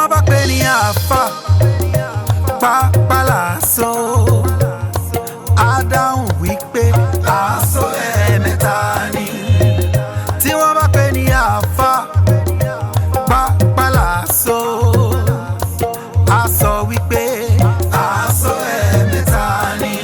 wọ́n bá pè ní àfà pápálàsó á dáhùn wípé àásó ẹ̀ẹ̀mẹ́ta ni. Tí wọ́n bá pè ní àfà pápálàsó á sọ wípé àásó ẹ̀ẹ̀mẹ́ta ni.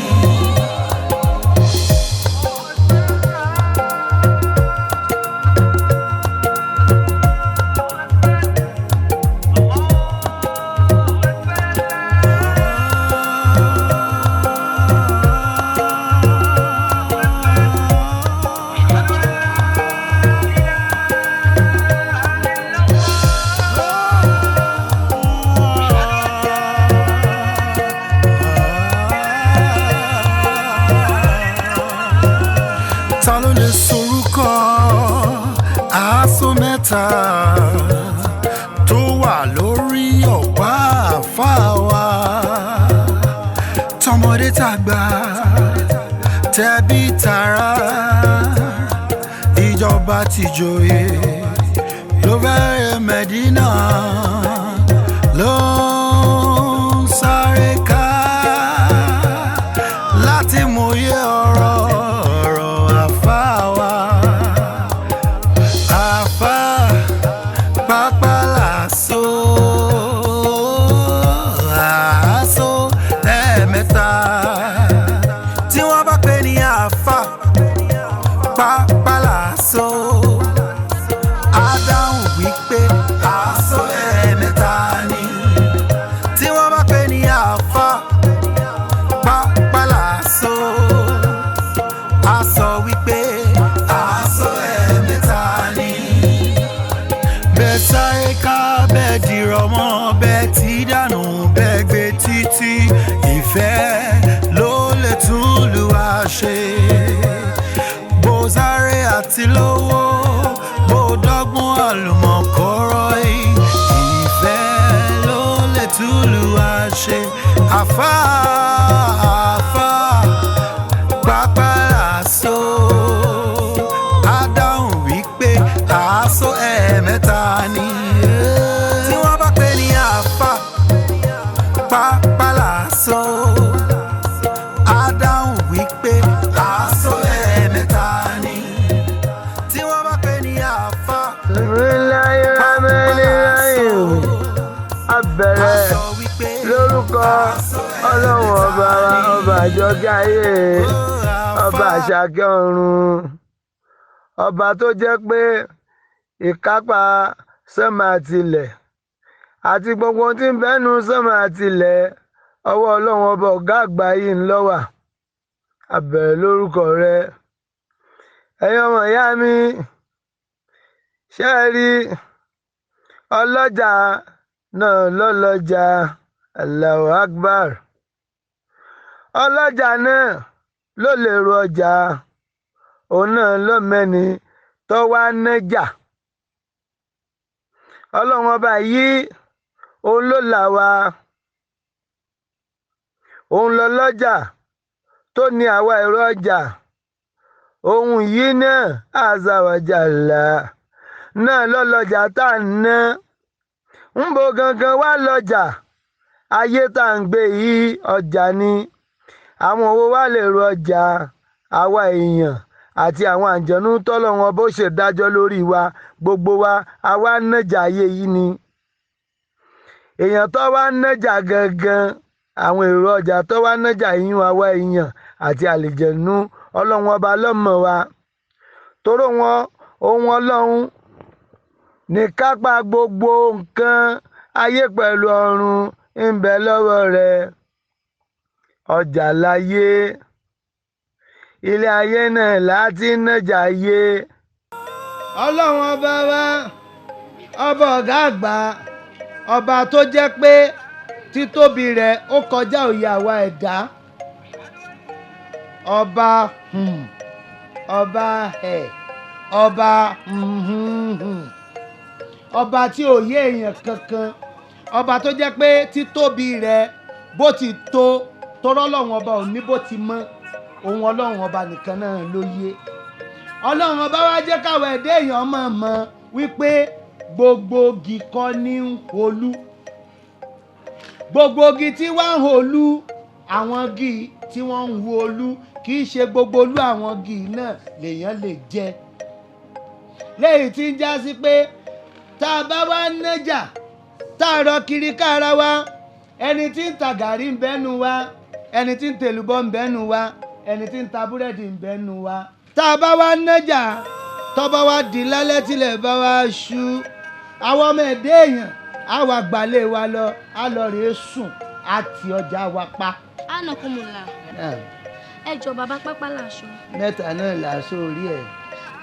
Ta ló lè sorúkọ àásó mẹ́ta tó wà lórí ọ̀pá àfà wa? Tọmọdé tàgbà tẹbí tará ìjọba tìjòyè ló fẹ́rẹ̀ Mẹ́dínà ló ń sáré ká láti mòye ọ̀rọ̀ pápálàsó àásó ẹ̀ẹ̀mẹ́ta. Tí wọ́n bá pè ní àfà pápálàsó á dáhùn wípé àásó ẹ̀ẹ̀mẹ́ta ni. Tí wọ́n bá pè ní àfà pápálàsó á sọ wípé àásó ẹ̀ẹ̀mẹ́ta ni. Bẹ́sáré ká bẹ́ẹ̀ dìrọ̀ mọ́ bẹ́ẹ̀ tí dànù bẹ́ẹ̀ gbé títí ìfẹ́ ló lè tún lù wá ṣe. Bó sáré àti lówó bó dọ́gbọ́n àlùmọ̀kọ́rọ́ ìfẹ́ ló lè tún lù wá ṣe. Àfà pápálàsó á dáhùn wípé àásó ẹ̀ẹ̀mẹ́ta ni. Tí wọ́n bá pè ní àfà pápálàsó á dáhùn wípé àásó ẹ̀ẹ̀mẹ́ta ni. Tí wọ́n bá pè ní àfà pápálàsó abẹ̀rẹ̀ lórúkọ Ọlọ́run ọba wa, ọba àjọkẹ́ ayé, ọba àṣàkẹ́ ọ̀run, ọba tó jẹ́ pé ìkápá sánmà àtilẹ̀ àti gbogbo ohun tí ń bẹ́nu sánmà àtilẹ̀ ọwọ́ Ọlọ́run ọba ọ̀gá àgbà yìí ń ló wà. Abẹ̀rẹ̀ lórúkọ rẹ. Ẹ̀yin ọmọ ìyá mi, ṣé ẹ rí ọlọ́jà náà lọ́lọ́jà? Allahu Akbar. Ọlọ́jà náà ló lè ro ọjà, òun náà ló mẹ́ni tó wá nájà. Ọlọ́run ọba yìí òun ló là wá, òun lọ lọ́jà tó ní àwa èrò ọjà. Òun yìí náà azza wa jalla náà lọ́lọ́jà tá à ń ná. ń bo gangan wá lọ́jà? Ayé tá à ń gbé yìí ọjà ni. Àwọn owó wá lè ro ọjà àwa èèyàn àti àwọn àǹjẹ̀nú tọ́lọ́run bó ṣe dájọ́ lórí wa, gbogbo wa àwa nájà ayé yìí ni. Èèyàn tó wá nájà gangan, àwọn èrò ọjà tó wá nájà yín àwa èèyàn àti àlìjẹ̀nú, Ọlọ́run ọba ló mọ̀ wa. Toró wọn ohun Ọlọ́run ní kápá gbogbo nǹkan ayé pẹ̀lú ọ̀run ń bẹ lọ́wọ́ rẹ̀. Ọjà láyé, ilé ayé náà láti nájà ayé. Ọlọ́run ọba wa, ọba ọ̀gá àgbà, ọba tó jẹ́ pé títóbi rẹ̀ ó kọjá òye àwa ẹ̀dá. Ọba ọba tí ò yé èèyàn kankan, ọba tó jẹ́ pé títóbi rẹ̀ bó ti tó torọ́ Ọlọ́run ọba ò ní bó ti mọ́, òun Ọlọ́run ọba nìkan náà ló yé. Ọlọ́run ọba wá jẹ́ káwọn ẹ̀dá èèyàn mọ̀ wípé gbogbo igi kọ́ ní ń polú, gbogbo igi tí wọ́n ń holú àwọn igi tí wọ́n ń hu olú kì í ṣe gbogbo olú àwọn igi náà lèèyàn lè jẹ léyìí tí ń já sí pé tá a bá wá nájà tá a rọ kiri kára wa ẹni tí ń ta gàrí ń bẹ́nu wa ẹni tí ń tèlùbọ́ ń bẹ́nu wa ẹni tí ń ta búrẹ́dì ń bẹ́nu wa tá a bá wá nájà tó bá wá di lálẹ́ tílẹ̀ bá wá ṣú àwọn ọmọ ẹ̀dẹ́ èèyàn á wá gbalẹ̀ wa lọ á lọ rèé sùn àti ọjà wa pa. Anakumula. Ẹ jọ bàbá pápá làṣọ. Mẹ́ta náà làṣọ orí ẹ̀.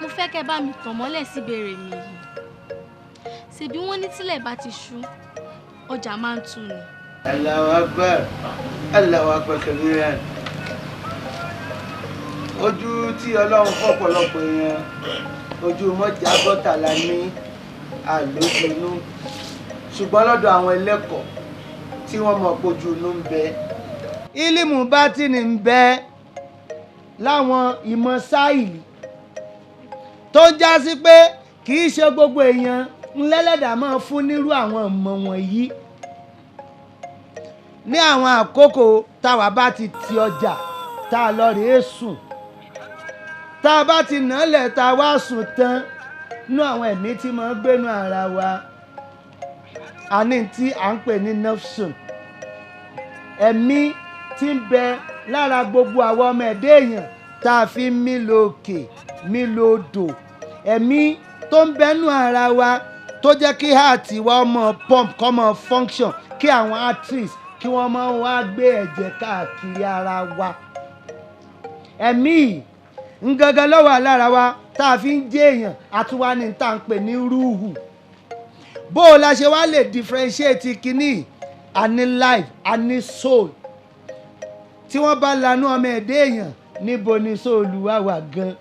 Mo fẹ́ kẹ́ bá mi tàn mọ́lẹ̀ sí ìbéèrè mi yìí. Ṣèbí wọ́n ní tílẹ̀ bá ti ṣú ọjà máa ń tú ni. Allahu Akbar, Allahu Akbar kabiran. Ojú tí Ọlọ́run fọ́pọ̀lọpọ̀ èèyàn ojú mọ́jà bọ́tàlá ní àlójúnú ṣùgbọ́n lọ́dọ̀ àwọn ẹlẹ́kọ̀ọ́ tí wọ́n mọ̀ pójú inú ń bẹ. Ílímù bátìnì ń bẹ láwọn ìmọ̀ sáìlì tó já sí pé kì í ṣe gbogbo èèyàn ńlẹ́lẹ́dà máa fún nírú àwọn ìmọ̀ wọ̀nyí. Ní àwọn àkókò táwa bá ti ti ọjà tá a lọ rèé sùn tá a bá ti nàálẹ̀ tá a wá sùn tán nú àwọn ẹ̀mí tí máa ń gbénú ara wa a ní tí à ń pè ní nafsun ẹ̀mí tí ń bẹ lára gbogbo àwọn ọmọ ẹ̀dá èèyàn tá a fi mí lókè mí lódò ẹ̀mí tó ń bẹnú ara wa tó jẹ́ kí heart wa ọmọ pump kó máa function kí àwọn arteries kí wọ́n máa wá gbé ẹ̀jẹ̀ káàkiri ara wa ẹ̀mí ń gangan ló wà lára wa tá a fi ń jẹ́ èèyàn àtúwá ní tá à ń pè ní rúhù bó o la ṣe wá lè differentiate kínní a ní life a ní soul tí wọ́n bá lanú ọmọ ẹ̀dá èèyàn níbo ni sóòlù wà wà gan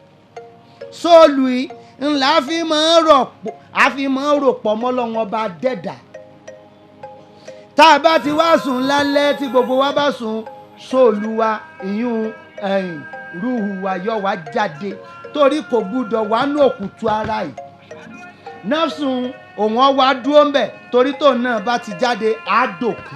sóòlù yìí ńlá fi máa ń rò pọ̀ mọ́ Ọlọ́run ọba dẹ́dà tá a bá ti wá sùn lálẹ́ tí gbogbo wa bá sùn sóòlù wa ìyún rúhù wa yọ wá jáde torí kò gbúdọ̀ wá ní òkùtù ara yìí nafsun òun ọwọ́ dúró ń bẹ̀ torí tóun náà bá ti jáde á dòkú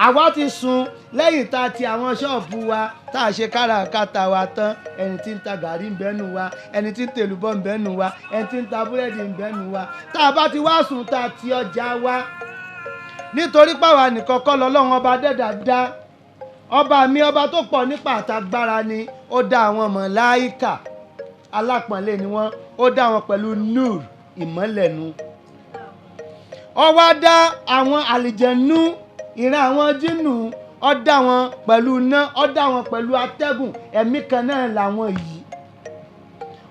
àwa ti sùn lẹ́yìn tá a ti àwọn ṣọ́ọ̀bù wa tá a ṣe káràkátà wa tán ẹni tí ń ta gàrí ń bẹ́nu wa ẹni tí ń tèlùbọ́ ń bẹ́nu wa ẹni tí ń ta búrẹ́dì ń bẹ́nu wa tá a bá ti wá sùn tá a ti ọjà wa nítorí pàwa nìkan kọ́ lọ́lọ́run ọba dẹ́dà dá ọba mi ọba tó pọ̀ nípa àtagbára ni ó dá àwọn màláíkà alápọ̀nlé ni wọ́n ó dá wọn pẹ̀lú nur ìmọ́lẹ̀nu ó wá dá àwọn àlìjẹ̀nú ìran àwọn jínù ó dá wọn pẹ̀lú iná ó dá wọn pẹ̀lú atẹ́gùn ẹ̀mí kan náà làwọn yìí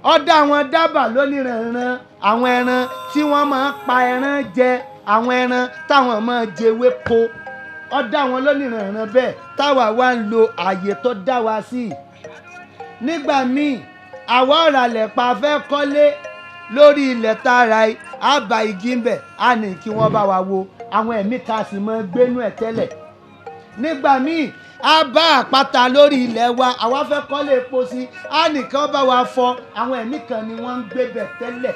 ó dá wọn dábàá lóníranran àwọn ẹran tí wọ́n máa ń pa ẹran jẹ àwọn ẹran táwọn máa jẹwé ko ó dá wọn lóníranran bẹ́ẹ̀ táwa wá ń lo àyè tó dá wa sí nígbà míì àwa ọ̀ràlẹ̀ pa fẹ́ kọ́lé lórí ilẹ̀ tààrà á bá igi ń bẹ̀ á ní kí wọ́n bá wa wo àwọn ẹ̀mí ká sì mọ́ gbénú ẹ̀ tẹ́lẹ̀ nígbà míì á bá àpáta lórí ilẹ̀ wa àwa fẹ́ kọ́lé epo sí á ní kí wọ́n bá wa fọ àwọn ẹ̀mí kan ni wọ́n ń gbé bẹ̀ tẹ́lẹ̀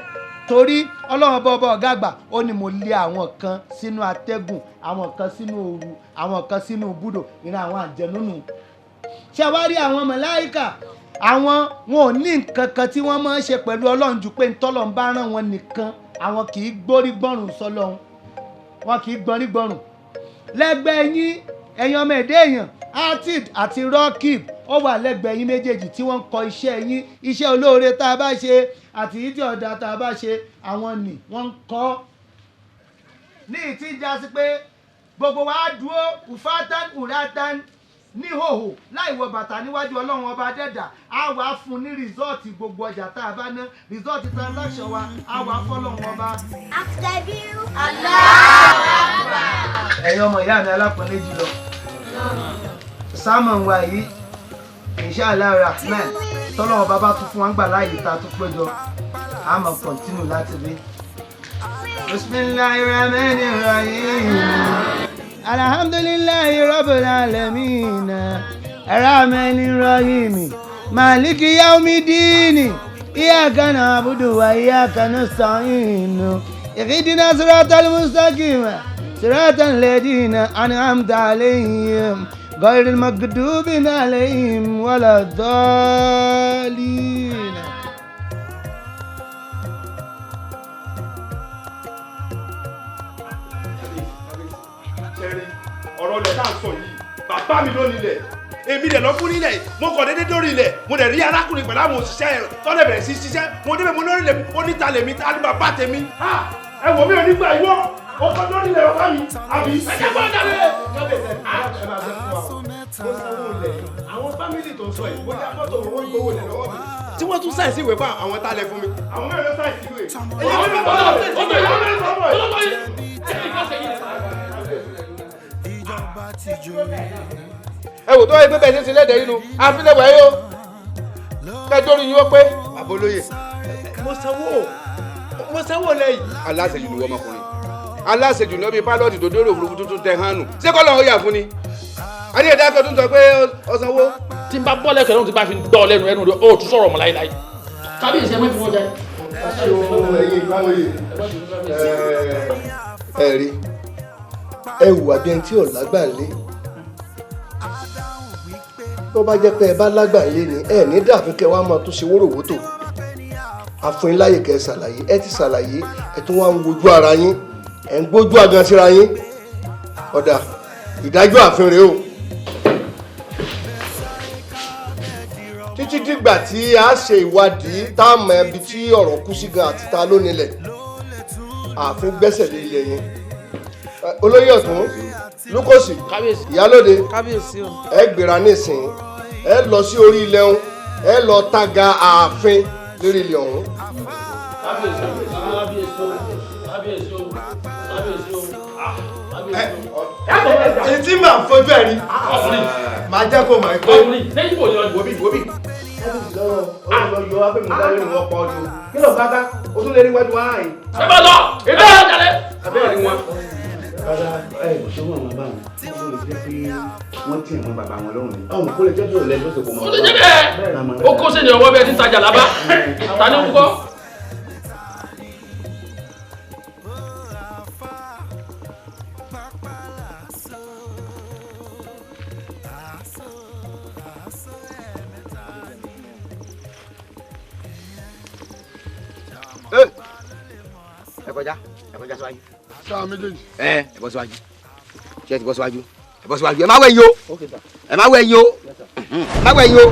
torí Ọlọ́run bọ́ọ̀bọ̀ ọ̀gá àgbà ó ní mo lé àwọn kan sínú atẹ́gùn àwọn kan sínú ooru àwọn kan sínú búdò ìran àwọn àjẹnúnù ṣé wá rí àwọn màláíkà àwọn wọn ò ní nǹkan kan tí wọ́n máa ń ṣe pẹ̀lú Ọlọ́run ju pé ntọ́lọ́run bá rán wọn nìkan àwọn kì í gbórí gbọ́rùn sọ́lọ́run wọn kì í gbọ́rí gbọ́rùn lẹ́gbẹ̀ẹ́ yín ẹ̀yin ọmọ ẹ̀dá èèyàn atid àti rọ́kìb ó wà lẹ́gbẹ̀ẹ́ yín méjèèjì tí wọ́n ń kọ iṣẹ́ yín iṣẹ́ olóore tá a bá ṣe àti ìdí ọ̀dà tá a bá ṣe àwọn nì wọ́n ń kọ́ ní ìtìjà sí pé gbogbo wa dúró ufatan uratan ní hòhò láì wọ bàtà níwájú Ọlọ́run ọba dẹ́dà á wàá fún ní rìsọ́ọ̀tì gbogbo ọjà tá a bá ná rìsọ́ọ̀tì transaction wa á wàá fọ́lọ́run ọba. After you. Allahu Akbar. ẹ̀yin ọmọ ìyá mi alápọ̀nlé jùlọ sámọ̀ wa yìí inshallah rahman tọ́lọ́wọ́ bàbá tún fún wa ń gbà láàyè tá a tún péjọ a máa kọ̀ntínú láti rí. Bismillahirrahmanirrahim. Alhamdulillahi rabbil alamin. Arrahmanirrahim. Maliki yawmiddin. Iyyaka na'budu wa iyyaka nasta'in. Ihdina siratal mustaqim. صراط الذين أنعمت عليهم غير المغضوب عليهم ولا الضالين. ọ̀rọ̀ ilẹ̀ tá à ń sọ yìí bàbá mi ló nílẹ̀ èmi dẹ̀ lọ fún nílẹ̀ mo kàn déédéé dórí ilẹ̀ mo dẹ̀ rí arákùnrin pẹ̀lú àwọn òṣìṣẹ́ ẹ̀ tọ́lẹ̀ bẹ̀rẹ̀ sí ṣiṣẹ́ mo débẹ̀ mo lórí ilẹ̀ ó níta lèmi tá ní bàbá tèmi ẹ wò mí ò ní gbà ìwọ ọkọ lórí ilẹ̀ bàbá mi àbí. ẹ jẹ́ bọ́ ọ̀dà rẹ̀. àwọn fámìlì tó ń sọ yìí bóyá mọ́tò wọn gbowó lẹ̀ lọ́wọ́ mi tí wọ́n tún sáìsì ìwé fún àwọn tá a lẹ fún mi. àwọn mẹ́rin sáìsì ìwé. ẹ wò tó wáyé pé bẹ́ẹ̀ ṣe ń ṣe lẹ́dẹ̀ẹ́ yìí nu àfilẹ̀ wáyé o kẹjọ́rì yín ó pé àbólóyè mo sanwó lẹ́yìn. aláṣejù ni wọ́n ọmọkùnrin aláṣejù náà bíi pálọ́ọ̀tì tó dóró òfurufú tuntun tẹ hánù ṣé kọ́ lọ́wọ́ yà fún ni adéyẹ̀dá kan tó ń sọ pé ọ̀sánwó. tí n bá bọ́ lẹ́kẹ̀ẹ́ lóhùn tí bá fi gbọ́ lẹ́nu ẹnu rẹ̀ ó tún sọ̀rọ̀ mọ́ láíláí. kábíyèsí ẹ má fi wọ́n jẹ. ẹ rí ẹ wù àbí ẹni tí ò lágbà ń lé tó bá jẹ́ pé ẹ bá lágbà ń lé ni ẹ ní dàbí kẹ wá máa tún ṣe wóróworó àfún láyè kẹ ṣàlàyé ẹ ti ṣàlàyé ẹ tún wá ń wojú ara yín ẹ ń gbójú àgàn síra yín ọ̀dà ìdájọ́ àfin rèé o títí dìgbà tí a ṣe ìwádìí tá a mọ ibi tí ọ̀rọ̀ kú sí gan àti ta ló nílẹ̀ àfin gbẹ́sẹ̀ lé ilẹ̀ yẹn olóyè ọ̀tún lúkọ̀sì ìyálóde ẹ gbéra nísìnyí ẹ lọ sí orí ilẹ̀ ọ̀hún ẹ lọ tàgà ààfin lórí ilẹ̀ ọ̀hún. èyí tí màá fojú ẹ̀ rí màá jẹ́ kó mọ̀ ẹ́ pé. lẹ́yìn wò ni wòbí. lọ́rọ̀ yọ abẹ́mọ̀dá lórí wọn pọ̀ jù kí ló bá ká o tún lè rí wájú wáhà yìí. ẹ bá lọ ìdá ìjàlẹ̀. abẹ́rẹ́ ni wọn. rárá ẹ kò tó wọn bá wọn ó lè jẹ́ pé wọ́n tì wọ́n bàbá wọn lọ́rùn ni. ọ̀hún kó lè jẹ́ tó lẹ́jọ́ tó kọ́ mọ́. ó lè jẹ́ bẹ́ẹ̀ ó kó sẹ́ni ọwọ́ bẹ́ẹ̀ tí ń tajà lábá ta ni ó kọ́. ẹ kọjá síwájú. sáà méjèèjì. ẹ bọ́ síwájú ṣé ẹ ti bọ́ síwájú ẹ bọ́ síwájú ẹ má wẹ̀yìn o ẹ má wẹ̀yìn o ẹ má wẹ̀yìn o.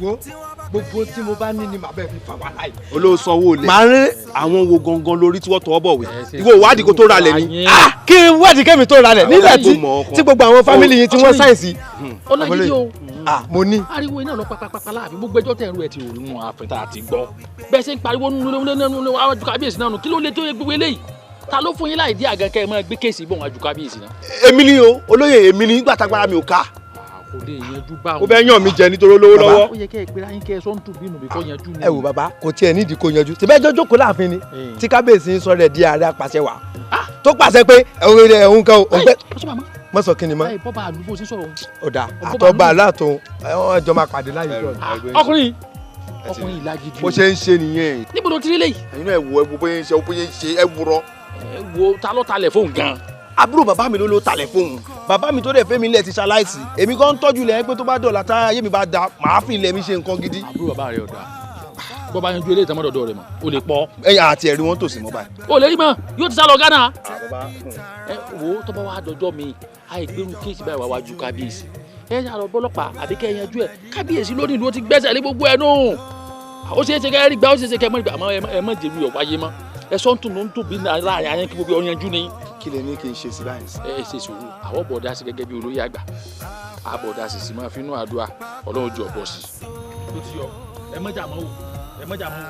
wo gbogbo tí mo bá ní ni màá bẹ́ẹ̀ fi fà wá láì. olóòsanwó lẹ. máa ń rí àwọn wo gangan lórí tí wọ́n tọ́ bọ̀wé. ìwọ ìwádìí kó tó ra lẹ̀ ni. kí n wádìí kẹ́mi tó ra lẹ̀ nígbà tí gbogbo àwọn fámìlì yìí tí wọ́n sáyẹ̀nsì. ọlájídé o mo ní. ariwo iná lọ pàpàpàpà láàfin gbogbo ẹjọ́ tẹ̀ ń ru ẹ̀ ti rò nínú àfẹ́tà àti gbọ́. bẹ́ẹ̀ ṣe ń pariwo nínú àwájú kábíyèsí náà nù kí ló lè tó gbogbo eléyìí ta ló fún yín láì dí àgàn kẹ́ ẹ máa gbé kéèsì bọ̀ wájú kábíyèsí náà. èmi ni o olóyè èmi ni nígbà tágbára mi ò ká. kò lè yanjú bá wọn. ó bẹ yàn mí jẹ nítorí olówó lọ́wọ́. ó yẹ kẹ́ ẹ pé láyín kẹ́ ẹ sọ ń tù bínú bí kò yanjú ni. ẹ wò bàbá kò tiẹ̀ nídìí kò yanjú tí bẹ́ẹ̀ jọ jókòó láàfin ni tí kábíyèsí ń sọ rẹ̀ di ààrẹ apàṣẹ wà tó pàṣẹ pé ẹ̀hún kan òun pẹ́ mọ sọ kí ni mọ. bọ́ba àdúgbò sí sọ̀rọ̀. ọ̀dà àtọ́ba aláàtọ̀ ẹjọ́ máa pàdé láyé jọ. ọkùnrin ìlàjì bó ṣe ń ṣe nìyẹn. níbo ló ti rí léyìí. ẹ̀yin náà ẹ wo bóyá ń ṣe bóyá ń ṣe ẹ wúrọ. ẹ wo ta ló talẹ̀ fóun gan. àbúrò bàbá mi ló talẹ̀ fóun. bàbá mi tó dẹ̀ fẹ́ mi lẹ̀ ti ṣaláìsì èmi kan ń tọ́jú lẹ̀ pé tó bá dọ̀la tá ayé mi bá da màá fi ilẹ̀ mi ṣe nǹkan gidi. àbúrò bàbá rẹ ọ̀dà bọ́ba yanjú eléyìí tán mọ́dọ̀dọ̀ rẹ̀ mọ́ o lè pọ̀. ẹ̀yà àti ẹ̀rí wọn tòsí mọ́ báyìí. o lè rí mọ́ yóò ti sá lọ Ghana. ẹ wo tó bá wà dọjọ́ mi àìgbérù kéèsì báyìí wá wájú kábíyèsí ẹ yà lọ bọ́lọ́pàá àbí kẹ́ ẹ yanjú ẹ kábíyèsí lónìí ló ti gbẹ́sẹ̀ lé gbogbo ẹ nù. ó ṣeé ṣe kẹ́ ẹ rí gbà ó ṣeé ṣe kẹ́ ẹ mọ́ ìgbà ẹ mọ́ jèrú ẹ̀ wáyé mọ́ ẹ sọ ń tún ló ń tún bí láàrin ayé kí gbogbo ọ̀yanjú ni. kí lè ní kí n ṣe sí báyìí. ẹ ṣe sùúrù àwọn bọ̀dá sí gẹ́gẹ́ bí olóyè àgbà àbọ̀dá sì sì máa fi inú àdúrà ọlọ́run ju ọ̀bọ̀ sí. ó ti yọ ẹ mọ́jà mọ́ wò ẹ mọ́jà mọ́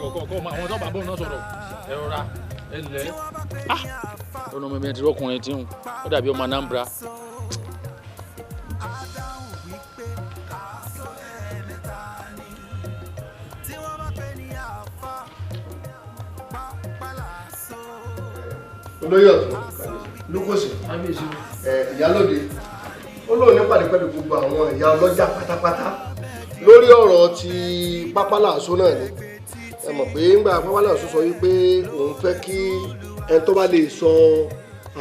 wò kọ̀ọ̀kọ̀ àwọn tó bàbá òun náà sọ̀rọ̀ ẹ rọra ẹ lẹ́ ọ̀nà ọmọ mi ti rọ́kùnrin tí ń ó dàbí ọmọ Anambra. olóyè ọ̀tún lukosi ìyálóde ó lóun ní pàdé pẹ̀lú gbogbo àwọn ìyá ọlọ́jà pátápátá lórí ọ̀rọ̀ ti pápálàṣó náà ni ẹ mọ̀ pé ńgbà pápálàṣó sọ wípé òun fẹ́ kí ẹni tó bá lè sọ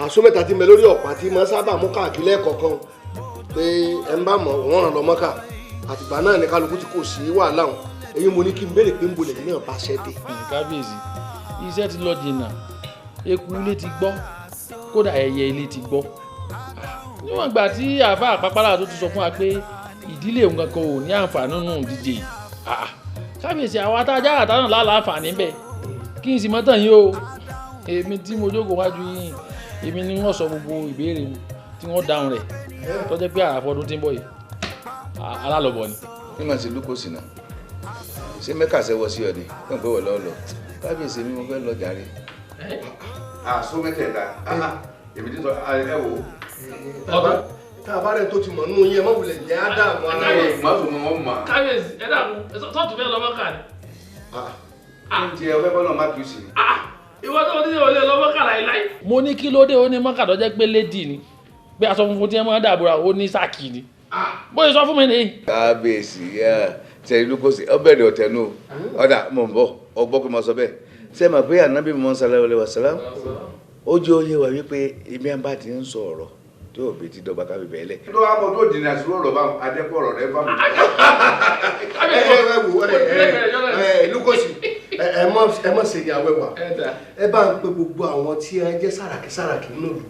àṣó mẹ́ta tí mẹ lórí ọ̀pá tí máa sábà mú káàkiri lẹ́ẹ̀kọ̀ọ̀kan pé ẹ ń bá mọ̀ wọ́n ràn lọ mọ́kà àtìgbà náà ní kálukú tí kò sí wàhálà wọn èyí mo ní kí n béèrè pé ń bolẹ̀ yìí náà bá ṣẹ́ dé. kábíyèsí iṣẹ́ ti lọ jìnnà eku ilé ti gbọ́ kódà ẹyẹ ilé ti gbọ́ níwọ̀n ìgbà tí àáfà àpapàlà tó ti sọ fún wa pé ìdílé òun kankan ò ní àǹfààní nínú ìdíje yìí kábíyèsí àwọn atájá àtàràn láǹfààní bẹ́ẹ̀ kí n sì mọ́ tàn yín o èmi tí mo jókòó wájú yín èmi ni wọ́n sọ gbogbo ìbéèrè tí wọ́n dáhùn rẹ̀ tó jẹ́ pé àràfọ́dún tí ń bọ̀ yìí alálọ̀bọ̀ ni. nígbà tí lukosi náà ṣé mẹ́kà ṣẹ́wọ́ sí ọ̀dẹ kàn pé wọ́n lọ́ọ́ lọ kábíyèsí mi mo fẹ́ lọ jàre. àṣọ mẹ́tẹ̀ẹ̀ta èmi ti sọ ẹ wò ó. tá a bá rẹ̀ tó ti mọ̀ nínú yẹn mọ̀wulẹ̀ jẹ́ ádámù ara rẹ̀. má tún mọ wọn mọ. kábíyèsí ẹ dàkún tọ́tù fẹ́ lọ mọ́kà ni. ǹjẹ́ ẹ fẹ́ bọ́ náà má kí o sì ní. ìwọ tó ní olè lọ mọ́kà láìláì. mo ní kí ló dé ó ní mọ́kà tó jẹ́ pé lédì ni pé aṣọ funfun tí ẹ máa dàbúrà ó ní sáàkì ni. bóyá sọ fún mi nìyí. kábíyèsí tẹ̀lé lukosi ọbẹ̀rẹ̀ ọ̀tẹ̀ nù ọ̀dà mọ̀ ń bọ̀ ọgbọ́ pé mo sọ bẹ́ẹ̀ ṣé mà pé ànábì mọ́ sallallahu alaihi wasallam ó jẹ́ oyè wa wípé ibi àbá ti ń sọ ọ̀rọ̀ tí ò bí ti dọ́gba kábí bẹ́ẹ̀ lẹ̀. ló wá mọ tó dìnnà sí ọ̀rọ̀ bá adẹ́pọ̀ ọ̀rọ̀ rẹ bá mi. lukosi ẹ mọ̀ ṣe ìyàwó wa ẹ bá ń pe gbogbo àwọn tí ẹ jẹ́ sàràkí nínú ìlú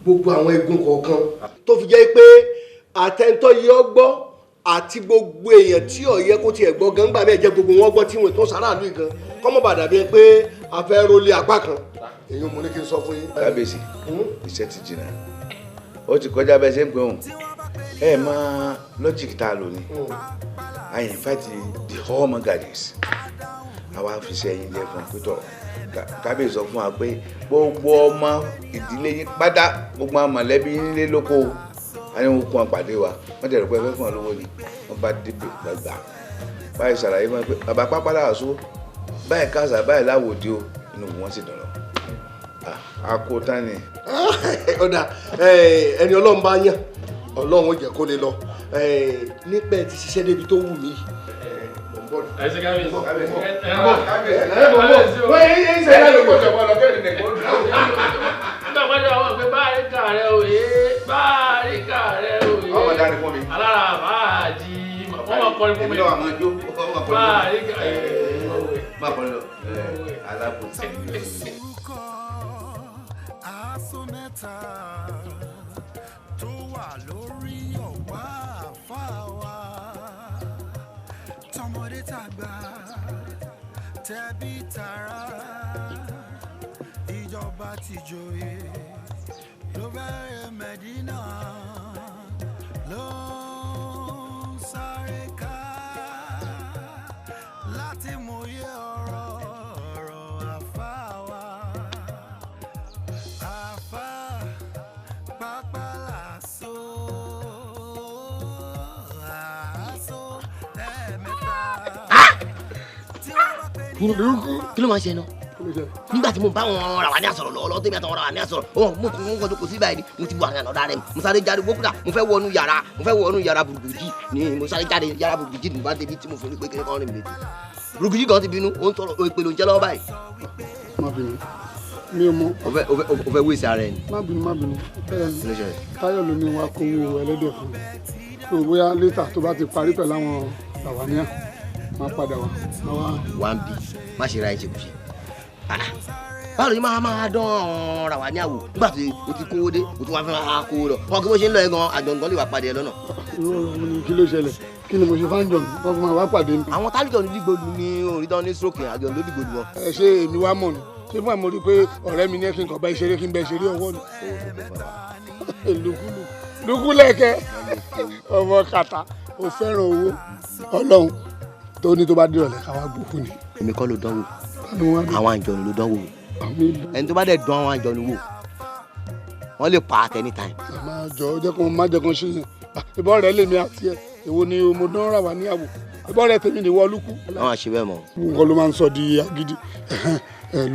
gbogbo àwọn egun kọ̀ọ̀kan tó fi jẹ́ pé àtẹ̀ntọ́ yìí ọ gbọ́ àti gbogbo èèyàn tí ó yẹ kó tiẹ̀ gbọ́ gan gbà bẹ́ẹ̀ jẹ́ gbogbo wọn gbọ́ tí wọn tó sàràlú yìí gan kọ́mọ́ bàdà bíi pé a fẹ́ rólé apá kan èyí mo ní kí n sọ fún yín. kábíyèsí iṣẹ́ ti jìnnà ó ti kọjá bẹ́ẹ̀ ṣe ń pè òun ẹ mọ lọ́jìkì tá a lò ní I invite the whole Mogadis àwa fi ṣe ẹyin jẹ fún pétọ kábíyèsí sọ fún wa pé gbogbo ọmọ ìdílé yín pátá gbogbo àwọn mọ̀lẹ́bí nílé lóko a ní wọn kún àpàdé wa wọn tẹ̀lé pé ẹgbẹ́ fún ọ lówó ni wọn bá débè gbàgbà báyìí ṣàlàyé wọn pé bàbá pápá làásù báyìí káàsà báyìí láwòdì o inú wọn sì dọ̀rọ̀ àkó tán ni. ọ̀dà ẹni ọlọ́run bá yàn ọlọ́run ó jẹ́ kó lè lọ nípa ẹ ti ṣiṣẹ́ débi tó wù mí. alára báàjì wọ́n máa kọrin fún mi. báàrí alábòsí. Asometa tó wà lórí ọ̀wá àfáwà tọmọdé tàgbà tẹbí tará ìjọba tìjòyè ló bẹ̀rẹ̀ Mẹ́dínà ló ń sáré ká láti mòye ọ̀rọ̀ àfáwà. kí ló máa ń ṣe náà nígbà tí mo bá wọn ra wà ní àsọ̀rọ̀ lọ́wọ́ tẹ́mi àtàwọn ra wà ní àsọ̀rọ̀ wọn mo kún wọn kò sí báyìí ni mo ti bu àwọn àná dára mi mo sáré jáde gbókùdà mo fẹ́ wọnú yàrá burúkú ni mo sáré jáde yàrá burúkú ni mo bá débi tí mo fi ní pé kí ni kọ́ ọ́n rìn mi létí burúkú kan ti bínú ó ń tọrọ ìpè ló ń jẹ́ lọ́wọ́ báyìí. má bínú mi ò mọ. o fẹ́ wíṣẹ́ ara ẹ̀ ni. má bínú táyọ̀ ló ní wa kówó ẹlẹ́dẹ̀ fún mi bóyá létà tó bá ti parí pẹ̀lú àwọn làwáníà máa padà wá. wà á bì má ṣe ra ẹ̀ ṣekúṣe báwo ni máa dán ọ̀ràn ra wà ní àwò nígbà tí o ti kówó dé o ti wá fẹ́ máa kówó lọ wọn kí wọ́n ṣe ń lọ ẹ̀ gan àjọ̀ǹgàn lè wà pàdé ẹ lọ́nà. kí ló ṣẹlẹ̀ kí ni mo ṣe fáńjọ mi wọ́n fi máa wá pàdé mi. àwọn tálíjọ ní dìgbòlù ní orídán ní stroke àjọ̀ǹgàn ló dìgbòlù wọn. ẹ ṣe èmi wá mọ̀ ni ṣé fún àmọ́ rí i pé ọ̀rẹ́ mi ní ẹ̀sìn kan bá ìṣeré kí n bẹ ìṣeré ọwọ́ ni. lukulẹ̀kẹ́ ọmọ kàtà ò fẹ́ràn owó ọlọ́run tó ní tó bá dé ọ̀lẹ́ káwá gbòkú ni. èmi kọ́ ló dánwò àwọn àjọ̀nù ló dánwò ẹni tó bá dẹ̀ dán àwọn àjọ̀nù wò wọ́n lè pa at any time. máa jọ jẹ́ kó má jẹ́ kó ṣe yẹn ìbọn rẹ̀ lèmi àti ẹ̀ èwo ni mo dán ra wà ní àwò ìbọn rẹ̀ tèmi ni wọ́n lukú. àwọn àṣẹ bẹ́ẹ̀ mọ̀. nǹkan ló máa ń sọ di agídí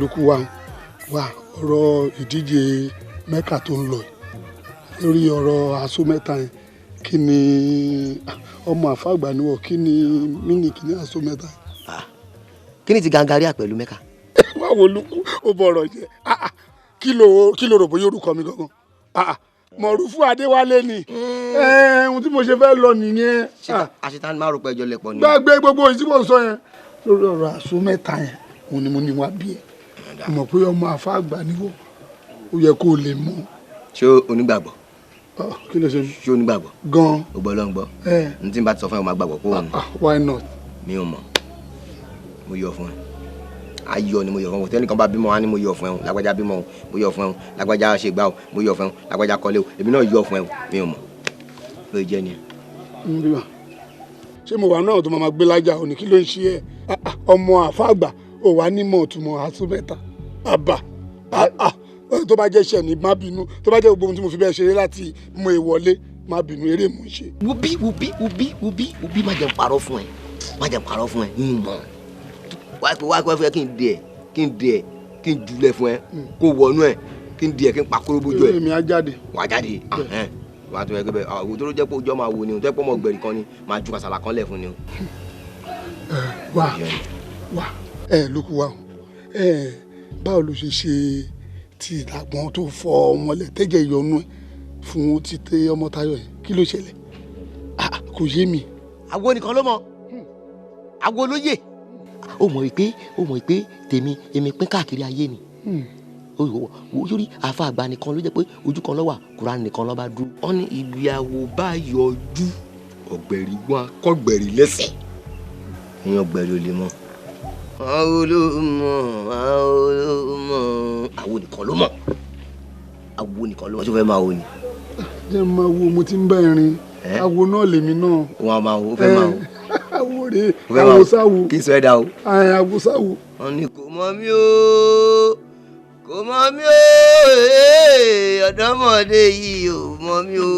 lukú wa wà ọ̀rọ̀ ìdíje mẹ́kà tó ń lọ lórí ọ̀rọ̀ aṣọ mẹ́ta yẹn kí ni ọmọ àfàgbà níwọ̀ kí ni mínì kí ni aṣọ mẹ́ta yẹn. kí ni ti gangaria pẹ̀lú mẹ́kà. wá wo lukú ó bọ̀rọ̀ jẹ́ kí ló rò bóyá orúkọ mi gangan mọ̀rúfú adéwálé ni ohun tí mo ṣe fẹ́ lọ nìyẹn. àṣetán máa rò pé ẹjọ́ lẹ̀pọ̀ ni. gbàgbé gbogbo èyí tí mo sọ yẹn lórí ọ̀rọ̀ aṣọ mẹ́ta yẹn òun ni mo ní wá bí ẹ mọ̀ pé ọmọ àfàgbà níwọ̀ ó yẹ kó o lè mọ̀. ṣé onígbàgbọ́. kí ló ṣe mí. ṣé onígbàgbọ́. gan. o gbọ́ ló ń gbọ́. n tí n bá ti sọ fún ẹ o máa gbàgbọ́ kó o ní. why not. mi ò mọ̀ mo yọ fún ẹ ayọ̀ ni mo yọ fún ẹ tẹ́nìkan bá bímọ wá ní mo yọ fún ẹ lágbájá bímọ o mo yọ fún ẹ lágbájá ṣe gbá o mo yọ fún ẹ lágbájá kọ́lé o èmi náà yọ fún ẹ mi ò mọ̀ ló jẹ́ ni. ṣé mo wà náà tó máa gbé lájà òní kí ló ń ṣe ẹ ọmọ àfàgbà ò wá nímọ̀ òtúmọ̀ àtúbẹ̀ta àbá tó bá jẹ́ ṣẹ̀ ní má bínú tó bá jẹ́ gbogbo ohun tí mo fi bẹ́ẹ̀ ṣeré láti mú e wọlé má bínú eré mò ń ṣe. Wubi má jẹ́ parọ́ fún ẹ má jẹ́ parọ́ fún ẹ mọ̀ wá fẹ́ kí n dẹ̀ kí n jùlẹ̀ fún ẹ kó wọnú ẹ kí n dẹ̀ kí n pa kóró bójú ẹ. èmi á jáde. wà á jáde wà á tó yẹ kí bẹ́ẹ̀ àwọn tó jẹ́ pé ojú ọmọ àwo ni o tó yẹ pé ọmọ ọgbẹ̀rì kan ni máa ju kàsàlà kan lẹ̀ fún ni o. wà lókù wa báwo ló ṣe tí ìdàgbọ́n tó fọ ọmọlẹ̀ tẹ́jẹ̀ ìyọnu ẹ̀ fún títẹ ọmọ Táyọ̀ yẹn kí ló ṣẹlẹ̀ kò yé mi. àwo nìkan ló mọ̀ àwo ló yè ó mọ̀ pé èmi pín káàkiri ayé ni sórí àfa àgbà nìkan ló jẹ́ pé ojú kan ló wà Kùránì nìkan ló bá dúró. wọ́n ní ìgbéyàwó bá yọjú ọ̀gbẹ̀rì wọn akọ́gbẹ̀rì lẹ́sẹ̀ èèyàn ọ̀gbẹ̀rì ò lè mọ̀ àwọn nìkan ló mọ̀ tó fẹ́ máa wo ni. jẹ́ máa wo mo ti ń bá ẹ̀rín àwo náà lèmi náà. wọ́n á máa wo ó fẹ́ máa wo. àwo rè àwo sáwo. kí n sọ ẹ dá o. àwo sáwo. wọ́n ní kò mọ̀ mí o ọ̀dọ́mọdé yìí ò mọ̀ mí o.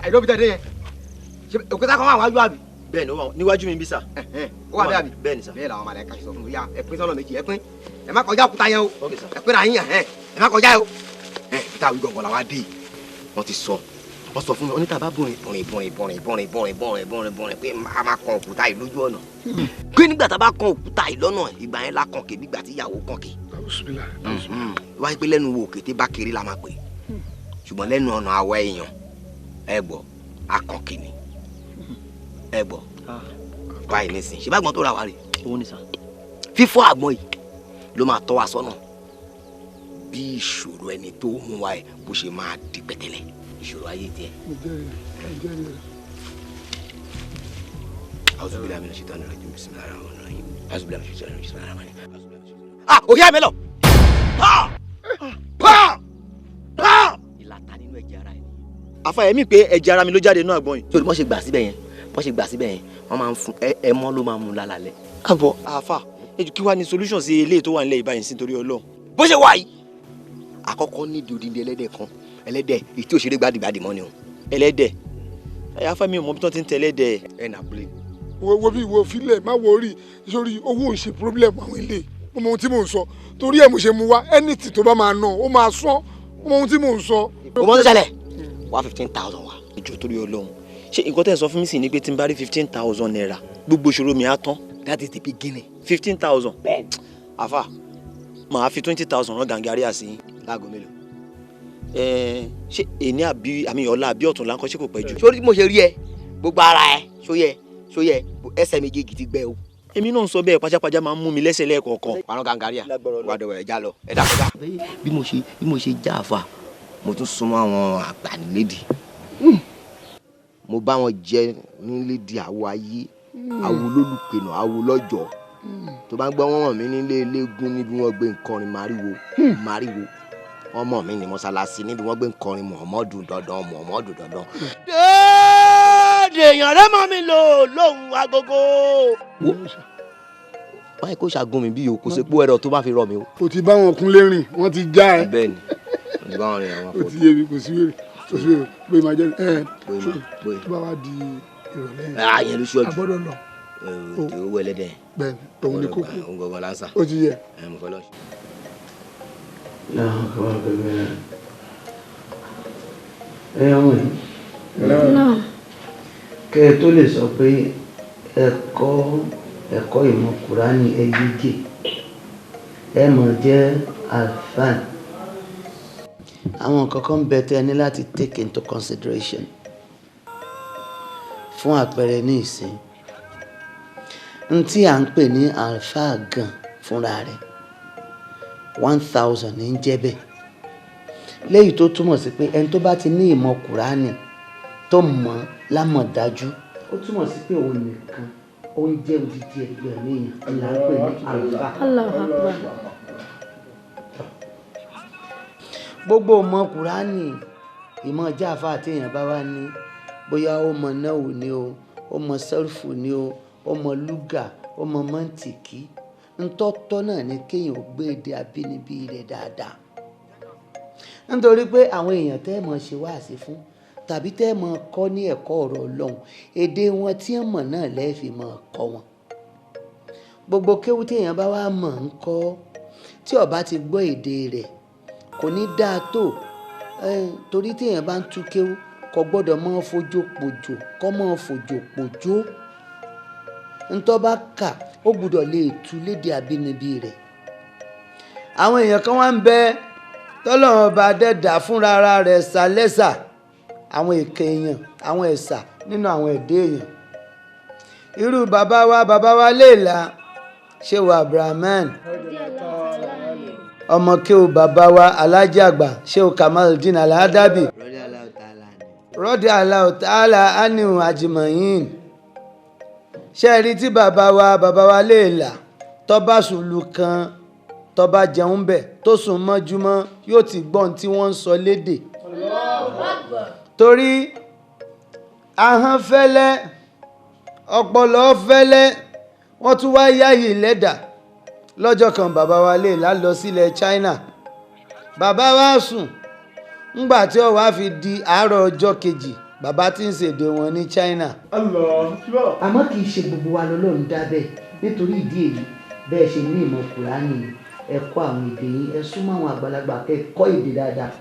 àìdọ́bìtà dé yẹn òkúta kan wà wájú àbí. bẹ́ẹ̀ ni ó wà níwájú mi bí sà. ó wà bẹ́ẹ̀ àbí. bẹ́ẹ̀ ni sà. bẹ́ẹ̀ làwọn màlàíkà sọ fún mi yá ẹ pín sọ́nà méjì ẹ pín ẹ má kọjá òkúta yẹn o ẹ pín ra yín ẹ má kọjá o. peter awi gbọ̀ngàn làwa dé wọ́n ti sọ wọ́n sọ fún mi oníta bá bọ̀rìn pé a máa kan òkúta yìí lójú ọ̀nà. pé nígbà tá a bá kan òkúta yìí lọ́nà ìgbà yẹn la kàn ké nígbà tí ìyàwó kàn ké. wáyé pé lẹ́nu wo kété bá kéré la máa pè ṣùgbọ́n lẹ́nu ọ̀nà àwọ̀ èèyàn ẹ gbọ́ akànkè ni ẹ gbọ́ báyìí nísìn ṣe bá gbọ́n tó ra wa rè òun ni sà fífọ́ àgbọn yìí ló máa tọ́ wa sọ́nà bí ìṣòro ẹni tó mú wa ẹ bó ṣe máa di pẹ̀tẹ́lẹ̀ ìṣòro ayé tiẹ̀. auzubillahi minash shaitani rajim bismillahir rahmanir rahim auzubillahi minash shaitani rajim bismillahir rahmanir rahim. òkè àmì lọ ìlàta nínú ẹ̀jẹ̀ ara ẹ̀. àfàyẹ̀mí pé ẹ̀jẹ̀ ara mi ló jáde náà gbọ́n yìí. torí wọ́n ṣe gbà síbẹ̀ yẹn wọ́n máa ń fún ẹmọ́ ló máa ń mú lálálẹ́. àbọ̀ àfà kí wàá ní solution sí eléyìí tó wà nílẹ̀ ìbáyìí sí torí Ọlọ́run. bó ṣe wà yìí àkọ́kọ́ nídìí odindi ẹlẹ́dẹ̀ kan ẹlẹ́dẹ̀ èyí tí òṣèré gbàdìgbàdì mọ́ ni o. ẹlẹ́dẹ̀ àfàmì ò mọ bí wọ́n ti ń tẹ ẹlẹ́dẹ̀. ẹ̀ nà bùlẹ̀. wo bí wo filẹ̀ má wo rí sórí owó ń ṣe problem àwọn ilé mo mọ ohun tí mò ń sọ torí ẹ̀ mo ṣe mu wá anything tó bá máa ná ó máa sọ mo mọ ohun tí mò ń sọ. o mọ tó ṣẹlẹ̀ wá 15,000 wa. ìjọ torí Ọlọ́run ṣé nǹkan tẹ́ ń sọ fún mi sì ni pé tí n bá rí 15,000 naira gbogbo ìṣòro mi á tán. that is the beginning. 15,000. bẹ́ẹ̀ àfà màá fi 20,000 rán gàǹgàrí àsì. láago mélòó. ṣé èní àbí àmì ọ̀la àbí ọ̀tún láńkọ́ ṣé kò pẹ́ jù. sórí mo ṣe rí ẹ gbogbo ara ẹ ṣóyẹ ẹsẹ̀ méjèèjì ti gbẹ o. èmi náà ń sọ bẹ́ẹ̀ pajápajá máa ń mú mi lẹ́sẹ̀ lẹ́ẹ̀kọ̀ọ̀kan. wàá gàǹgàrí à wà dọ̀wọ̀ ẹ̀já lọ ẹ̀dá kọjá. bí mo ṣe já àfà mo tún súnmọ́ àwọn àgbà nílédìí mo bá wọn jẹ nílé di àwọ ayé àwọ olólùpẹ̀nà àwọ lọ́jọ́ tó bá ń gbọ́ wọ́n mí nílé eléégún níbi wọ́n gbé nkọrin máríwo wọ́n mọ̀ mí ní mọ́sálásí níbi wọ́n gbé nkọrin Muhammadu dandan. déèdè èèyàn rẹ mọ́ mi lò lóhùn agogo. báyìí kò ṣàgùn mi bí o kò sí pé ẹ̀rọ tó bá fi rọ mi o. o ti bá wọn kún lérìn wọn ti já ẹ. bẹ́ẹ̀ni o ti bá wọn rìn àwọn afọ. o ti yé mi kò sí wèrè pé máa jẹ tó bá wá di ìrọ̀lẹ́ yẹn ló ṣọ́jú agbọ́dọ̀ lọ tí ó wẹlẹ dẹ. bẹ́ẹ̀ni òun ni kókó òun gangan lansa. ó ti yẹ. mo fẹ́ lọ. náà kọ́ wá bẹ̀rẹ̀ ẹ ọmọ yìí kẹ́ ẹ tó lè sọ pé ẹ̀kọ́ ìmọ̀ Kùránì ẹ̀yígè ẹ mọ̀ jẹ́ alfan. àwọn kankan bẹ tẹ́ ní láti take into consideration fún àpẹẹrẹ ní ìsìn n tí à ń pè ní alfa gan fúnra rẹ̀ 1000 ń jẹ́ bẹ́ẹ̀ léyìí tó túmọ̀ sí pé ẹni tó bá ti ní ìmọ̀ Kùránì tó mọ̀ lámọ̀dájú ó túmọ̀ sí pé òun nìkan ó ń jẹ́ odidi ẹgbẹ̀rún èèyàn là ń pè ní alfa. gbogbo ìmọ̀ Kùránì ìmọ̀ jáfa àti èèyàn bá wá ní bóyá ó mọ̀ náwó ni o ó mọ̀ sẹ́rífù ni o ó mọ̀ lúgà ó mọ̀ mọ́ǹtìkì ntọ́tọ́ náà ni kéèyàn ó gbé èdè abínibí rẹ̀ dáadáa nítorí pé àwọn èèyàn tẹ́ mọ̀ ṣe wáàsí fún tàbí tẹ́ mọ̀ kọ́ ní ẹ̀kọ́ ọ̀rọ̀ Ọlọ́run èdè wọn tí wọ́n mọ̀ náà lẹ́ẹ̀fì mọ̀ kọ́ wọn gbogbo kéwú tí èèyàn bá wá mọ̀ ń kọ́ tí ó bá ti gbọ́ èdè rẹ̀ kò ní dáa tó torí tí èèyàn bá ń tú kéwú kò gbọ́dọ̀ mọ́ fojú pòjò kọ́ mọ́ fojú pòjò ntọ́ bá kà ó gbọ́dọ̀ lè tú lédè abínibí rẹ̀ àwọn èèyàn kan wá ń bẹ tọ́lọ́run bá dẹ́dà fúnra rẹ̀ ṣàlẹ́sà àwọn èké èèyàn àwọn ẹ̀sà nínú àwọn ẹ̀dẹ́ èèyàn irú bàbá wa léèlà ṣéwù Abrahaman ọmọ kéwù bàbá wa alájí àgbà ṣéwù Kamaldeen Al-Adabi rọ́dí Allahu ta'ala ánìhùn àjìmọ̀yìn ṣe rí tí bàbá wa léèlà tó bá sùlù kan tó bá jẹun bẹ̀ tó sùn mọ́júmọ́ yóò ti gbọ́n tí wọ́n ń sọ lédè torí ahọ́n fẹ́lẹ́ ọpọlọ fẹ́lẹ́ wọ́n tún wá yáyì lẹ́dà lọ́jọ́ kan bàbá wa léèlà lọ sílẹ̀ China bàbá wa sùn ńgbà tí ó wá fi di àárọ̀ ọjọ́ kejì bàbá tí ń ṣèdè wọn ní China. àmọ́ kì í ṣe gbogbo wa lọ́lọ́run dá bẹ́ẹ̀ nítorí ìdí èyí bẹ́ẹ̀ ṣe ní ìmọ̀ Kùránì ẹ kọ́ àwọn èdè yìí ẹ súnmọ́ àwọn àgbàlagbà kẹ́ kọ́ èdè dáadáa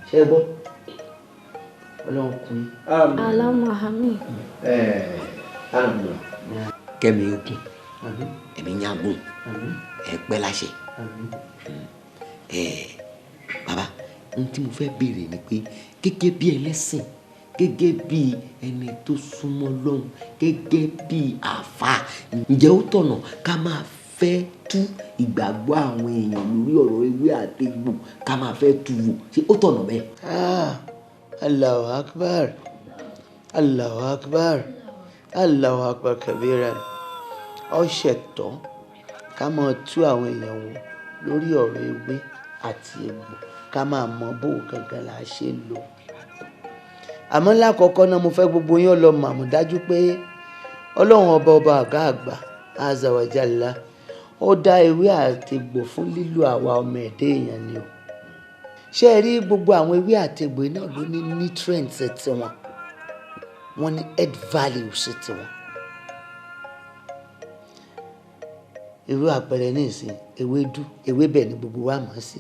ṣe gbọ́ Ọlọ́run kùn. alámàhámì. kẹ́mi ogun ẹ̀mí yàgùn ẹ̀pẹ́ láṣẹ. bàbá ohun tí mo fẹ́ béèrè ni pé gẹ́gẹ́ bí ẹlẹ́sìn gẹ́gẹ́ bí ẹni tó súnmọ́ lọ́hùn gẹ́gẹ́ bí àáfàá ǹjẹ́ ó tọ̀nà ká máa fẹ́ tú ìgbàgbọ́ àwọn èèyàn lórí ọ̀rọ̀ ewé àtegbò ká máa fẹ́ tú wò ṣé ó tọ̀nà bẹ́ẹ̀. Allahu akbar Allahu akbar Allahu akbar kabira ó ṣẹ̀tọ́ ká máa tú àwọn èèyàn wò lórí ọ̀rọ̀ ewé àti egbò ká máa mọ bó gangan là á ṣe lò àmọ́ lákọ̀ọ́kọ́ náà mo fẹ́ gbogbo yín lọ mọ̀ àmọ̀dájú pé Ọlọ́run ọba àgá àgbà azza wa jalla ó dá ewé àtegbò fún lílò àwa ọmọ ẹ̀dá èèyàn ni o ṣé ẹ rí gbogbo àwọn ewé àtegbò náà ló ní nutrients tiwọn wọ́n ní head values tiwọn irú àpẹẹrẹ ní ìsìn ewédú ewébẹ̀ ni gbogbo wa mọ̀ sí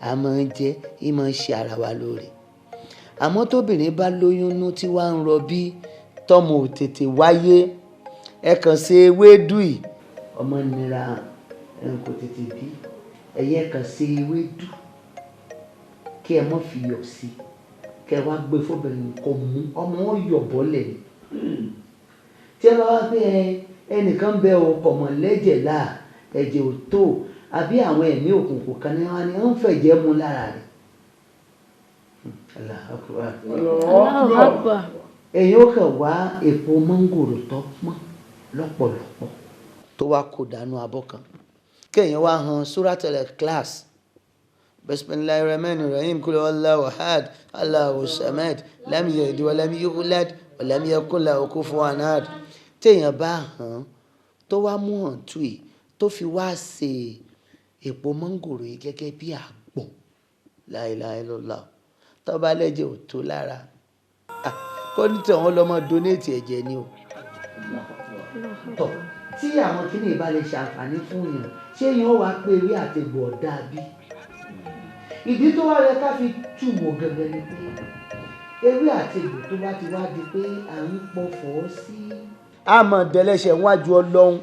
a máa ń jẹ ìmọ̀ ń ṣe ara wa lóore àmọ́ tóbìnrin bá lóyún nú tí wàá ń rọbí tọ́mọ ò tètè wáyé ẹ kàn ṣe ewédú yìí ọmọ nira ẹ kò tètè bí ẹ̀yẹ kàn ṣe ewédú kí ẹ mọ́ fi yọ̀ sí kẹ wá gbé fóbìnrin kò mú ọmọ wọn yọ̀ bọ́lẹ̀ tí ẹ bá wá pé ẹnìkan bẹ ọkọ̀ mọ̀ lẹ́jẹ̀ láà ẹ̀jẹ̀ ò tó àbí àwọn ẹ̀mí òkùnkùn kan ní wọn ni wọ́n ń fẹ̀jẹ̀ mú lára rẹ̀. Allahu Akbar. èyí ó kàn wá èpo mọ́ngòrò tó pọ́n lọ́pọ̀lọpọ̀ tó wá kó dànù abọ́ kan kéèyàn wá han Suratul Ikhlas bismillahir rahmanir rahim kul huwallahu ahad Allahu samad lam yalid wa lam yulad wa lam yakul lahu kufuwan ahad téèyàn bá hàn tó wá mú hàn tú yìí tó fi wá ṣe èpo mọ́ngòrò yìí gẹ́gẹ́ bí àgbò la ilaha illallah tó bá lẹ́jẹ̀ ò tó lára kọ́ ní tí àwọn ọlọ́mọ donate ẹ̀jẹ̀ ni o tọ̀ tí àwọn kíní ìbá lè ṣàǹfààní fún yàn ṣé yàn ó wá pé ewé àtegbò ọ̀dà bí ìdí tó wá yẹ ká fi túwò gẹ́gẹ́ ni pé ewé àtegbò tó bá ti wá di pé à ń pọ̀fọ̀ sí. àmọ́ dẹ́lẹ́sẹ̀ wájú Ọlọ́run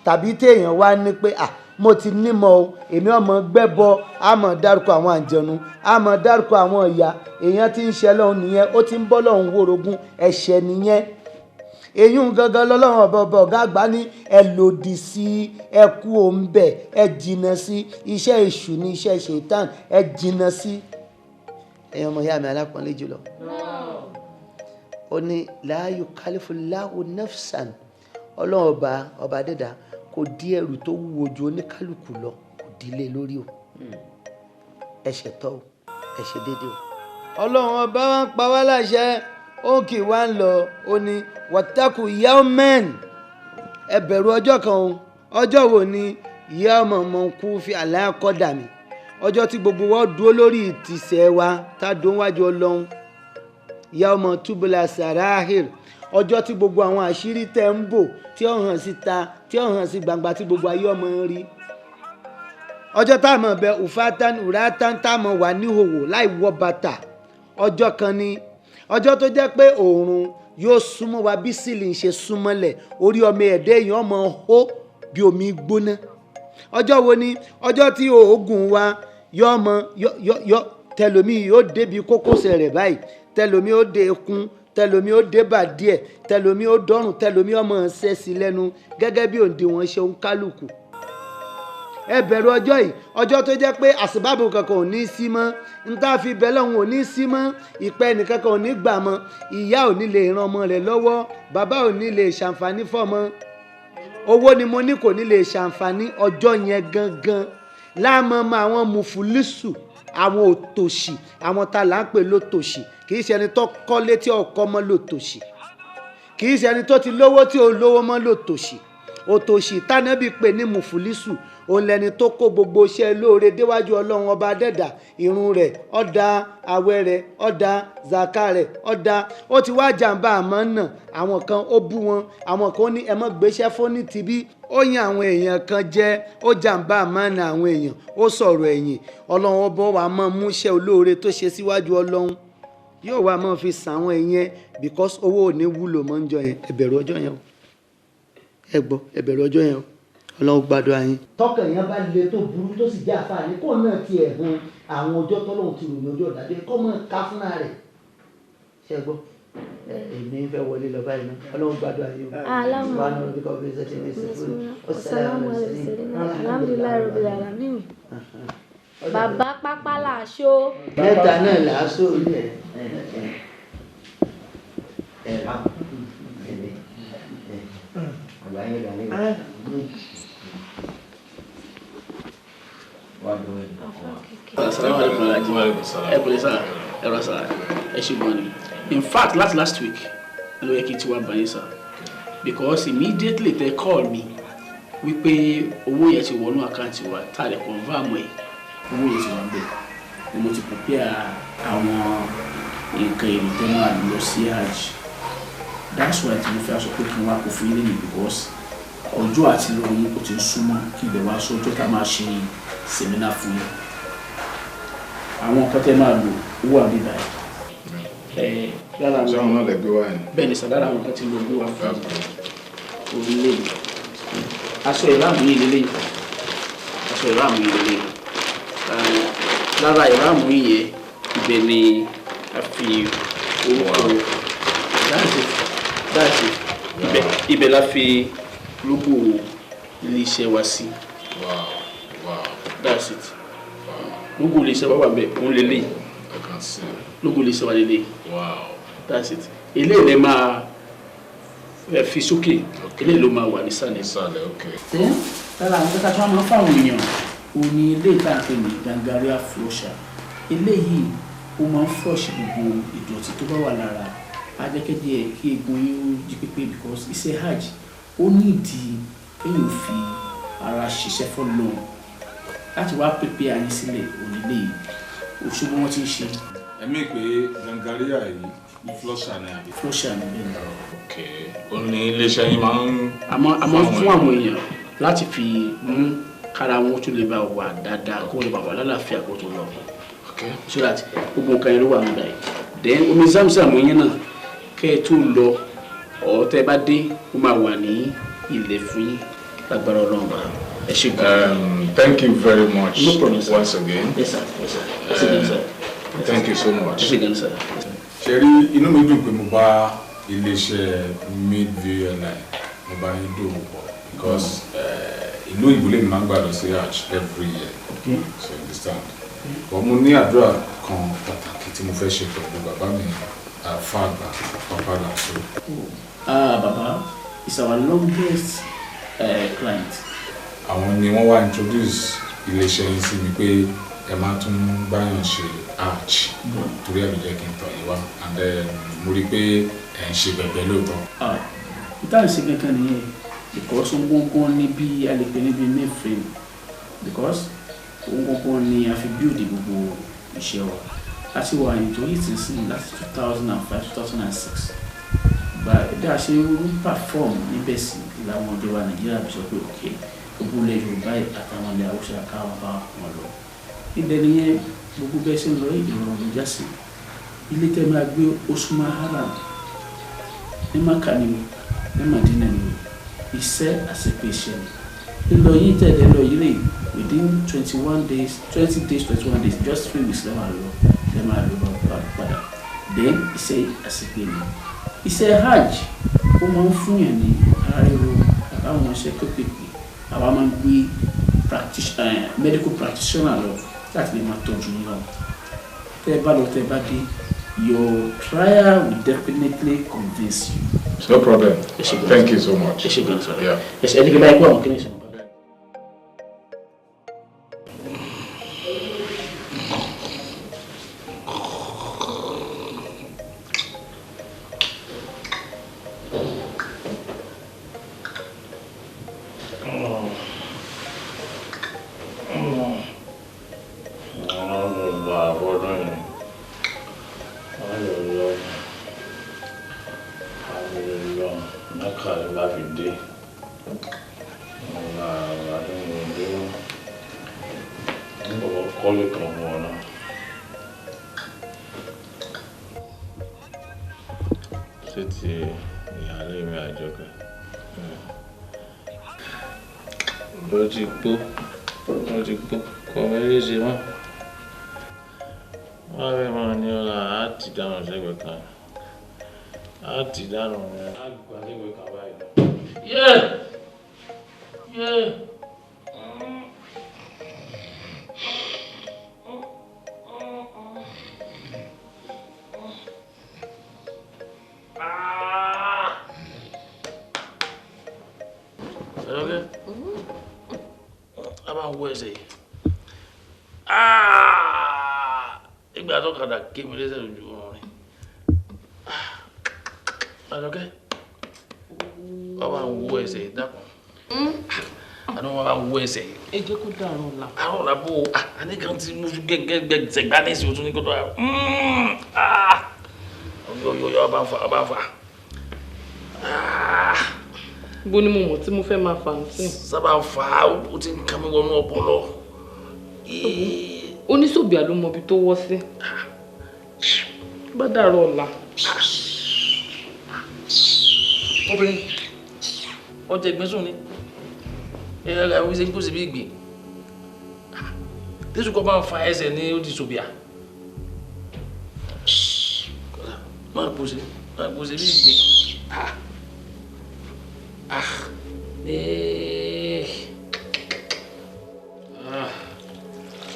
tàbí téèyàn wá ní pé mo ti nímọ̀ o èmi ọmọ gbẹ́bọ àmọ́ dárúkọ àwọn àjẹnu àmọ́ dárúkọ àwọn ìyá èèyàn tí ń ṣe lọ́hùn nìyẹn ó ti ń bọ́ lọ́hùn wórogún ẹ̀ṣẹ̀ nìyẹn èyún gangan lọ́lọ́run ọ̀bọ̀ ọ̀gá àgbà ní ẹ lòdì sí ẹ kú òǹbẹ̀ ẹ jìnnà sí iṣẹ́ èṣù ní iṣẹ́ ṣètàn ẹ jìnnà sí. ẹ̀yin ọmọ ìyá mi alápọ̀nlé jùlọ ó ní la yukallifullahu nafsan ọlọ́run ọba dẹ́dà kò dí ẹrù tó wúwo ju oníkálukú lọ kò dílé lórí o ẹ̀ṣẹ̀ tọ́ o ẹ̀ṣẹ̀ dédé o. ọlọ́run ọba wa ń pa wá láṣẹ ó kì wá ń lọ ó ní wàtákù yawman ẹ bẹ̀rù ọjọ́ kan o ọjọ́ wo ni yawman mọ̀nkú fi àlàkọ́dà mi ọjọ́ tí gbogbo wa dúró lórí ìtìsẹ̀ wa tá a dún wájú Ọlọ́run yawman tubla sarahir ọjọ́ tí gbogbo àwọn àṣírí tẹ̀ ń bò tí ó hàn síta tí ó hàn sí gbangba tí gbogbo ayé ọmọ ń rí ọjọ́ tá a mọ̀ bẹ ufatan uratan tá a mọ̀ wà níhòòhò láì wọ bàtà ọjọ́ kan ni ọjọ́ tó jẹ́ pé oòrùn yóò súnmọ́ wa bí sílì ń ṣe súnmọ́lẹ̀ orí ọmọ ẹ̀dẹ́ èèyàn ọmọ hó bí omi gbóná ọjọ́ wo ni ọjọ́ tí oògùn wa yọ tẹlomi yóò débi kókósẹ̀ rẹ̀ báyìí tẹlomi ó dé ekun tẹlomi ó dé bàdíẹ̀ tẹlomi ó dọ́rùn tẹlomi ọmọ ṣẹ́ sí lẹ́nu gẹ́gẹ́ bí òǹdíwọ̀n ṣe ń kálukú ẹ bẹ̀rù ọjọ́ yìí ọjọ́ tó jẹ́ pé àsìbábù kankan ò ní sí mọ́ níta fi bẹ́ẹ̀ lọ́hùn ò ní sí mọ́ ìpẹ́ nìkankan ò ní gbà mọ́ ìyá ò ní lè ran ọmọ rẹ̀ lọ́wọ́ bàbá ò ní lè ṣàǹfààní fọ́mọ owó ni mo ní kò ní lè ṣàǹfààní ọjọ́ yẹn gangan láàmọ́ mọ́ àwọn mùfúlísù àwọn òtòṣì àwọn tá là ń pè lótòṣì kì í ṣe ẹni tó kọ́lé tí ọkọ mọ́ lótòṣì kì í ṣe ẹni tó ti lówó tí ò lówó mọ́ lótòṣì òtòṣì tánẹ́bì pè ní mùfúlísù òun lẹni tó kó gbogbo iṣẹ́ lóore déwájú Ọlọ́run ọba dẹ́dà irun rẹ̀ ọ̀dà àwẹ̀ rẹ̀ ọ̀dà zaka rẹ̀ ọ̀dà ó ti wá jàǹbá àmọ́ náà àwọn kan ó bú wọn àwọn kan ó ní ẹ mọ́ gbéṣẹ́ fóní tibí ó yan àwọn èèyàn kan jẹ́ ó jàǹbá àmọ́ náà àwọn èèyàn ó sọ̀rọ̀ ẹ̀yìn Ọlọ́run ọba wa máa mú iṣẹ́ olóore tó ṣe síwájú Ọlọ́run yóò wá máa fi sàn àwọn èèyàn because owó ò ní wúlò mọ́ ń jọ yẹn ẹ bẹ̀rù ọjọ́ yẹn o ẹ gbọ́ ẹ bẹ̀rù ọjọ́ yẹn o Ọlọ́run gbàdúrà yín. tọkàn yẹn bá le tó burú tó sì jẹ́ àfààní kó náà ti ẹ̀hún àwọn ọjọ́ tọ́lọ́run ti ròyìn ọjọ́ ìdájọ́ kọ́ mọ́ ká fúnra rẹ̀ ṣe gbọ́ èmi fẹ́ wọlé lọ báyìí náà Ọlọ́run gbàdúrà yín o. alhamdulilayi bàbá pápá làásó. mẹ́ta náà làásó ilé in fact last week ló yẹ kí tí wàá bá yín sá because immediately they call me wípé owó yẹn ti wọnú àkáǹtì wa tá a lè confirm ẹ owó yẹn ti wà bẹ́ẹ̀ ni mo ti prepare àwọn nǹkan èrò tó máa lọ sí hajj that's why tí mo fẹ́ aṣọ pé kí n wá kó fún yín lẹ́yìn because ọjọ́ àti lọ yín kò ti súnmọ́ kí ibẹ̀ wá sọ ọjọ́ tá a máa ṣe sẹ́mínà fún yín àwọn nǹkan tẹ́ máa lò owó àbíbá ẹ̀ lára àwọn bẹ́ẹ̀ ni sàdára àwọn nǹkan tí ló gbé wá fún orílẹ̀-èdè aṣọ ìráàmù yìí lélẹ́yìn aṣọ ìráàmù yìí lélẹ́yìn lára ìráàmù yìí yẹn ibẹ̀ ni a fi orúkọ dáàsì ibẹ̀ la fi lógo iléeṣẹ́ wa sí that's it lógo iléeṣẹ́ wa wà bẹ́ẹ̀ òun lélẹ́yìn lógo iléeṣẹ́ wa lélẹ́yìn that's it eléyìí lè máa fi sókè eléyìí ló máa wà nísàlẹ̀. ṣé lára àwọn kẹta tí wọ́n máa ń fáwọn èèyàn òní ilé ìtàkùn ní gangaria flusher eléyìí ó máa ń flush gbogbo ìdọ̀tí tó bá wà lára ajẹ́kẹ́jẹ́ kí egun yín ó jí pépé because iṣẹ́ hajj ó ní ìdí èèyàn fi ara ṣiṣẹ́ fọ́lọ́ láti wá pépé ayé sílẹ̀ òní lè Òṣogbo wọn ti ń ṣe. ẹ̀mí pé gangaria yìí Flusher ni àbí? Flusher ni bẹ́ẹ̀ ni. Ok. Ó ní iléeṣẹ́ yín máa ń. àmọ́ fún àwọn èèyàn láti fi mú kára wọn tún lè bá wà dáadáa kó lè bá wà lálàáfíà kó tó lọ. So that gbogbo nǹkan yẹn ló wà nígbà yìí. Then omi zamzam yín náà kẹ́ ẹ tó lọ ọ̀ tẹ́ bá dé ó máa wà ní ilẹ̀ fún yín lágbára Ọlọ́run bá ẹ ṣe gan. Thank you very much. No problem, sir. Once again. Yes, sir. Yes, sir. Yes, again, sir. Thank you so much. Yes, again, sir. Ṣé rí inú mi dùn pé mo bá iléeṣẹ́ Midview Airline mo bá yín dòwò pọ̀ because ìlú ìbúlẹ̀ mi máa ń gbà lọ sí Hajj every year. Okay. So you understand. But mo ní àdúrà kan pàtàkì tí mo fẹ́ ṣe pẹ̀lú bàbá mi Fàgbà Papa Laso. Baba is our longest client. Àwọn ni wọ́n wá introduce iléeṣẹ́ yín sí mi pé ẹ máa tún báyàn ṣe Hajj torí ẹ̀ ló jẹ́ kí n tọ̀ yín wá and then mo rí i pé ẹ̀ ń ṣe bẹ̀bẹ̀ lóòótọ́. Ìtàn ṣe kankan nìyẹn because gbọ́ngàn níbi alẹ́pẹ́ níbi mainframe because gbọ́ngàn ni a fi build gbogbo iṣẹ́ wa láti wà nítorí ìtìsín láti 2005-2006 gba bí a ṣe ń perform níbẹ̀ sí láwọn ọjọ́ wa Nàìjíríà bí sọ pé òkè gbogbo ilẹ̀ Yorùbá àtàwọn ilẹ̀ Haúsá káwọn bá wọn lọ níbẹ̀ nìyẹn gbogbo bẹ́ẹ̀ ṣe ń lọ ìrọ̀rùn ló já sí ilé tẹ́ máa gbé oṣù Haram ní Maka ni ní Madina ni iṣẹ́ àṣepé iṣẹ́ ni lílọ yìí tẹ̀lé lọ yìí rè within 20 days 21 days just 3 weeks lẹ́ẹ̀ máa lọ padà then iṣẹ́ àṣepé ni iṣẹ́ hajj ó máa ń fún yẹn ní ariwo àbáwọn iṣẹ́ pépèpé àwa máa ń gbé medical practitioner lọ láti lè máa tọ́jú yín lọ tẹ́ bá lọ tẹ́ bá dé your trial will definitely convince you. No problem. Thank you so much. Yeah. Yes, I think I want to Give me this and do it. Okay. Who is it? That one. I don't know who is it. Ẹ jẹ́ kó dàrú la. Àrùn làbò. Àní kan tí mo get ṣẹ̀gbánẹ́sì o tún ní kó tó yà. Yo, ọba ń fa. Bó ni mo mọ̀ tí mo fẹ́ máa fà ń sìn. Sábà ń fa ó ti ń kàn mí wọnú ọpọlọ. Oníṣòbíà ló mọ ibi tó wọ́ sí. Bá dàrú ọ̀la. Obìnrin, ọjà ìgbésùn ni. Ẹ̀rọ àwọn ìṣe ń kó sí bí ìgbín. Tẹ́sù kọ́ máa ń fa ẹsẹ̀ ní Oníṣòbíà. Máa kó sí bí ìgbín.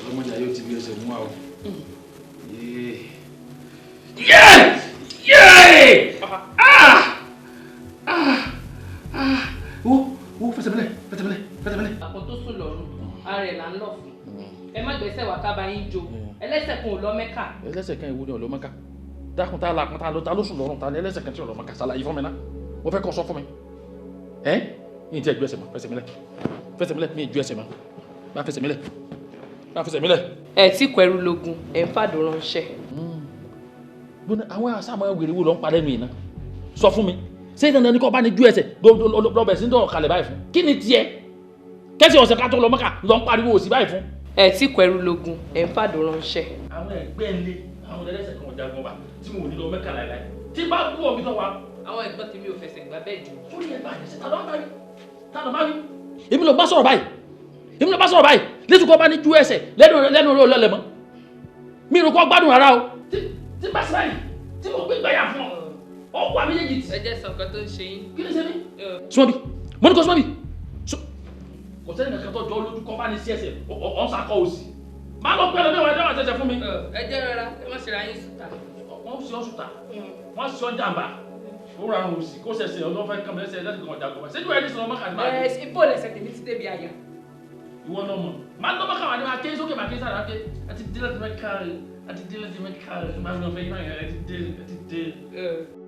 Ọlọ́mọdé ayé ti bí ẹsẹ̀ mú àwọn. Fẹsẹ̀mílẹ̀. Àpò tó sùn lọ́rùn, ara ẹ̀ là ń lọ fún. Ẹ má gbẹ́sẹ̀ wá kábà yín jó. Ẹlẹ́sẹ̀ kan ò lọ Mẹ́kà. Ẹlẹ́sẹ̀ kan ìwúni ò lọ Mẹ́kà. Dákun tá a la kun tá a lọ ta ló sùn lọ́rùn ta ni ẹlẹ́sẹ̀ kan tí ò lọ Mẹ́kà ṣàlàyé fún mi ná. Mo fẹ́ kọ́ sọ fún mi. Yín tí ẹ ju ẹsẹ̀ mọ́ fẹsẹ̀mílẹ̀ mi ju ẹsẹ̀ mọ́. Má fẹsẹ̀mílẹ̀. Ẹ tí kọ ẹrú lógun, ẹ ń fàdó ránṣẹ́. gbọ́dọ̀ àwọn àṣàmọ́ wèrè wo ló ń parẹ́ nu yìí ná sọ fún mi ṣé dandan ni kò bá ní ju ẹsẹ̀ lọ́bẹ̀ sí ń dọ̀rọ̀ kalẹ̀ báyìí fún kí ni tiẹ̀ kẹ́sì ọ̀sẹ̀ ká tó lọ mọ́kà lọ ń pariwo òsì báyìí fún. ẹ tí kẹrù lógun ẹ ń fàdó ránṣẹ́. àwọn ẹgbẹ́ ńlẹ àwọn ẹlẹ́sẹ̀ kan ọjà gan wa tí mo ò ní lọ mẹ́kà láìláì tí bá kú ọ̀bí tó wa. àwọn ẹ̀gbọ́n tèmi ò fẹsẹ̀ gbà bẹ́ẹ̀ jù. ó yẹ báyìí sí tàdó bá rí èmi ló bá sọ̀rọ̀ báyìí lẹ́tùkọ́ bá ní ju ẹsẹ̀ lẹ́nu orí olólẹ̀ mọ́ mi rò kọ́ gbádùn rárá o tí bá síláyì tí mo gbé gbàyà fún ọ ọkọ àmì yéjì tì. ẹ jẹ́ sọ nǹkan tó ń ṣe yín. kí ni ṣe mí. súnmọ́ bí mo ní kó súnmọ́ bí kò sẹ́ni kankan tó jọ lójú kọ́ bá ní sí ẹsẹ̀ ọ̀n sàkọ́ òsì máa lọ pẹ́ lọ́dọ̀ ẹ̀dá àtẹ̀sẹ̀ fún mi. ẹ jẹ́ rárá ẹ má ṣe ra yín sùtà. wọ́n ṣe ọ́ sùtà wọ́n ṣe ọ́ jàǹbá ó ra àrùn òsì kó ṣẹ̀ṣẹ̀ ọlọ́fẹ́ kan lẹ́sẹ̀ lẹ́sẹ̀ kan ọjà gbọ̀ngàn ṣéjú ẹni sọ̀rọ̀ mọ́kà ní máa dé. ibo lẹsẹ̀ tèmi ti débi àyà. ìwọ náà mọ̀ máa ń lọ́ mọ́kà wà ní máa ké sókè máa ké sára ké àti délẹ̀ tí mẹ́ta rẹ̀ àti délẹ̀ tí mẹ́ta rẹ̀ máa ń lọ fẹ́ yín náà àti délẹ̀.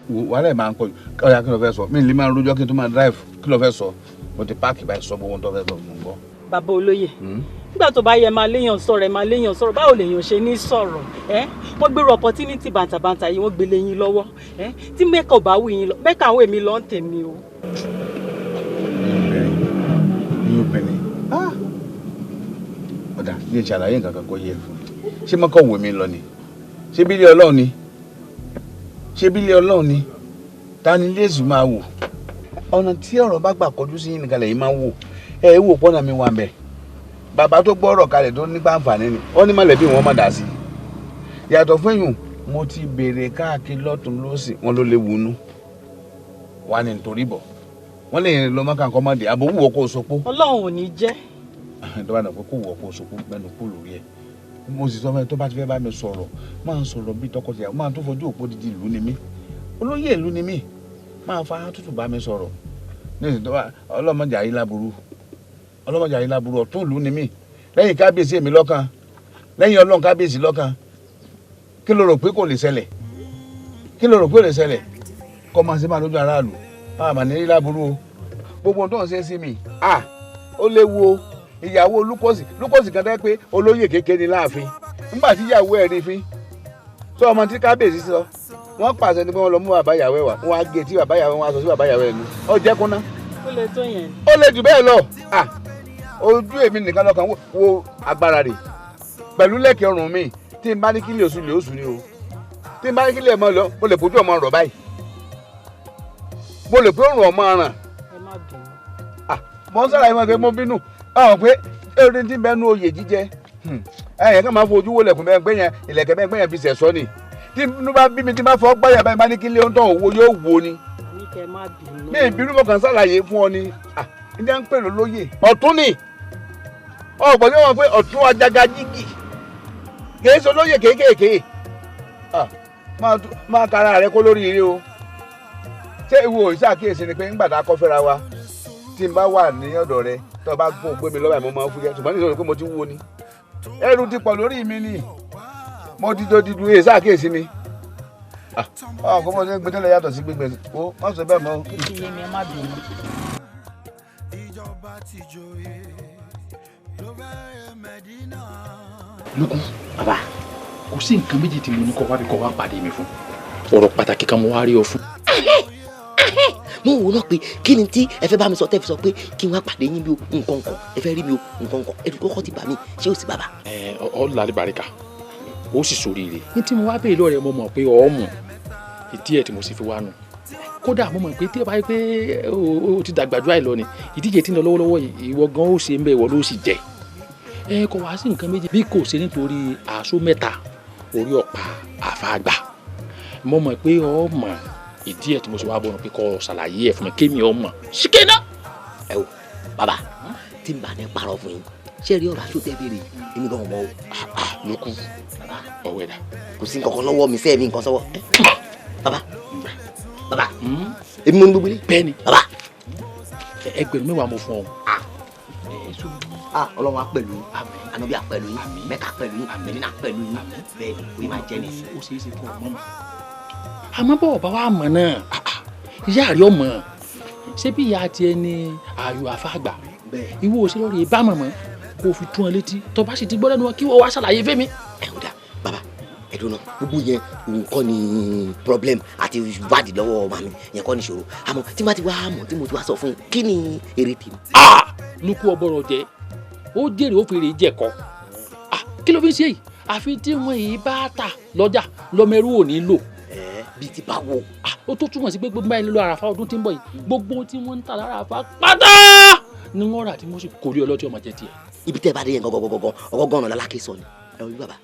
wàhálà ẹ̀ máa ń pọ̀ jù ọ̀yà kí ló fẹ́ sọ mí lè máa rojọ́ kí n tó máa drive kí ló fẹ́ sọ mo ti páàkì báyìí sọ gbogbo ohun tó fẹ́ sọ mò ń gbọ́. bàbá olóyè nígbà tó bá yẹ máa léèyàn sọ̀rọ̀ báwo lèèyàn ṣe ní sọ̀rọ̀ wọ́n gbèrò opportunity bàǹtàbàǹtà yìí wọ́n gbélé yín lọ́wọ́ tí mẹ́kà ò bá wù yín lọ mẹ́kà àwọn èmi lọ́ ń tèmi o. ìyún obìnrin ọ̀dà ní ìṣàlàyé nǹkan kan kó yẹ fún mi ṣé mọ́kàn wò mí lọ ni ṣé bí ilé ọlọ́run ni ṣé bí ilé ọlọ́run ni ta ni léèsù máa wò ọ̀nà tí ọ̀rọ̀ bá gbà kọjú sí yín nìkan lẹ́yìn máa wò ẹ wò pọ́nà mi wà mẹ́ bàbá tó gbọ́ ọ̀rọ̀ kalẹ̀ tó nípa àǹfààní ni ó ní mọ̀lẹ́bí wọn má dà sí i yàtọ̀ fún èèyàn mo ti béèrè káàkiri lọ́tún lọ́sì wọn ló léwu nú wà ní nítorí bọ̀ wọ́n lè lọ mọ́kà nǹkan mọ́dé àbò wúwo kó o sopó. ọlọ́run ò ní jẹ́. tó bá dà pé kó wúwo kó o sopó mẹ́nu kó lórí ẹ̀ mo sì sọ fún ẹ tó bá ti fẹ́ bá mi sọ̀rọ̀ máa ń sọ̀rọ̀ bí tọkọtìyàwó máa tó fojú òpó dídí ìlú ni mí olóyè ìlú ni mí máa fa tútù bá mi sọ̀rọ̀ nísìnyí tó bá ọlọ́mọdé ayé láburú ọ̀tún ìlú ni mí lẹ́yìn kábíyèsí èmi lọ́kàn lẹ́yìn ọlọ́run kábíyèsí lọ́kàn kí ló rò pé kò lè ṣẹlẹ̀ kọ́ máa ṣe máa lójú aráàlú máa ní láburú o gbogbo tó ń ṣe sí mi ó léwu o ìyàwó lúkọ̀sì kan tẹ́ pé olóyè kékeré ni láàfin nígbà tí ìyàwó ẹ̀ rí fín tó ọmọ tí kábíyèsí sọ wọ́n pàṣẹ ni pé wọ́n lọ mú bàbá ìyàwó ẹ̀ wá wọ́n á gé tí bàbá ìyàwó wọn á sọ sí bàbá ìyàwó ẹ̀ nu ó jẹ́ kúnná. ó lè tó yẹn. ó lè jù bẹ́ẹ̀ lọ ojú èmi nìkan lọ́kàn wo agbára rẹ̀ pẹ̀lú lẹ́kẹ̀ ọrùn mi tí n bá ní kílẹ̀ oṣù lè oṣù ni o tí n bá ní kílẹ̀ mọ́ lọ mo lè bójú ọmọ rọ̀ báyìí mo lè pé òrùn ọmọ ràn. ẹ má bínú. mo ń sára ìmọ̀ pé mo bínú pé erin tí ń bẹ́ẹ̀ nu oyè jíjẹ ẹ̀yẹ kan máa fojú wo lẹ̀kùn bẹ́ẹ̀ gbẹ̀yẹn ìlẹ̀kẹ̀ bẹ́ẹ̀ gbẹ̀yẹn fi sẹ̀sọ́ ni tí inú bá bí mi tí bá fọ́ gbáyà báyìí bá ní kílẹ̀ ohun tó ń wo yóò wo ni. àníkẹ́ má bínú. mi ìbínú mo kàn ṣàlàyé fún ọ ni ilé ń pè lólóyè ọ̀tún ni ọ̀gbọ́n yóò wọ́n pé ọ̀tún ajaga jígì kìí ṣe olóyè kéékèèké máa kára rẹ kó lórí ire o ṣé ìwọ ìṣàkíyèsí ni pé ńgbà tá a kọ́ fẹ́ra wa tí n bá wà ní ọ̀dọ̀ rẹ tó bá gbọ́ gbé mi lọ́wọ́ àmọ́ máa ń fúyẹ́ ṣùgbọ́n nítorí pé mo ti wúwo ni ẹrù ti pọ̀ lórí mi ni mo ti do dídú ẹ̀ ṣàkíyèsí ni kó mo ṣe gbẹdẹ́lẹ̀ yàtọ̀ sí gbígbẹ o má sọ bẹ́ẹ̀ mọ́. ìdílé mi ẹ má bínú. lókun bàbá kò sí nǹkan méjì tí mo ní kó wá pàdé mi fún ọ̀rọ̀ pàtàkì kan mo wá rí ọ fún. mo wò náà pé kí ni tí ẹ fẹ́ bá mi sọ tẹ́ fi sọ pé kí n wá pàdé yín bí o nǹkan kan ẹ fẹ́ rí mi o nǹkan kan ẹ̀rù kọ́kọ́ ti bà mí ṣé o sì bàbá. ọ lálẹ́ bàríkà ó sì sóríire ní tí mo wá bèèrè lọ́rẹ̀ mo mọ̀ pé ọ mọ̀ ìdí ẹ̀ tí mo sì fi wá nù kódà mo mọ̀ pé tí ẹ bá yẹ pé o ti dàgbà jù àìlọ ni ìdíje tí ń lọ lọ́wọ́lọ́wọ́ ìwọ gan ó ṣe ń bẹ ìwọ ló sì jẹ kò wá sí nǹkan méjì bí kò ṣe nítorí àṣọ mẹ́ta orí ọ̀pá àfàgbà mo mọ̀ pé ọ mọ̀ ìdí ẹ̀ tí mo ṣe wá bọ̀ pé kó ṣàlàyé ẹ̀ fún mi kémi ọ mọ̀ ṣíkẹ́nà. ẹ o bàbá tí n bá ní parọ́ fún yín ṣé rí ọ̀rọ̀ aṣọ tẹ́ béèrè èmi gan mọ́ o. lókun ọwọ́ ẹ̀dá. kò sí nǹkan kan lọ́wọ́ mi sẹ́ẹ̀ mi nǹkan sọ́wọ́. bàbá èmi mo ní gbogbo ilé. bẹ́ẹ̀ni bàbá ẹgbẹ̀rún mẹ́wàá mo fún ọ. Ọlọ́run á pẹ̀lú yín Ànábì á pẹ̀lú yín Mẹ́kà pẹ̀lú yín Mẹ́dínà pẹ̀lú yín bẹ́ẹ̀ ni orí máa jẹ́ ní ìsìn. Ó ṣeé ṣe kí ọmọ mọ̀ àmọ́ bọ́ ọ̀bá wa mọ̀ náà ìyá rẹ̀ ọmọ ṣé bí ìyá tiẹ̀ ní ayò àfàgbà ìwọ òṣèré rẹ̀ bá mọ̀mọ́ kó o fi tún ọ létí tó bá sì ti gbọ́ lẹ́nu wọn kí wọ́n wá ṣàlàyé fẹ́mi. Bàbá ẹ̀dùn náà gbogbo yẹn nǹkan ni problem àti ìwádìí lọ́wọ́ màmí yẹn kọ́ ni ìṣòro àmọ́ tí má ti wá mọ̀ tí mo ti wá sọ fún yín kí ni èrè tèmi. Lukú ọbọrọ jẹ ó jèrè ó fèrè jẹkọ kí ló fi ń ṣe yìí àfi tí wọn yìí bá tà lọ́jà lọmẹrú ò ní lò. Bíi ti báwo. Ó tó túmọ̀ sí pé gbogbo báyìí nílò àràfà ọdún tí ń bọ̀ yìí gbogbo tí wọ́n ń tà lára àràfà pátá ni wọ́n rà tí wọ́n sì kórè ọlọ́tí ọmọ jẹ tiẹ̀. Ibi tẹ́ ẹ bá dé yẹn gọ́gọ́gọ́gọ́ ọgọ́gọ́rùn lálákè sọ ni ẹ wí bàbá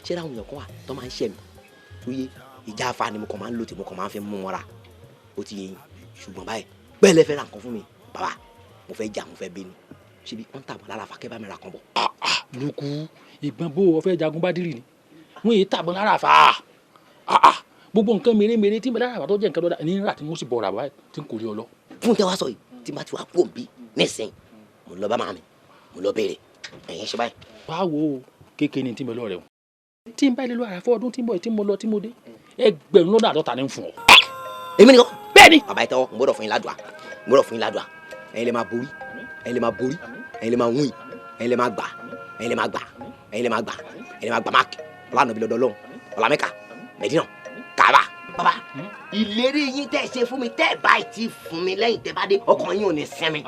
ṣé ráwọn èèyàn kan wà tó máa ń ṣẹ̀ mí tó yé ìjà afa ni mo kàn máa ń lò tí mo kàn máa ń fi mú wọn ra ó ti yé yín ṣùgbọ́n báyìí pẹ́ẹ́lẹ́ fẹ́ ra nǹkan fún mi bàbá mo fẹ́ jà mo fẹ́ bẹ́ni ṣebí wọ́n tàbọ̀ lára àfà kẹ́ bá mi ra kan bọ̀. Lukú ìgbọ́n bó o fẹ́ jagun Bádírì ni wọ́n yìí tàbọ̀ lára àfà gbogbo nǹkan mèremère tí mo lára àfà tó jẹ́ nǹkan lọ́dà ní rà tí mo sì bọ̀ rà báyìí tí n kò rí ọ lọ. fún tẹ wá sọ yìí tí ma ti wá pò ń bí nísìnyí mo lọ bá màmí mo lọ béèrè ẹ̀yìn ṣe báyìí. báwo kékeré ni tí mo lọ rẹ o tí n bá ilé lọ àràfọ ọdún tí ń bọ̀ tí mo lọ tí mo dé ẹgbẹ̀rún lọ́nà àádọ́ta ní fún ọ. èmi nìkan. bẹ́ẹ̀ ni. bàbá yìí tẹ́wọ́ n gbọ́dọ̀ fún yín ládùá n gbọ́dọ̀ fún yín ládùá ẹ̀yin lè máa borí ẹ̀yin lè máa borí ẹ̀yin lè máa wín ẹ̀yin lè máa gbà ẹ̀yin lè máa gbà ẹ̀yin lè máa gbà ẹ̀yin lè máa gbà máàkì ọlànà bí lọ́dọ̀ Ọlọ́run ọlà Mẹ́kà Mẹ́dínà Káàbà. bàbá ìlérí yín tẹ́ ẹ ṣe fún mi tẹ́ ẹ báyìí ti fún mi lẹ́yìn tẹ́ bá dé ọkàn yín ò ní sinmi.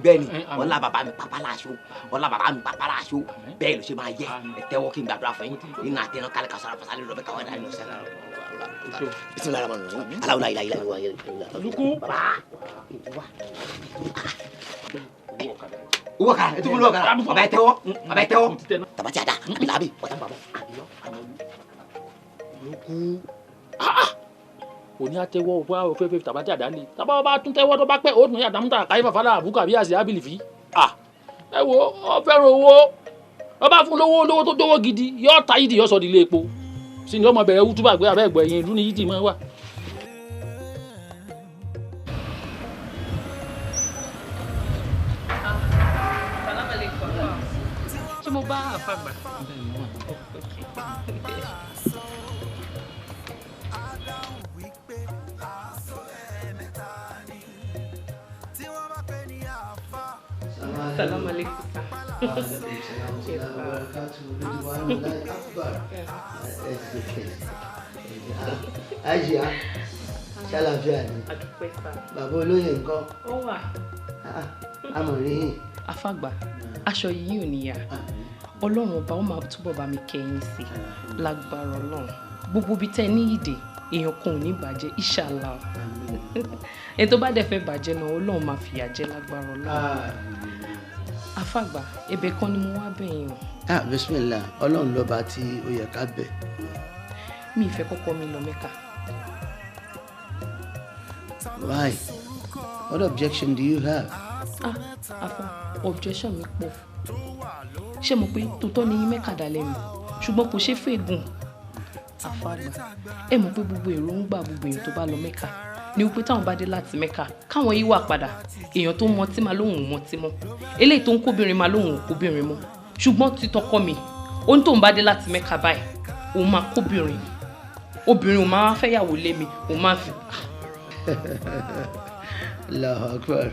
bẹ́ẹ̀ ni ọlá bàbá mi pápá láṣọ ọlá bàbá mi pápá láṣọ bẹ́ẹ̀ ló ṣe máa yẹ ẹ tẹ́wọ́ kí n gbàdúrà fún yín nínú àtẹnà kálí kasọ àlàfàṣà lè lọ́bẹ̀ káwọn ẹ̀dá nínú sẹ́lẹ̀. bisimilayi rahman rahim aláwòlá ilà ilà ilà. Lukú. owó kan ẹ tún fún lọ́wọ́ kan bàbá ẹ tẹ́wọ́ bàbá ẹ tẹ́wọ́ tabati àdá àbílàbí ọ̀tá bàbá. Lukú òní àtẹwọ́ òfin àwọn òfin tabati àdá ni tábà bá tún tẹ́wọ́ tó bá pẹ́ òtún yàtọ̀ mú ta káyé fàfàlà àbúkà bí àṣẹ ábìlì fi. ẹ wo ọ fẹ́ràn owó ọba fún lówó tó dówó gidi yóò ta yìí di yóò sọ di ilé epo sí ni ọmọ bẹ̀rẹ̀ wútúbà gbé abẹ́ ẹ̀gbọ́ ẹ̀yìn ìlú ni yìí ti máa wà. ṣé mo bá àfàgbà. Salam alaikum. Àjíà ṣàlàfíà ni bàbá olóyè ńkọ́. Ó wà. Amọ̀rin. Àfàgbà aṣọ yìí ò níyà Ọlọ́run ọba ó máa túbọ̀ bá mi kẹ́yìn sí lágbára Ọlọ́run gbogbo ibi tẹ́ ní ìdè èèyàn kan ò ní bàjẹ́ ìṣàlá ẹni tó bá dẹ̀ fẹ́ bàjẹ́ náà Ọlọ́run máa fìyà jẹ lágbára Ọlọ́run. Àfàgbà ẹ̀bẹ̀ kan ni mo wá bẹ̀ yín o. Bismillah Ọlọ́run lọ́ba tí ó yẹ ká bẹ̀. Mi ìfẹ́ kọ́kọ́ mi lọ Mẹ́kà. Why? What objection do you have? Àfà objection mi pọ̀ ṣé mo pé tòótọ́ ni yín Mẹ́kà dá lẹ́nu ṣùgbọ́n kò ṣe é fègùn. Àfàgbà ẹ mọ̀ pé gbogbo èròǹgbà gbogbo èèyàn tó bá lọ Mẹ́kà ni wípé táwọn bá dé láti Mẹ́kà káwọn yí wà padà èèyàn tó mọtí máa lóhùn mọtí mọ́ eléyìí tó ń kóbìnrin máa lóhùn kóbìnrin mọ́ ṣùgbọ́n ti tọkọ mi ohun tó ń bá dé láti Mẹ́kà báyìí òun máa kóbìnrin obìnrin òun máa fẹ́yàwó lé mi òun máa fi. Allahu Akbar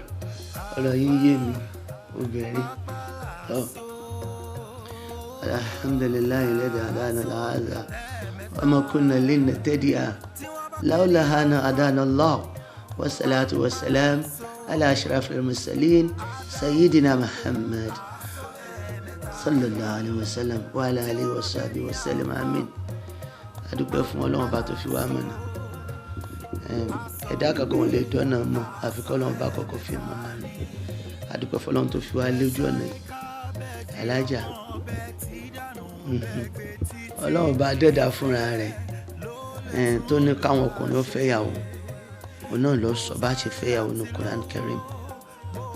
ọ̀rọ̀ yín yé mi obìnrin alhamdulillahi alladhi hadana li hadha wa ma kunna linahtadiya لولا أن هدانا الله والصلاة والسلام على أشرف المرسلين سيدنا محمد صلى الله عليه وسلم وعلى آله وصحبه وسلم آمين. adúpẹ́ fún Ọlọ́run bá tó fi wá mọ̀nà ẹ̀dá kankan lè dọ́nà mọ́ àfi kọ́ Ọlọ́run bá kọ́kọ́ fi mọ̀ náà ni adúpẹ́ fún Ọlọ́run tó fi wá lójú ọ̀nà yìí alájà Ọlọ́run bá dẹ́dà fúnra rẹ̀ tó ní káwọn ọkùnrin ó fẹ́yàwó òun náà lọ sọ bá ṣe fẹ́yàwó ní Quran Karim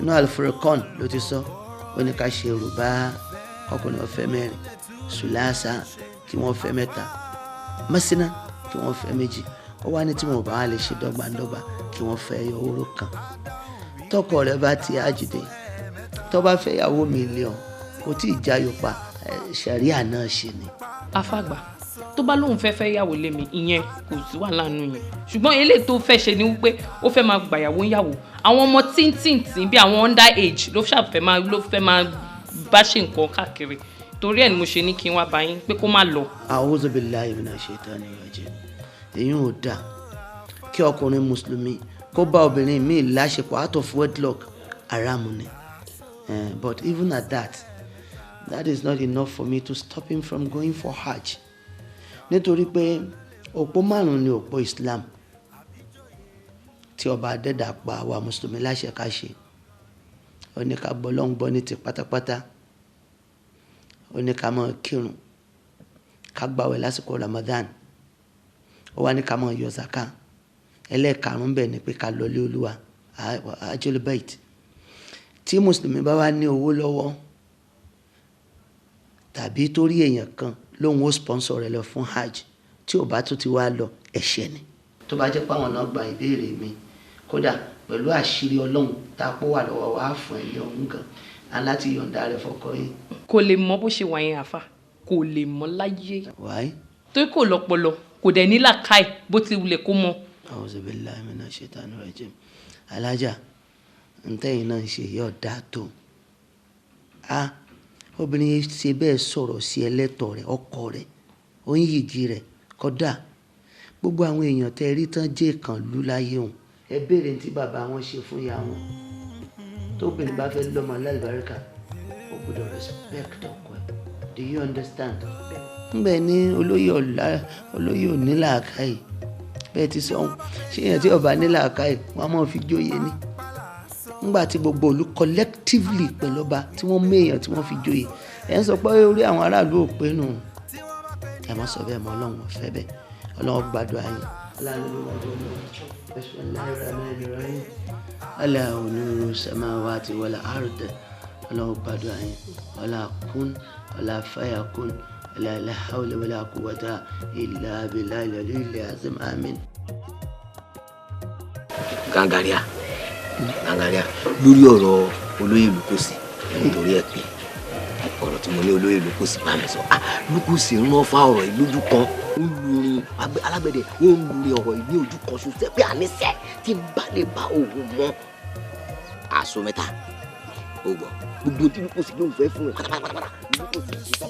inú Al-Furqan ló ti sọ ó ní ká ṣe rúbá ọkùnrin ó fẹ́ mẹ́rin sùlásà kí wọ́n fẹ́ mẹ́ta mọ́sínà kí wọ́n fẹ́ méjì ó wá ní tí wọn ò bá wà lè ṣe dọ́gbandọ́gba kí wọ́n fẹ́ ẹyọ oró kan tọkọ rẹ̀ bá ti àjùdé tó bá fẹ́ yàwó mílíọ̀n kò tí ì jayò pa ṣàríà náà ṣe ni. afágbà tó bá lóun fẹ́ yàwó lé mi ìyẹn kò sí wàhálà nù yẹn ṣùgbọ́n eléyìí tó fẹ́ ṣe ni wípé ó fẹ́ máa gbàyàwó yàwó àwọn ọmọ tíntìntín bí àwọn under age ló fẹ́ máa bá ṣe nǹkan káàkiri torí ẹ̀ ni mo ṣe ní kí n wá bá yín pé kó má lọ. A'udhu billahi minash shaitani rajim èyí ò dáa kí ọkùnrin mùsùlùmí kó bá obìnrin míì láṣepọ̀ out of wedlock haramu ni but even at that is not enough for me to stop him from going for hajj nítorí pé òpó márùn ni òpó Islam tí ọba adẹ́dà pa àwa mùsùlùmí láṣẹ ká ṣe ó ní ká gbọ́ lọ́n gbọ́ ní ti pátápátá ó ní ká máa kírun ká gbààwẹ̀ lásìkò Ramadan ó wá ní ká máa yọ zaka ẹlẹ́ẹ̀karùn-ún bẹ̀ ni pé ká lọlé olúwa hajjul bait tí mùsùlùmí bá wá ní owó lọ́wọ́ tàbí torí èèyàn kan lóun ó sponsor rẹ̀ lọ fún hajj tí ò bá tún ti wá lọ ẹ̀ṣẹ̀ ni. tó bá jẹ́ páwọn náà gba ìbéèrè mi kódà pẹ̀lú àṣírí ọlọ́run tá a pọ̀ wà lọ́wọ́ wá fún ẹ̀yìn ọ̀hún kan aláti yọ̀ǹda rẹ̀ fọkọ yìí. kò lè mọ bó ṣe wà yẹn àfà kò lè mọ láyé. wáyé. torí kò lọ́pọlọ kò dẹ̀ ní làákàyè bó ti wulẹ̀ kó mọ. A'udhu billahi minash shaitani rajim alájà ntẹ́yìn náà ń ṣe yọ̀ dá tó obìnrin ṣe bẹ́ẹ̀ sọ̀rọ̀ sí ẹlẹ́tọ̀ rẹ̀ ọkọ rẹ̀ ó ń yìgì rẹ̀ kódà gbogbo àwọn èèyàn tẹ́ rí tán jẹ́ ìkànlú láyé òun ẹ béèrè tí bàbá wọn ṣe fún ìyá wọn tóbìnrin bá fẹ́ lọ́mọ alálùbáríkà ó gbọ́dọ̀ respect ọkọ ẹ̀ do you understand? ńbẹ ní olóyè òní làákàyè bẹ́ẹ̀ ti sọ ṣé èèyàn tí ọba ní làákàyè wọn á máa fi jóye ní ńgbà tí gbogbo olú collectively pẹ̀lú ọba tí wọ́n méèyàn tí wọ́n fi joyè ẹ̀ ń sọ pé orí àwọn aráàlú ò pé nù ẹ̀ má sọ bẹ́ẹ̀ mọ́ ọlọ́run ọ̀fẹ́ bẹ́ẹ̀ ọlọ́run gbàdúrà yín. Allahu nuru samawati wal ard ọlọ́run gbàdúrà yín wala kun wala fayakun la hawla wala quwwata illa billahi al-aliyyil azim amin. Gangaria lórí ọ̀rọ̀ olóyè Lukosi nítorí ẹ̀ pé ọ̀rọ̀ tí mo ní olóyè Lukosi bá mi sọ Lukosi ń rán fá ọ̀rọ̀ ìlójú kan ń lurin alágbẹ̀dẹ ó ń lurin ọ̀rọ̀ ìní ojú kan ṣoṣo pé àníṣe tí ń bá lè bá òun mọ́ aṣọ mẹ́ta ó gbọ́ gbogbo tí Lukosi ló ń fẹ́ fún un pátápátá Lukosi ti sọ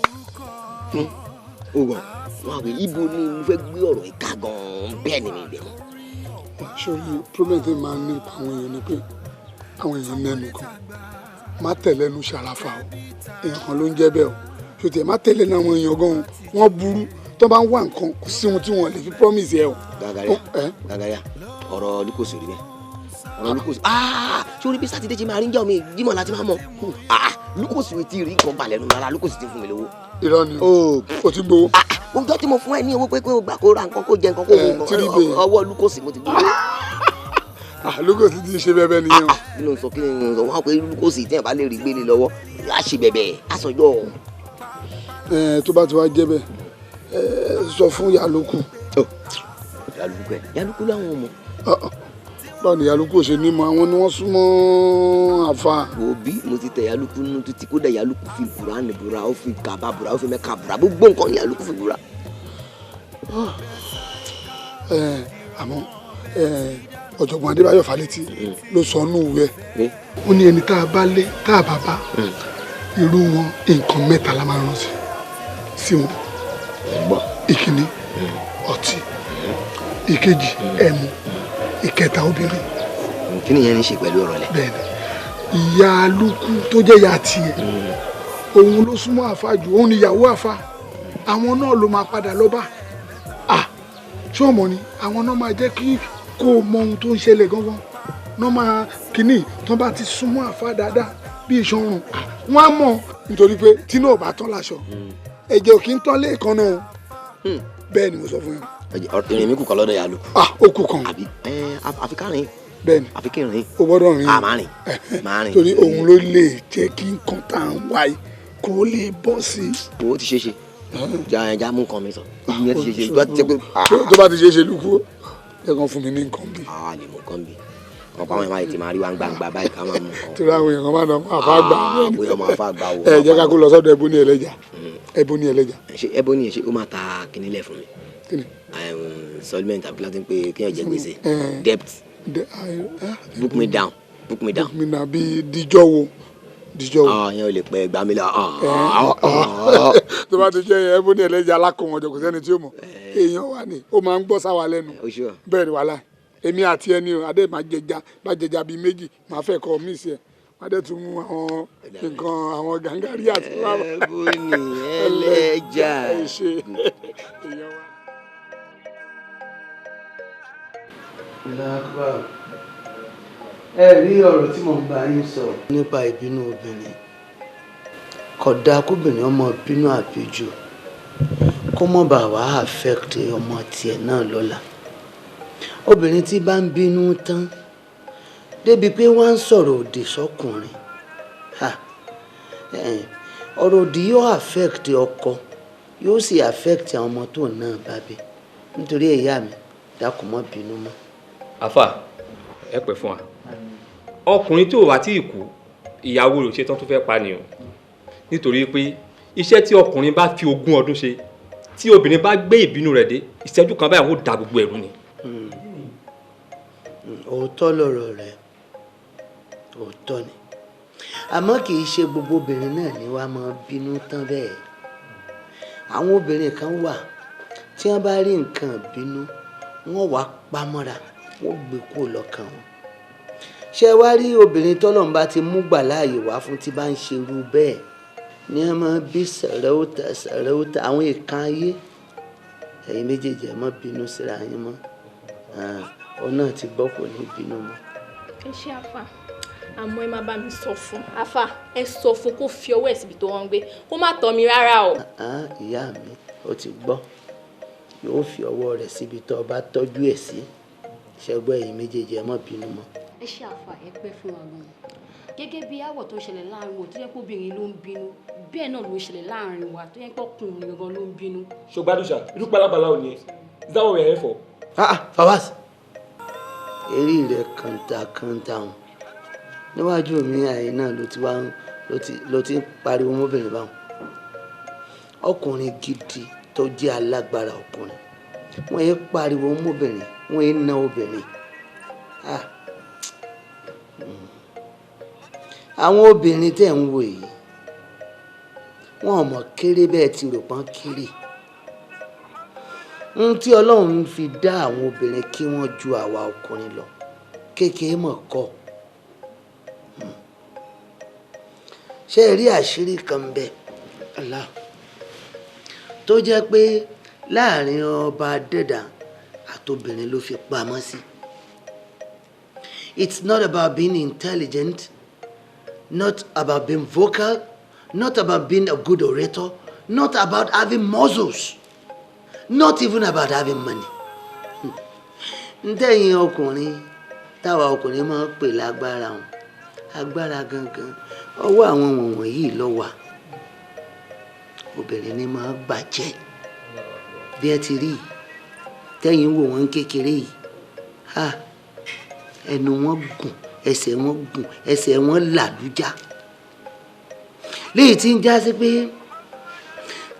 ó gbọ́ wọn àgbẹ̀ ibo ni mo fẹ́ gbé ọ̀rọ̀ ìka gan-an bẹ́ẹ̀ ni mi bẹ̀ mọ́. sórí problem tí màá ní pa àwọn èèyàn ni pé àwọn èèyàn nẹnu kan má tẹ̀lé ẹnu ṣàràfà o èèyàn kan ló ń jẹ́ bẹ́ẹ̀ o ṣòtì ẹ̀ má tẹ̀lé ní àwọn èèyàn gan-an wọ́n burú tó bá ń wá nǹkan kò sí ohun tí wọ́n lè fi promise ẹ o. Gangaria ọ̀rọ̀ Lukosi rí bẹ́ẹ̀ ọ̀rọ̀ Lukosi sórí bí sátidé ṣe máa rí ń jẹ́ omi ìdímọ̀ láti máa mọ̀ Lukosi ò tí ì rí nǹkan balẹ̀ nù rárá Lukosi ti fún mi lówó. irọ́ ni o ti gbowó. ọjọ́ tí mo fún ẹ ní owó pé kó o gbà kó ra nǹkan kó jẹ nǹkan kó mu nǹkan ọwọ́ Lukosi mo ti gbowó. Lukosi ti ṣe bẹ́ẹ̀ nìyẹn o. kí ló ń sọ kí ló ń sọ wọn pé Lukosi tí ẹ bá lè rí gbélé lọ́wọ́ á ṣe bẹ̀bẹ̀ àsọjọ́. tó bá ti wá jẹ́ bẹ́ẹ̀ sọ fún Yaluku. Yaluku láwọn ọmọ. báwo ni Yaluku ṣe ní mọ àwọn ni wọ́n súnmọ́ àfa. òbí mo ti tẹ Yaluku nínú títí kódà Yaluku fi Kùránì búra ó fi Kàbá búra ó fi Mẹ́kà búra gbogbo nǹkan ni Yaluku fi búra. àmọ́ ọ̀jọ̀gbọ́n Adébáyọ̀ Fálétí ló sọ nù wẹ̀ ó ní ẹni tá a bá lé tá a bá bá irú wọn nǹkan mẹ́ta la máa rán sí wọn ìkíní ọtí ìkejì ẹmu ìkẹta obìnrin. kí ni ìyẹn ní í ṣe pẹ̀lú ọ̀rọ̀ lẹ̀. bẹ́ẹ̀ni ìyá Lukú tó jẹ́ ìyá tiẹ̀ òun ló súnmọ́ àfa jù òun ni ìyàwó àfa àwọn náà ló máa padà lọ bá ṣé ọmọ ni àwọn náà máa jẹ́ kí kó o mọ ohun tó ń ṣẹlẹ̀ gangan náà máa kíní tó bá ti súnmọ́ àfa dáadáa bí ìṣọ̀run wọ́n á mọ̀ nítorí pé tí náà bá tán láṣọ ẹ̀jẹ̀ ò kí ń tán lẹ́ẹ̀kan náà bẹ́ẹ̀ ni mo sọ fún yín. ìrìn mi kù kọ́ lọ́dọ̀ yà lù. ó kù kan. àbí àfi ká rìn. bẹ́ẹ̀ni àfi kí n rìn. o gbọ́dọ̀ rìn. máa rìn. torí òun ló lè jẹ́ kí nǹkan tá à ń wáyé kó lè bọ́ sí i. o ti ṣe ja mú nǹkan mi sọ. ìyẹn ti ṣe tó bá ti ṣe Lukú ẹ kàn fún mi ní nǹkan bí. lè mú nǹkan bí ọ̀pọ̀ àwọn èèyàn ti máa rí wa gbangba báyìí ká máa mú ọ. torí àwọn èèyàn máa nà máa fà gbà. bóyá máa fà gbà wò. ẹ jẹ́ ká kó lọ sọ́dọ̀ Ebony ẹlẹ́jà. Ebony ẹlẹ́jà. ṣé Ebony yẹn ṣé ó máa ta kinní lẹ̀ fún mi. kíni. Solvent àbí láti pé kéèyàn jẹ gbèsè. Debt. Book me down. Book me down. mi nà bí díjọ́ wo. yẹn ò lè pẹ́ gbà mí lọ. tó bá ti jẹ́ Ebony ẹlẹ́jà alákọ̀ọ́n ọjọ́ kò sẹ́ni tí ó mọ̀ èèyàn wà ní ó máa ń gbọ́ sáwa lẹ́nu bẹ́ẹ̀ ni wàhálà èmi àti ẹni o adé máa jẹja bíi méjì máa fẹ́ kọ́ mí sí ẹ máa dẹ́ tún mú àwọn nǹkan àwọn gàngàrí àti bàbá. Ebony ẹlẹ́jà. ẹ rí ọ̀rọ̀ tí mo ń bá yín sọ nípa ìbínú obìnrin kódà kóbìnrin ọmọ bínú àbíjù kó mọ̀ bá wà á affect ọmọ tiẹ̀ náà lọ́la obìnrin tí bá ń bínú tán débi pé wọ́n ń sọ̀rọ̀ òdì sọ́kùnrin ọ̀rọ̀ òdì yóò affect ọkọ yóò sì affect àwọn ọmọ tó náà bá bí nítorí ìyá mi dákun mọ́ bínú mọ́. àfà ẹ pẹ́ fún wa ọkùnrin tí ò wá tí ì kú ìyàwó rẹ̀ ò ṣe tán tó fẹ́ pa ni o nítorí pé iṣẹ́ tí ọkùnrin bá fi 20 ọdún ṣe tí obìnrin bá gbé ìbínú rẹ̀ dé ìṣẹ́jú kan báyìí wọ́n da gbogbo ẹ̀rú ni. òótọ́ lọ̀rọ̀ rẹ̀ òótọ́ ni àmọ́ kì í ṣe gbogbo obìnrin náà ni wàá máa bínú tán bẹ́ẹ̀ àwọn obìnrin kan wà tí wọ́n bá rí nǹkan bínú wọ́n wàá pamọ́ra wọ́n gbé kúrò lọ́kàn wọn ṣé wá rí obìnrin tọ́lọ́run bá ti mú gbà láàyè wá fún tí bá ń ṣerú bẹ́ẹ̀ ní ẹ máa bí sàrẹ́wọ́tà àwọn ìkan ayé ẹ̀yin méjèèjì ẹ má bínú síra yín mọ́ ọ náà ti gbọ́ kò ní bínú mọ́. ẹ ṣe àfà àmọ́ ẹ má bá mi sọ fún àfà ẹ sọ fún kó fi ọwọ́ ẹ̀ síbi tó wọ́n ń gbé kó má tọ́ mi rárá o. ìyá mi ó ti gbọ́ yóò fi ọwọ́ rẹ̀ síbi tó bá tọ́jú ẹ̀ sí ṣẹ́gbọ́ ẹ̀yin méjèèjì ẹ má bínú mọ́. ẹ ṣe àfà ẹ pẹ́ fún wa gan gẹ́gẹ́ bí àwọ̀ tó ṣẹlẹ̀ láàrin wọn tó yẹ kó obìnrin ló ń bínú bẹ́ẹ̀ náà ló ṣẹlẹ̀ láàrin wa tó yẹ kó ọkùnrin gangan ló ń bínú. ṣògbádùsà irú palabala ò ní ẹ dáwọ rẹ fọ. Fawaz eré rẹ kàńtà hàn níwájú mi àyè náà ló ti ń pariwo mọ́bìnrin báwọn ọkùnrin gidi tó jẹ́ alágbára ọkùnrin wọ́n yẹ pariwo mọ́bìnrin wọ́n yẹ ná obìnrin. àwọn obìnrin tẹ̀ ń wò yìí wọn ò mọ̀ kéré bẹ́ẹ̀ ti rò pọ́n kéré tí Ọlọ́run fi dá àwọn obìnrin kí wọ́n ju àwa ọkùnrin lọ kékeré mọ̀ kọ́ ṣé ẹ rí àṣírí kan bẹ́ẹ̀ Allah tó jẹ́ pé láàrin ọba adẹ́dà àtobìnrin ló fi pamọ́ sí. It's not about being intelligent, not about being vocal, not about being a good orator, not about having muscles, not even about having money. Ntẹ̀yìn ọkùnrin táwa ọkùnrin máa ń pè lágbára wọn agbára gangan ọwọ́ àwọn wọ̀nyí ló wà obìnrin ni máa bàjẹ́ bí ẹ ti rí tẹ̀yìn wò wọ́n kékeré yìí ẹnu wọn gùn ẹsẹ̀ wọn làlújá léyìí tí ń já sí pé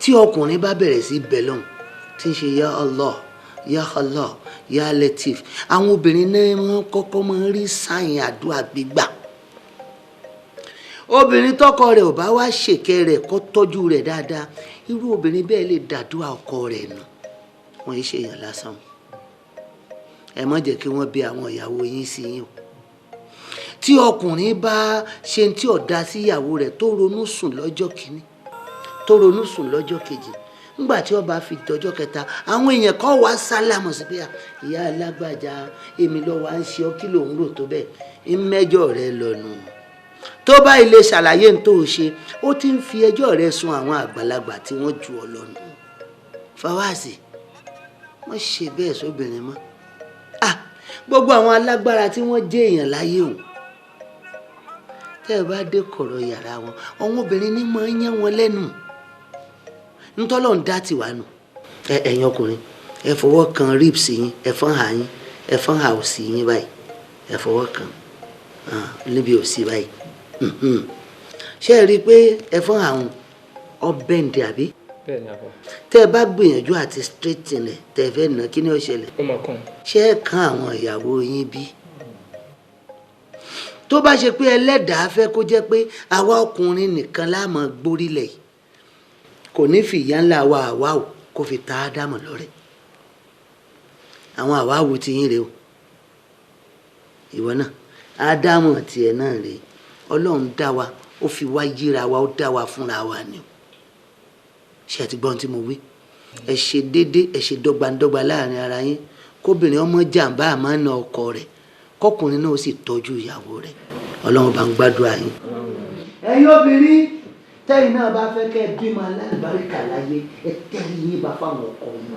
tí ọkùnrin bá bẹ̀rẹ̀ sí bẹ̀lọ́n tí ń ṣe ya Allah ya Allah ya Latif àwọn obìnrin náà wọn kọ́kọ́ máa ń rí sáyìn àdúrà gbígbà obìnrin tọkọ rẹ̀ ò bá wá ṣèkẹ́ rẹ̀ kó tọ́jú rẹ̀ dáadáa irú obìnrin bẹ́ẹ̀ lè dàdúrà ọkọ rẹ̀ nù wọ́n ń ṣèyàn lásán ẹ má jẹ́ kí wọ́n bí àwọn ìyàwó yín sí yín o tí ọkùnrin bá ṣe tí ọ̀dà sí ìyàwó rẹ̀ tó ronú sùn lọ́jọ́ kìíní tó ronú sùn lọ́jọ́ kejì nígbà tí ó bá fi dọjọ́ kẹta àwọn èèyàn kan wá sálámù sí pé ìyá alágbàjá èmi ló wá ń ṣe ọ́ kí lòun rò tó bẹ́ẹ̀ ń mẹ́jọ rẹ̀ lọ́nu tó bá ilé ṣàlàyé ní tó o ṣe ó ti ń fi ẹjọ́ rẹ̀ sun àwọn àgbàlagbà tí wọ́n ju ọ lọ́nu Fawasi wọ́n ṣe bẹ́ẹ̀ sóbìnrin mọ́ gbogbo àwọn alágbára tí wọ́n jẹ́ èèyàn láyé òun tẹ́ ẹ bá dé kọ̀rọ̀ yàrá wọn àwọn obìnrin ní máa ń yán wọn lẹ́nu ntọ́lọ́ ń dá tiwa nù ẹ̀yin ọkùnrin ẹ fọwọ́ kan ribs yín ẹ fọ́n hà yín ẹ fọ́n hà òsì yín báyìí ẹ fọwọ́ kàn níbi òsì báyìí ṣé ẹ rí i pé ẹ̀fọn àwọn ọbẹ̀ ń dẹ àbí tẹ́ ẹ bá gbìyànjú àti straighten ẹ̀ tẹ́ ẹ fẹ́ nà kí ni ó ṣẹlẹ̀ ṣé ẹ kan àwọn ìyàwó yín bí tó bá ṣe pé ẹlẹ́dàá fẹ́ kó jẹ́ pé àwa ọkùnrin nìkan la máa gbórílẹ̀ yìí kò ní fi ìyá ńlá wa àwa ò kó fi ta Ádámù lọ́rẹ àwọn àwa wo ti yín rèé o ìwọ náà Ádámù tiẹ̀ náà rèé Ọlọ́run dá wa ó fi wá yíra wa ó dá wa fúnra wa ni o ṣé ẹ ti gbọ́n tí mo wí ẹ ṣe déédé ẹ ṣe dọ́gbandọ́gba láàrin ara yín kóbìnrin ọmọ jàǹbá àmọ́ na ọkọ rẹ̀ kọkùnrin náà ó sì tọ́jú ìyàwó rẹ̀ Ọlọ́run bá ń gbàdúrà yín. ẹ̀yin obìnrin tẹ́yìn náà bá fẹ́ kẹ́ ẹ bímọ aláìbáríkà láyé ẹ tẹ́lẹ̀ yín bá fáwọn ọkọ yín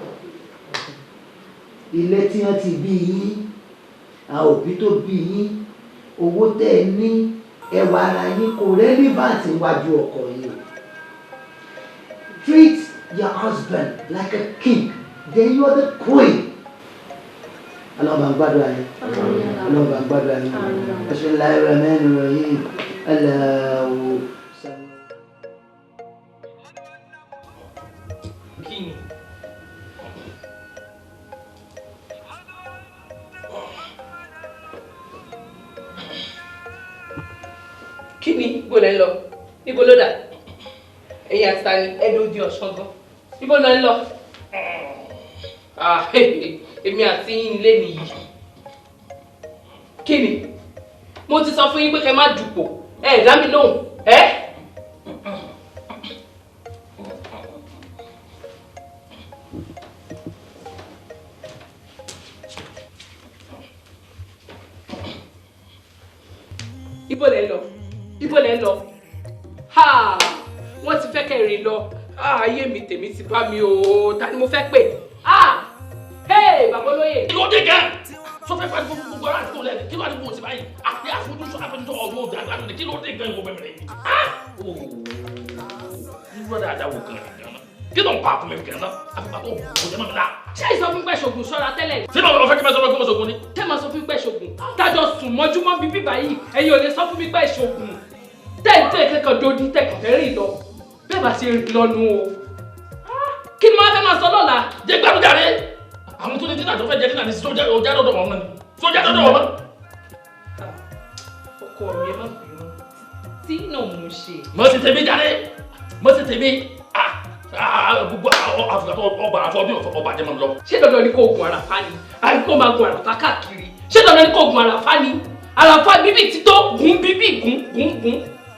ilé tí wọ́n ti bí yín àwọn òbí tó bí yín owó tẹ́ ẹ ní ẹwà ara yín kò relevant níwájú ọkọ yín o. Treat your husband like a king then you are the queen. اللهم اغفر لي اللهم اغفر لي بسم الله الرحمن الرحيم الله kíni ibo lẹ ń lọ ibo ló dà ẹ̀yin àtàní ẹdọ di ọ̀ṣọ́ gan ibo lẹ ń lọ èmi àti yín ilé nìyí kíni mo ti sọ fún yín pé kẹ́ má dùpò ẹ dá mi lóhùn ẹ. ibo lẹ ń lọ ibo lẹ ń lọ ha wọ́n ti fẹ́ kẹ́ rìn lọ ayé mi tèmi ti bá mi o ta ni mo fẹ́ pè hey bàbá olóyè. kí ló dé gan sọ fẹ́ fẹ́ gbogbo ara àti olè kí ló dé bó ti báyìí àti àfojúsọ àfojúsọ ọgbọ́n òdà àgbàdo ni kí ló dé gan ìwọ bẹ̀rẹ̀ yìí irú ọ̀dà àdáwò kan rẹ̀ gan náà kí ló ń pa àkùnmẹ̀ gan náà àfipá tó kò jẹ́ mọ́mi náà. ṣé ìsọ fún pẹ́ ṣògùn ṣọ́ra tẹ́lẹ̀. ṣé màá fẹ́ kí mẹ́ sọ fún pẹ́ ṣògùn ni. ṣé màá sọ fún pẹ́ ṣògùn tájọ sùn mọ́júmọ́ bíbí báyìí ẹ̀yin ò lè sọ fún mi pẹ́ ṣògùn tẹ́ẹ̀tẹ́ kẹ́kọ̀ọ́ dodi tẹ́kọ̀ọ́ rìn lọ bẹ́ẹ̀ bá ṣe rìn lọ́nu o kí ni wọ́n fẹ́ máa sọ lọ́la. jẹ́ gbàdúrà àwọn tó ní dínà tó fẹ́ jẹ́ dínà ní sójà ọjà dọ́dọ̀ wọn ni sójà dọ́dọ̀ wọn. ọkọ mi ẹ má bínú tí náà mo ṣe. mo ti tèmi jáde mo ti tèmi gbogbo àfùkàtọ̀ ọba àfọ bí ọba jẹ́ mọ́ lọ. ṣé dandan ni kò gun àràfá ni àbí kò máa gun àràfá káàkiri ṣé dandan ni kò gun àràfá ni àràfá bíbí ti tó gun bíbí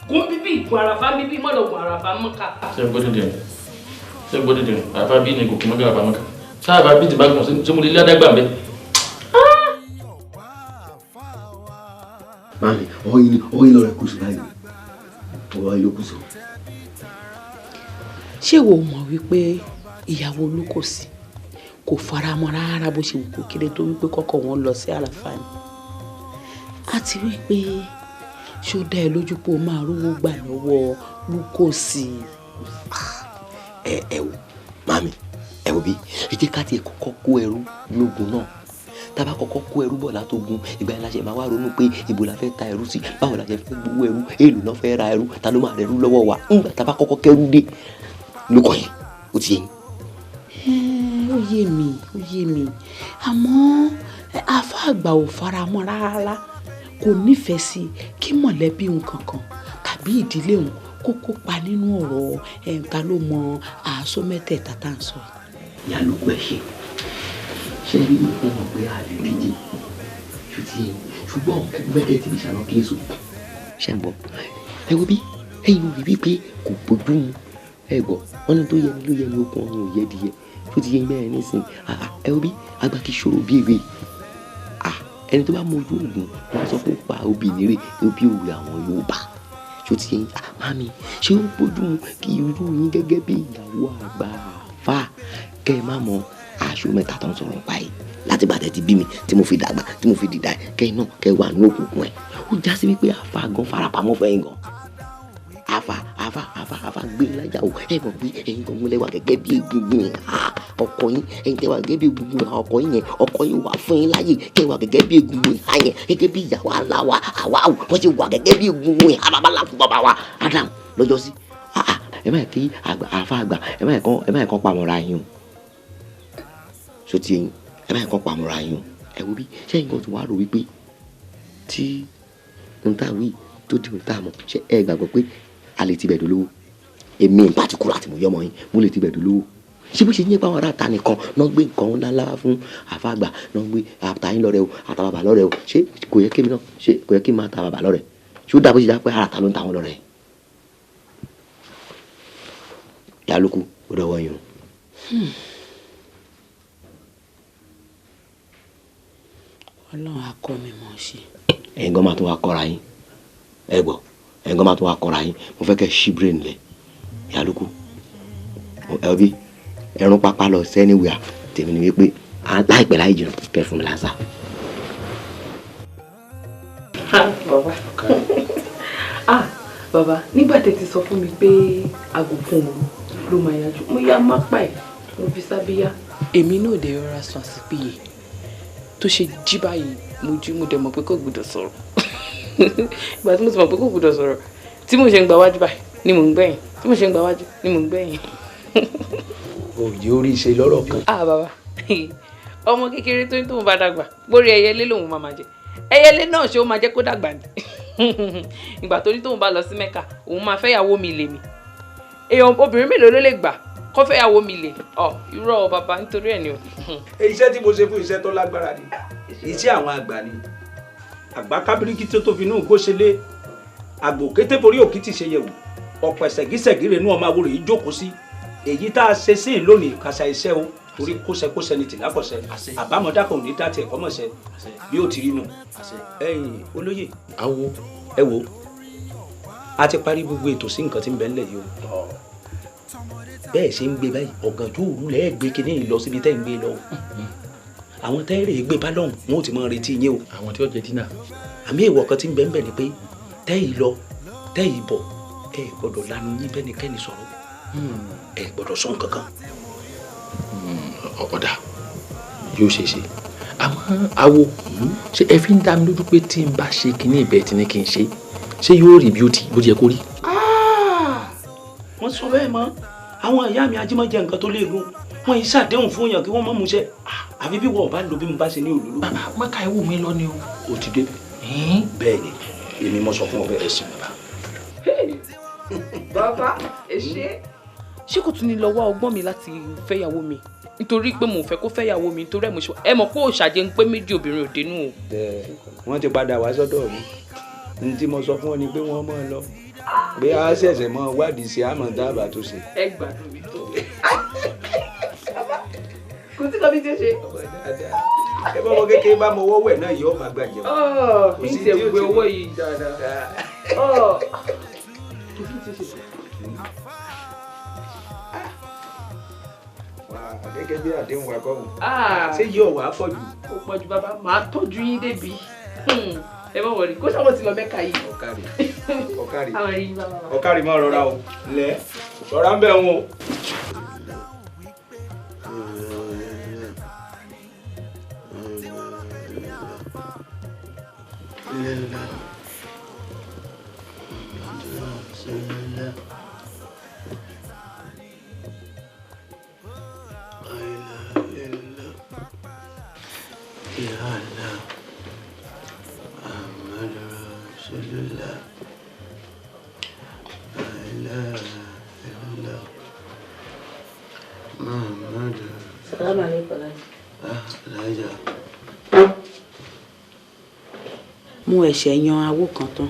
gun bíbí gun àràfá bíbí mọ́ lọ gun àràfá mọ́ka. ṣé gbọ́dọ̀ dẹ̀ àràfá bí ni gòkè mọ́gà àràfá mọ́ka sáàbà bí ti bá gbọ̀n sí mo lè lé adágbà mbẹ́. Mami, ọyìn lọ́rẹ̀ kùsù báyìí ọ̀rọ̀ ìlú kùsù. ṣé wo mọ̀ wípé ìyàwó Olúkòsí kò faramọ́ rárá bó ṣe wù kó kéré tó wípé kọ́kọ́ wọn lọ sí àràfà ni àti wípé ṣó dá ẹ lójú pé o máa rówó gbà lọ́wọ́ Olúkòsí. ẹ wò mami ẹ wò bí ẹ jẹ́ ká tiẹ̀ kọ́kọ́ kó ẹrú lógun náà tábà kọ́kọ́ kó ẹrú bọ̀ látógun ìgbà yẹn la ṣe máa wá ronú pé ibo la fẹ́ ta ẹrú sí báwo la ṣe fẹ́ gbowó ẹrú èèlò náà fẹ́ ra ẹrú ta ló máa rẹ ẹrú lọ́wọ́ wa ńgbà tábà kọ́kọ́ kẹrú dé lókọ yẹn ó ti yẹn. ó yé mi àmọ́ àfa àgbà ò faramọ́ rárá kò nífẹ̀ẹ́ sí kí mọ̀lẹ́bí nǹkan kan tàbí ìdílé òun kó kópa nínú ọ̀rọ̀ ta ló mọ àásó mẹ́tẹ̀ẹ̀ta tá à ń sọ. ìyá ló pẹ́ ṣe rí ọmọ pé àlè díje ṣùgbọ́n mẹ́tẹ̀ẹ̀ tí ìṣàlọ kí èso ṣe ń bọ̀ ẹ wo bí ẹ̀yin ò rí wípé kò bójú mu ẹ gbọ́ wọn ní tó yẹ ni ló yẹ ni okun ọ̀run ò yẹ díẹ̀ tó ti yẹ mẹ́rin nísìnyí ẹ wo bí àgbà kì í ṣòro bí ewé ẹni tó bá mọ ojú oògùn wọn sọ pé ó pa obì nírè obì òwe àwọn Yorùbá tó ti yẹn mami ṣé ó bójú mu kí irú yín gẹ́gẹ́ bí ìyàwó àgbà àfà kẹ́ ẹ má mọ aṣọ mẹ́ta tó ń sọ̀rọ̀ báyìí láti bàtẹ́ ti bí mi tí mo fi dàgbà tí mo fi dìda ẹ̀ kẹ́yìn náà kẹ́ wà ní òkùnkùn ẹ̀ ó já sí wípé àfà gan farapamọ́ fẹ́yìn gan àfà gbé lájà o ẹ mọ̀ pé ẹ̀yin gan múlẹ̀ wà gẹ́gẹ́ bí egungun àtọkọ yín ẹ̀yin tẹ́ wà gẹ́gẹ́ bí egungun ọkọ yín yẹn ọkọ yín wà fún yín láyè kẹ́ wà gẹ́gẹ́ bí egungun ìhà yẹn gẹ́gẹ́ bí ìyàwó aláwa àwa wọ́n ti wà gẹ́gẹ́ bí egungun ìhà babaláku bàbá wa Adam lọ́jọ́ sí ẹ má kí àfa àgbà ẹ má kàn pamọ́ra yín o so ti yín ẹ má kàn pamọ́ra yín o ẹ wo bí sẹ́yìn kan tó wá rò wípé tí n ta wí tó di n ta mọ̀ ṣe ẹ gbàgbọ́ pé a lè ti bẹ̀ dolówó èmi in particular tí mo yọmọ yín mo lè ti bẹ̀ dolówó ṣé bó ṣe ní báwọn ará ta nìkan náà gbé nǹkan ńláńlá fún àfàgbà náà gbé àtàyín lọ́rẹ́ o àtàbàbà lọ́rẹ́ o ṣé kò yẹ kémi náà ṣé kò yẹ kí n máa ta bàbà lọ́rẹ́ ṣé ó dà bó ṣe dá pé ara ta ló ń ta wọn lọ́rẹ́ yálùkù ó dọwọ́ yín o. Ọlọ́run á kọ́ mi mọ̀ ṣe. ẹ̀yin gan máa tún wá kọ́ra yín ẹ gbọ́ ẹ̀yin gan máa tún wá kọ́ra yín mo fẹ́ kẹ́ ṣí brain lẹ̀ yálùkù ẹ bí ẹrún pápá lọ sẹ́niwìà tèmi ni wípé láìpẹ́ láì jìnnà kẹ́ fún mi lásà. bàbá nígbà tẹ́ ti sọ fún mi pé aago fún òru ló máa yájú mo yá má pa ẹ̀ mo fi sábíyá. èmi náà dé rọra sùn àsìpìyè tó ṣe jí báyìí mo jí mo dẹ̀ mọ̀ pé kò gbọdọ̀ sọ̀rọ̀ ìgbà tí mo ti mọ̀ pé kò gbọdọ̀ sọ̀rọ̀ tí mo ṣe ń gba wájú báyìí ni mò ń gbẹ̀yìn tí mo ṣe ń gba wájú ni mò ń gbẹ̀yìn. òye orí ṣe lọ́rọ̀ kan. bàbá ọmọ kékeré tó ń tóun bá dàgbà borí ẹyẹlé lòun máa jẹ ẹyẹlé náà ṣé ó máa jẹ kó dàgbà ni ìgbà tó ní tóun bá lọ sí Mẹ́kà òun máa fẹ́yàwó mi lè mi èèyàn obìnrin mélòó ló lè gbà kó fẹ́yàwó mi lè irọ́ bàbá nítorí ẹ̀ ni o. iṣẹ́ tí mo ṣe fún iṣẹ́ tó lágbára ni iṣẹ́ àwọn àgbà ni àgbà kábíríkì tó fi inú gbóṣelé àgbò kété borí òkìtì ṣe yẹ̀wò ọ̀pọ̀ ṣẹ̀gíṣẹ̀gí rẹ̀ nú ọmọ àwòrán yìí jókòó sí èyí tá a ṣe sí lónìí kàṣà iṣẹ́ o torí kóṣẹkóṣẹ ni tìlákọ̀ṣẹ àbámọ̀dá kan ò ní dá tiẹ̀ kọ́mọ̀ṣẹ bí ó ti rí nù. ẹ̀yin olóyè awo ẹ wo a ti parí gbogbo ètò sí nǹkan tí ń bẹ ńlẹ̀ yìí o bẹ́ẹ̀ ṣe ń gbé báyìí ọ̀gànjọ́ òru lẹ́ẹ̀ gbé kinní yìí lọ síbi tẹ́ ń gbé lọ àwọn tẹ́ẹ̀rẹ̀ gbé bá lọ́hùn wọn ò ti máa retí yín o. àwọn tí ó jẹ dínà. àmì èèwọ̀ kan tí ń bẹ ń bẹ ni pé tẹ́ẹ̀ lọ tẹ́ẹ̀ bọ̀ ẹ gbọ́dọ̀ lanu yín bẹ́nikẹ́ni sọ̀rọ̀ ẹ gbọ́dọ̀ sọ nǹkan kan. ọ̀dà yóò ṣe é ṣe àmọ́ awo ṣé ẹ fi ń dá mi lójú pé tí n bá ṣe kinní ìbẹ̀ tí ní kí n ṣé yóò rí bí ó ti bó ti yẹ kó rí. wọ́n sọ bẹ́ẹ̀ mọ́ àwọn ìyá mi ajímọ̀ jẹ nǹkan tó léegun wọ́n yìí ṣàdéhùn fún yàn kí wọ́n mọ̀ mú ṣe àfi bí wọ́n bá lo bí mo bá ṣe ní òlòlò. bàbá mọ́ká ẹ̀ wò mí lọ ni o. o ti dé bẹ́ẹ̀ ni èmi mo sọ fún ọ bẹ́ẹ̀ sí bàbá. bàbá ẹ ṣé kò tún ní lọ wá ọgbọ́n mi láti fẹ́yàwó mi nítorí pé mo fẹ́ kó fẹ́yàwó mi nítorí ẹ̀ mo ṣe ẹ mọ̀ pé òṣàjẹ́ ń pé méjì obìnrin òde nù o. wọ́n ti padà wá sọ́dọ̀ mi ní tí mo sọ fún ọ ni pé wọ́n mọ̀ ọ́ lọ pé a ṣẹ̀ṣẹ̀ mọ wádìí sí àmọ̀ dábàá tó ṣe. ẹ gbádùn mi tó kò tí kọ́bí tí ó ṣe. ẹ bá ọmọ kékeré bá mọ owó wẹ̀ náà yóò máa gbà jẹun. kò sí tí ó gbé owó yìí dáadáa. gẹ́gẹ́ bí àdéhùn wa kọ́ ṣé yóò wá pọ̀ jù. kò pọ̀ jù bàbá màá tọ́jú yín débi ẹ bá wọlé kó sáwọn ti lọ Mẹ́kà yìí. ọ̀kárì máa rọra o lẹ̀ rọra ń bẹ̀ wọn o. mo ẹ̀ṣẹ̀ yan awó kan tán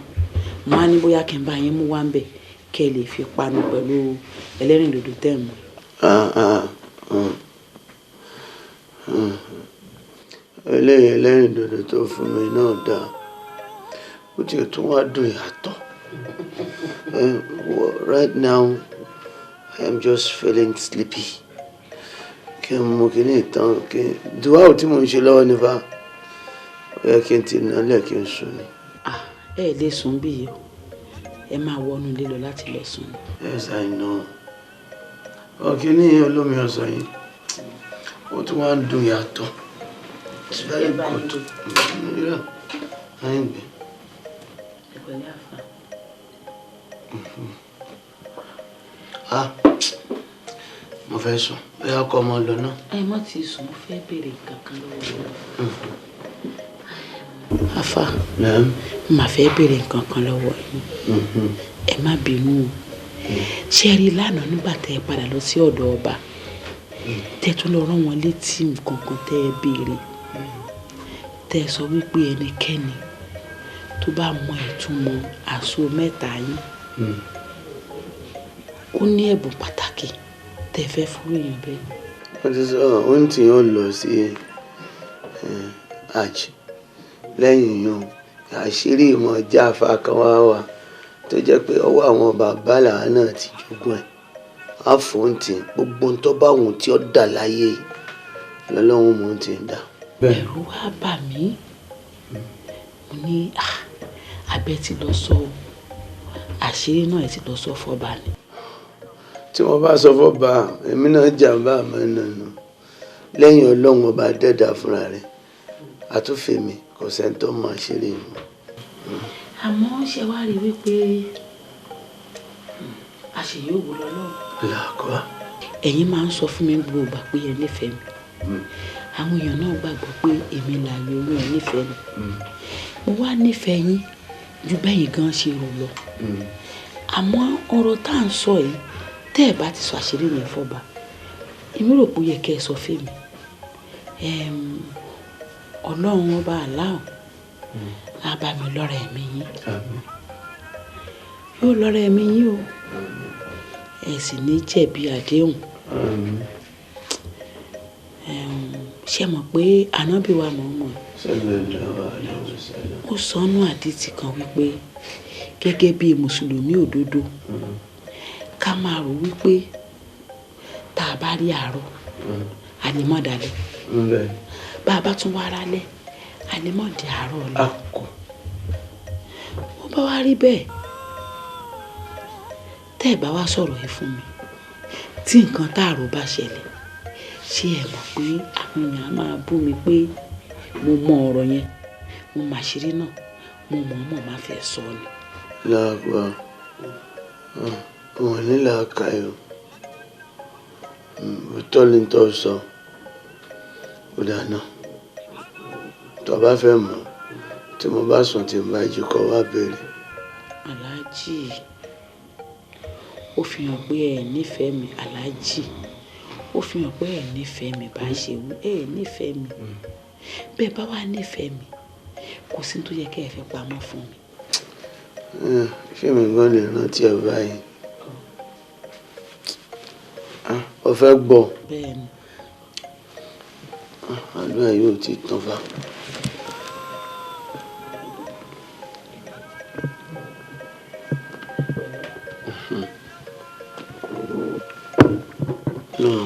mo á ní bóyá kí n bá yín mú wá ń bẹ̀ kẹ́ ẹ lè fi panu pẹ̀lú ẹlẹ́rìndòdò tẹ̀ mọ́. eléyìí ẹlẹ́rìndòdò tó fún mi náà dáa ó ti tún wá dùn yàtọ̀. Right now I am just feeling sleepy. Kí n mú kíní ìtàn kí n dùwà tí mo ń ṣe lọ́wọ́ nípa ó yẹ kí n ti nálẹ̀ kí n sùn ni. ẹ lè sùn bí yìí ẹ máa wọnú ilé lọ láti lọ sùn. Yes, I know. Kíní olómi ọsàn yìí ó tún wá ń dùn yàtọ̀. It's very good. Mira, ayé gbé. Mo fẹ́ sùn bóyá kọ́ ọmọ lọ náà. Ẹ má ti sùn, mo fẹ́ béèrè kankan lọ́wọ́. Afa, mà fẹ́ béèrè kankan lọ́wọ́ yín. Ẹ má bínú o. Ṣé rí lánàá nígbà tẹ́ ẹ padà lọ sí ọ̀dọ̀ ọba? Tẹ́ tún lọ rán wọn létí nǹkan kan tẹ́ ẹ béèrè. Tẹ́ ẹ sọ wípé ẹnikẹ́ni tó bá mọ ìtumọ̀ àṣọ mẹ́ta yín ó ní ẹ̀bùn pàtàkì tẹ́ fẹ́ fún èèyàn bẹ́ẹ̀. Wọ́n ti sọ ohun tí yóò lọ sí àjì lẹ́yìn yóò àṣírí ìmọ̀ jáfa kan wá wà tó jẹ́ pé ọwọ́ àwọn bàbá làwọn náà ti jogún ẹ̀ á fòun tì gbogbo ń tọ́ bá òun tí ó dà láyé lọ́lọ́run mò ń ti dà. Ẹ̀rù wá bà mí mo ní abẹ́ ti lọ sọ àṣírí náà ẹ̀ ti lọ sọ fọ́ba ni. Tí wọ́n bá sọ fọ́ba èmi náà jàǹbá àmọ́ nànú lẹ́yìn ọlọ́run ọba dẹ́dà fúnra rẹ̀ àtúnfèmí kò sẹ́ńtọ́ máa ṣeré mu. Àmọ́ ṣe wá rí wípé àṣeyọ̀ wò lọ́lọ́run. Làkọ́. Ẹ̀yin máa ń sọ fún mi gbogbo ìgbà pé ẹ nífẹ̀ẹ́ mi. Àwọn èèyàn náà gbàgbọ́ pé èmi làyò olú ẹ nífẹ̀ẹ́ mi. Mo wá nífẹ̀ẹ́ yín ju bẹ́yìn gan ṣe rò lọ. Àmọ́ ọ̀rọ̀ tá à ń sọ yìí tẹ́ ẹ̀ bá ti sọ àṣírí yẹn fọ́ba èmi rò pé ó yẹ kẹ́ ẹ sọ fún mi. Ọlọ́run ọba aláwọ̀ á bá mi lọ́rọ̀ ẹ̀mí yín. Yóò lọ́rọ̀ ẹ̀mí yín o. Ẹ sì ní jẹ̀bi àdéhùn. Ṣé mọ̀ pé ànábì wa Muhammad ó sọnù àdìtì kan wípé gẹ́gẹ́ bí mùsùlùmí òdodo ká máa rò wípé tá a bá rí àárọ̀ a lè má dalẹ̀ bá a bá tún wá rálẹ̀ a lè má di àárọ̀ ọ̀la. Ó bá wá rí bẹ́ẹ̀ tẹ́ ẹ̀ bá wá sọ̀rọ̀ yìí fún mi tí nǹkan táàrọ̀ bá ṣẹlẹ̀ ṣé ẹ mọ̀ pé àwọn èèyàn á máa bú mi pé mo mọ ọ̀rọ̀ yẹn mo mà ṣírí náà mo mọ̀ máa fẹ́ sọ ni. Láàgbà wọn ní làákàyò òótọ́ ni tó sọ ó dáná tó bá fẹ́ mọ̀ tí mo bá sùn tí mo bá jí kọ́ wá béèrè. Aláàjì ó fi hàn pé ẹ nífẹ̀ẹ́ mi aláàjì ó fi hàn pé ẹ nífẹ̀ẹ́ mi bá ṣe wú ẹ nífẹ̀ẹ́ mi bẹ́ẹ̀ bá wà nífẹ̀ẹ́ mi kò sí tó yẹ kẹ́ ẹ fẹ́ pamọ́ fún mi. Ṣé mi gan lè rántí ẹ báyìí? Ó fẹ́ gbọ́. Bẹ́ẹ̀ni. Àdúrà yóò ti tán fa. Náà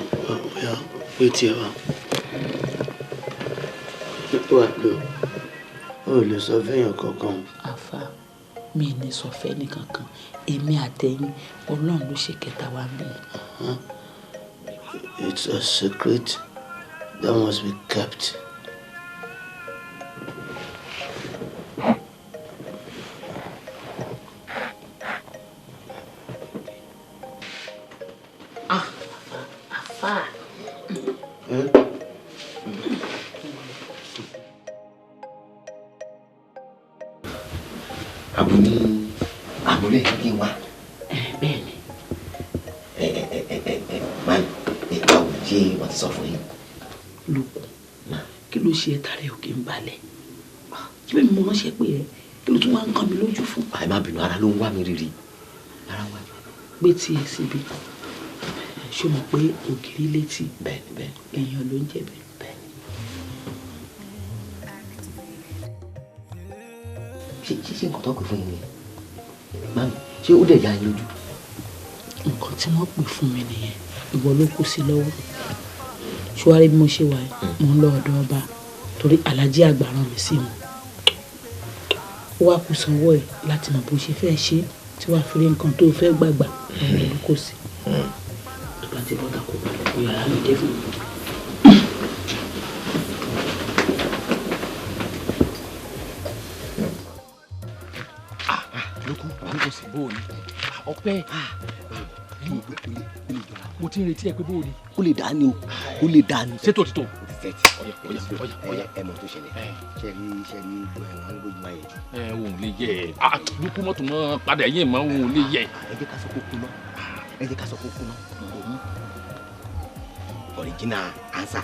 bóyá pé tiẹ̀ wá. Wà ló ò lè sọ fẹ́yàn kankan. Àfà mi ní sọ fẹ́ nìkankan èmi àtẹ̀yìn Ọlọ́run ló ṣe kẹta wá bí. It's a secret that must be kept. Àfà. Àbúlé kí wá. Bẹ́ẹ̀ni. Máa báwo ṣé wọ́n ti sọ fún yín. Lókun kí ló ṣe tààrẹ òkè ń balẹ̀ kí bẹ́ẹ̀ mo ránṣẹ́ pé ẹ kí ló tún wá ń kàn mí lójú fún. Àì má bínú ara ló ń wá mi rírì ara wa. Gbé tiẹ̀ síbi ṣé o mọ̀ pé ògiri létí bẹ́ẹ̀ni èèyàn ló ń jẹ bẹ́ẹ̀. Ṣé nǹkan tó pè fún yín ni mami ṣé ó dẹ̀ já yín lójú. Nǹkan tí wọ́n pè fún mi nìyẹn ìwọ ló kù sí lọ́wọ́ ṣùwárí bí mo ṣe wà mo ń lọ ọ̀dọ̀ ọba torí alájí àgbà rán mi sí wọn ó wá kù sanwó ẹ̀ láti mọ̀ bó ṣe fẹ́ ṣe tí wàá fi rí nǹkan tó fẹ́ gbàgbà lọ́wọ́ ló kù sí tó bá ti bọ́ta kó balẹ̀ kó yàrá mi dé fún mi. lókun kò sí bóòlì ọpẹ́ mo ti ń retí ẹ pé bóòlì. ó lè dá ni o ó lè dá ni. ṣé tòtítọ́. ọ̀yà ẹ mọ̀ tó ṣẹlẹ̀ ṣẹ́rí wọn lójú máa yẹ jù. òun lè yẹ lókun mọ́tò mọ́ padà yẹn mọ́ òun lè yẹ. ẹ jẹ́ ká sọ kókó náà ẹ jẹ́ ká sọ kókó náà original answer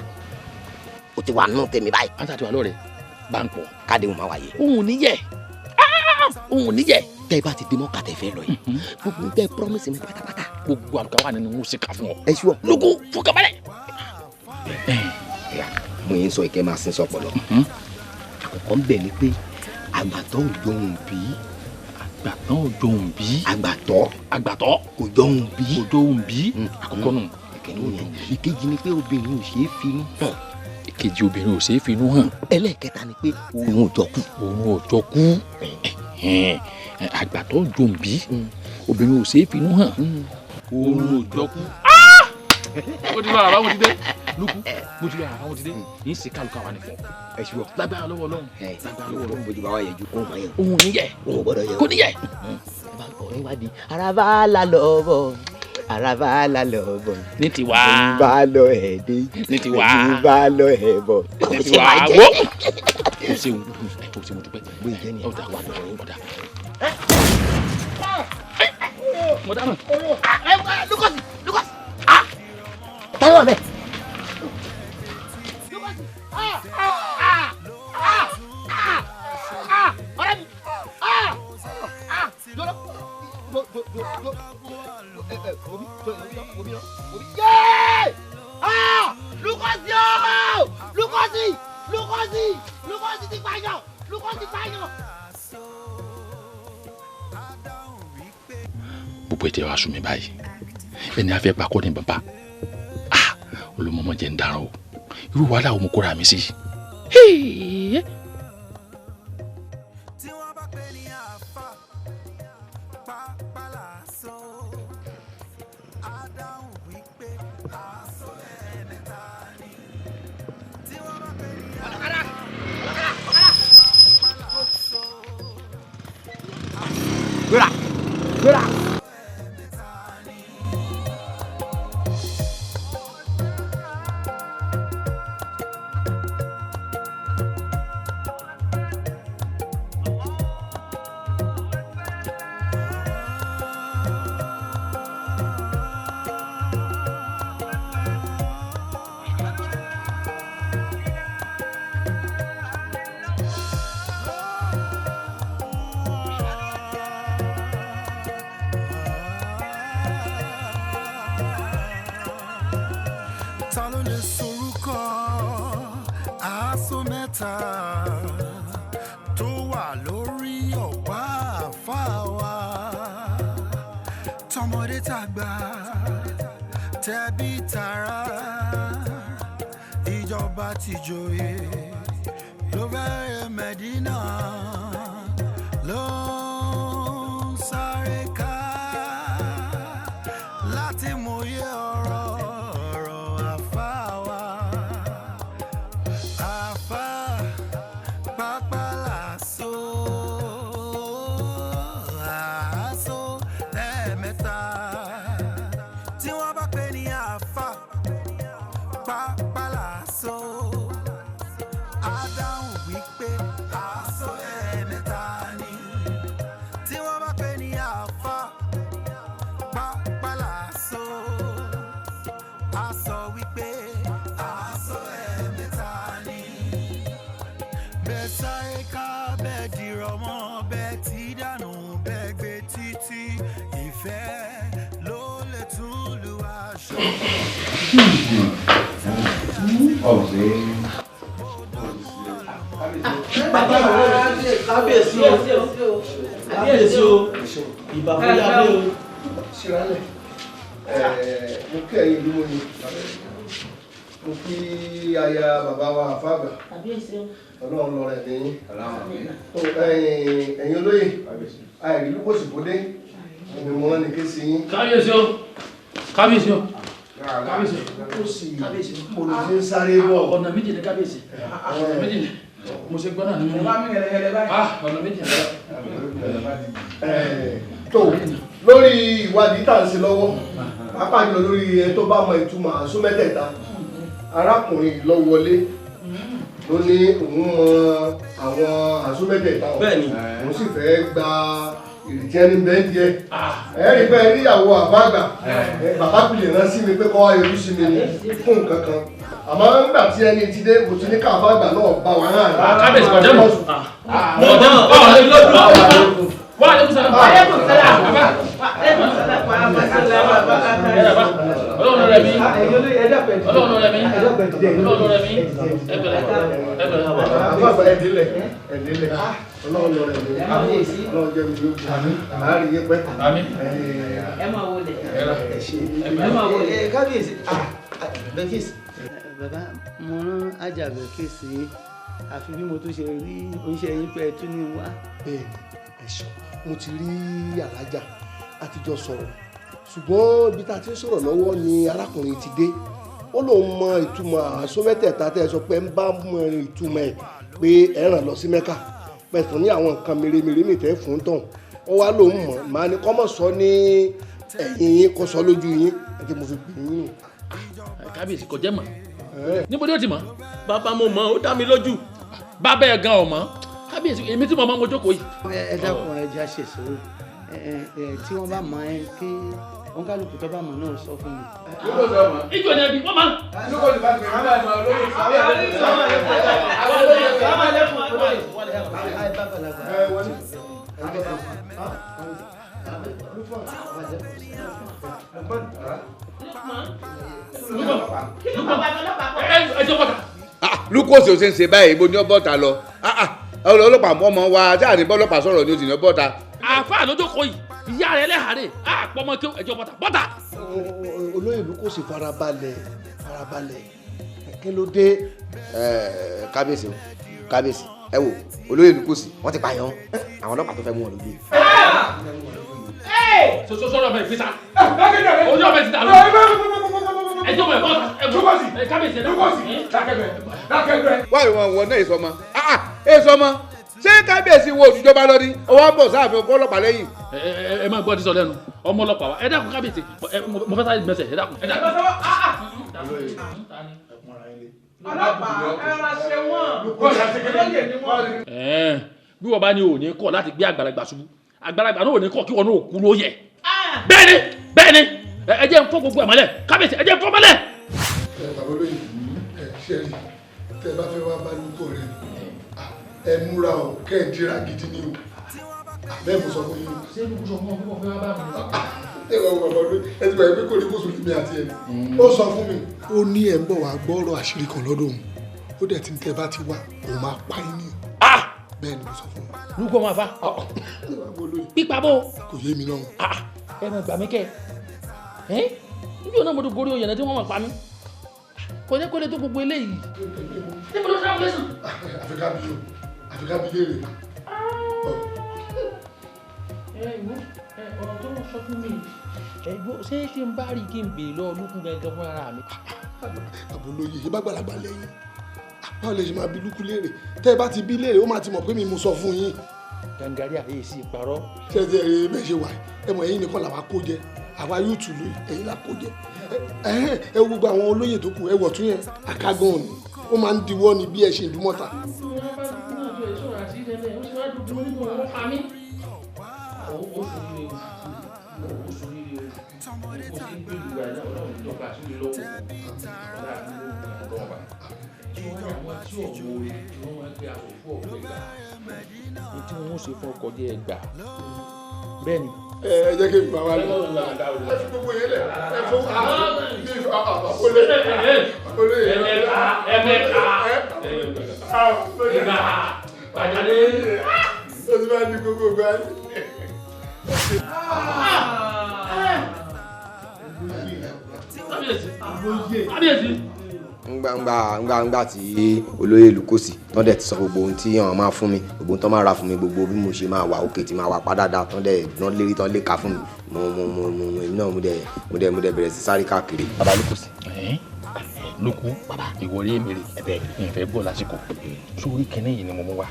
o ti wà nù tèmi báyìí. answer ti wà lọ́rẹ̀ báńkọ̀ káde wọn máa wáyé. òun ní yẹ òun ní yẹ. tẹ́ ẹ bá ti dé mọ́ kàtẹ́ fẹ́ lọ yìí gbogbo bẹ́ẹ̀ promise mi pátápátá. gbogbo àlùkà wà nínú músíkà fún ọ. ẹ ṣú ọ. lóko fún kabalẹ̀. mo yín sọ ìkẹ́ máa sin sọpọ̀ lọ. àkọ́kọ́ ń bẹ̀ ni pé àgbàtọ́ ò jọ̀hún bí. àgbàtọ́ ò jọ̀hún bí. àgbàtọ́ kò jọ̀hún bí. kò jọ̀hún bí. àkọ́kọ́ nù. ìkejì ni pé obìnrin ò ṣeé finú hàn. ìkejì obìnrin ò ṣeé finú hàn. ẹlẹ́ẹ̀kẹta ni pé òun ò jọ kú. òun ò jọ kú. àgbàtọ́ ò jọ̀hún bí. obìnrin ò ṣeé finú hàn. òun ò jọ kú. mo ti lọ àrà wọn ti dé lukú mo ti lọ àrà wọn ti dé yìí ṣe kálukú àwọn ànífọ. ẹ ṣubú lágbára lọ́wọ́ Ọlọ́run. lágbára lọ́wọ́ Ọlọ́run bójú bá wà yẹjú kó máa yẹ. òun ní yẹ òun gbọ́dọ̀ yẹ. kò ní yẹ. ọ̀rẹ́ wa di araba la lọ́bọ̀ araba la lọ́bọ̀. ní tiwa bá lọ ẹ̀ dé ní tiwa bá lọ ẹ̀ bọ̀. ní tiwa wo. o ṣeun mo dúpẹ́ bóyá jẹ́ ni ọ̀dà wà lọ́wọ́ ọ̀dà. mo dáná. Lucas táwọn bẹ. ọ̀rẹ́ mi Lucas ti pààyàn Lucas ti pààyàn. gbogbo ètò ìwà sùnmi báyìí ẹni afẹ́ pakọ́ ni bàbá olùmọ̀mọ́ jẹ́ ń dára o irú wàhálà wo mo kóra mi sí. Gbéra. ta ló lè sorúkọ aṣọ mẹ́ta tó wà lórí ọ̀pá àfáà wa tọmọdé tàgbà tẹbí tará ìjọba tìjòyè ló bẹ̀rẹ̀ Mẹ́dínà ló ń sáré ká láti mòye ọ̀rọ̀. kábíyèsí o ìbàbọ̀yálé o. ṣírálẹ̀ mo kí ẹ̀yin ìlú mọ́ni mo kí aya bàbá wa àfáàgbà ọlọ́run lọ rẹ̀ ní ẹ̀yin olóyè àìrí lúkọ̀sì kódé èmi mọ́ ní ké sí yín. kábíyèsí o kábíyèsí o kábíyèsí o mo lè fi ń sáré bọ̀. ọ̀nà méjì ni kábíyèsí ọ̀nà méjì ni mo ṣe gbọ́dọ̀ ní mímú ọ̀nà méjì ni tó lórí ìwádìí tá à ń ṣe lọ́wọ́ pàápàá jùlọ lórí ẹ tó bá mọ ìtumọ̀ àṣọ mẹ́tẹ̀ẹ̀ta arákùnrin lọ wọlé ló ní òun mọ àwọn àṣọ mẹ́tẹ̀ẹ̀ta òun sì fẹ́ gba ìrètí ẹni bẹ́ẹ̀ díẹ̀ ẹ rí pé níyàwó àbáàgbà bàbá pilẹ̀ rán sí mi pé kọ́ ayọ̀lú sí mi fún nǹkan kan àmọ́ nígbà tí ẹni ti dé mo ti ní káàbá àgbà náà bá wa náà rà. kábíyèsí kọjá mọ̀ mọ̀dé báwa lè lọ́dún wà á lè kú sẹ́lá. ọlọ́run rẹ̀ mí ọlọ́run rẹ̀ mí ọlọ́run rẹ̀ mí ẹ̀bẹ̀rẹ̀. àbábà ẹ̀dínlẹ̀ ọlọ́run rẹ̀ mí ọlọ́run jẹ́ mi lójú àárín yín pẹ́. ẹ máa wọlé ẹ máa wọlé kábíyèsí bẹ́kísì. bàbá mo rán ajá bẹ́kísì àfi bí mo tún ṣe rí oníṣẹ́ yín pé ẹ tún ní wá. bẹ́ẹ̀ni ẹ̀ṣọ́ mo ti rí alájà àtijọ́ sọ̀rọ̀ ṣùgbọ́n ibi tá a ti ń sọ̀rọ̀ lọ́wọ́ ni arákùnrin ti dé ó lóun mọ ìtumọ̀ àṣọ mẹ́tẹ̀ẹ̀ta tẹ́ ẹ sọ pé ń bá mọ ìtumọ̀ ẹ̀ pé ẹ ràn lọ sí mẹ́kà pẹ̀sùn ní àwọn nǹkan mèremère mi tẹ́ fún tán ó wá lóun mọ̀ máa ní kọ́mọ̀ sọ ní ẹ̀yìn yín kó sọ lójú yín àti mo fi gbìn yín nù. kábíyèsí kò jẹ́ mọ̀ níbo ni ó ti mọ̀ bàbá mo mọ̀ ó dá mi lójú bàbá ẹ̀ gan ọ̀ mọ̀ kábíyèsí èmi tí mo máa ń mojókòó yìí. ẹ dákun ẹ já ṣe sùúrù tí wọ́n bá mọ̀ ẹ kí wọ́n kálukú tó bá mọ̀ náà sọ fún mi. ìjọ ni ẹbí wọ́n máa. lukosi ò ṣe ń ṣe báyìí ibo ni ọ bọ́ta lọ ọlọ́pàá ọmọ wa tí àní bọ́lọ́pàá sọ̀rọ̀ ni ó sì ní ọ bọ́ta. àfa lójókòó yìí ìyá rẹ̀ lẹ́hàárẹ̀ àpọ̀mọ kí ẹjọ́ bọ́ta. olóyè lukosi farabalẹ̀ kí ló dé. kábíyèsí o kábíyèsí ẹ wo olóyè lukosi wọ́n ti pààyàn àwọn ọlọ́pàá tó fẹ́ mú wọn lójú. sọ̀rọ̀ ọmọ ìfisa ojú ọmọ ìfisa ló ẹjọ́ mọ̀ ẹ̀kọ́ kábíyèsí wáyé wọn wọ náà èso ọmọ ṣé kábíyèsí wo òjújọba lọ ní ọwọ́ bọ̀ sáàfin ọkọ ọlọ́pàá lẹ́yìn. ẹ máa gbọ́ ti sọ lẹ́nu ọmọ ọlọ́pàá wa ẹ dákun kábíyèsí mo fẹ́ sáré gbèsè ẹ dákun. ọlọ́pàá ẹ máa ṣe wọ́n. bí wọ́n bá ní òní kọ̀ láti gbé àgbàlagbà ṣubú àgbàlagbà náà òní kọ̀ kí wọn náà kú ló yẹ. bẹ́ẹ̀ni ẹ jẹ́ n fọ́ gbogbo ẹ̀ mọ́lẹ̀ kábíyèsí ẹ jẹ́ n fọ́ mọ́lẹ̀. bàbá olóyè ṣẹ́rí tẹ́ bá fẹ́ wá bá lóko rẹ̀ ẹ múra o kẹ́ ẹ dira gidi ni o bẹ́ẹ̀ mo sọ fún yín. ṣé lóko sọ fún ọ fún ọ fẹ́ wá bá mi. ẹ wọ bàbá olóyè ẹ ti bàyẹ̀ pé kò ní kó sùn ní mi àti ẹ̀ ó sọ fún mi. ó ní ẹ̀ ń bọ̀ wá gbọ́rọ̀ àṣírí kan lọ́dọ̀ òun ó dẹ̀ ti ń tẹ́ bá ti wá òun máa pa yín ní. bẹ́ẹ̀ ni mo sọ fún un. lóko máa fa pípa bó. kò yé mi náà. ẹ mọ̀ gbà mí kẹ́ níbi ọ̀nà mọ̀tò gorí oyè náà tí wọ́n mọ̀ pa mí kò ní kó lè tó gbogbo eléyìí. níbo ló sáà lẹ́sùn. àfikà bí léèrè. ọ̀rọ̀ tó ń sọ fún mi ṣé tí n bá rí kí n bèèrè lọ lókun gẹ́gẹ́ fún ara mi. àbólóyè yìí bá gbàlagbà lẹ́yìn báwo lè ṣe máa bí lúkú léèrè tẹ́ ẹ bá ti bí léèrè ó máa ti mọ̀ pé mi mo sọ fún yín. gàǹgàrí àyè sí ìparọ́. ṣé ẹ ti rí bẹ́ẹ̀ ṣe wà ẹ mọ̀ ẹ̀yin nìkan làwa kó jẹ àwa yóò tù lóyè ẹ̀yin là kó jẹ ẹ wo gbogbo àwọn olóyè tó kù ẹ wọ̀ tún yẹn àkágán òní ó máa ń diwọ́ ni bí ẹ ṣe ìdúmọ̀ta. tí wọ́n ṣe fún ọkọ̀ jẹ́ ẹgbà bẹ́ẹ̀ ni. ẹ jẹ́ kí n bá wa lọ ẹ fi gbogbo yẹn lẹ ẹ fún olóyè ẹ̀mẹ́ka pàjáde ó ti máa ní gbogbo gbà ní. kábíyèsí. ngbà tí olóyè lukosi tán dẹ̀ ti sọ gbogbo ohun tí àwọn máa fún mi gbogbo ohun tán máa ra fún mi gbogbo bí mo ṣe máa wà òkè tí máa wà padà tán dẹ̀ tán lérí tán lè ka fún mi èmi náà mo dẹ̀ bẹ̀rẹ̀ sí sáré káàkiri. bàbá lukosi. lóko ìwọlé mèrè ẹbẹ ìfẹ́ gbọ́ lásìkò sórí kẹne yìí ni mo mú wa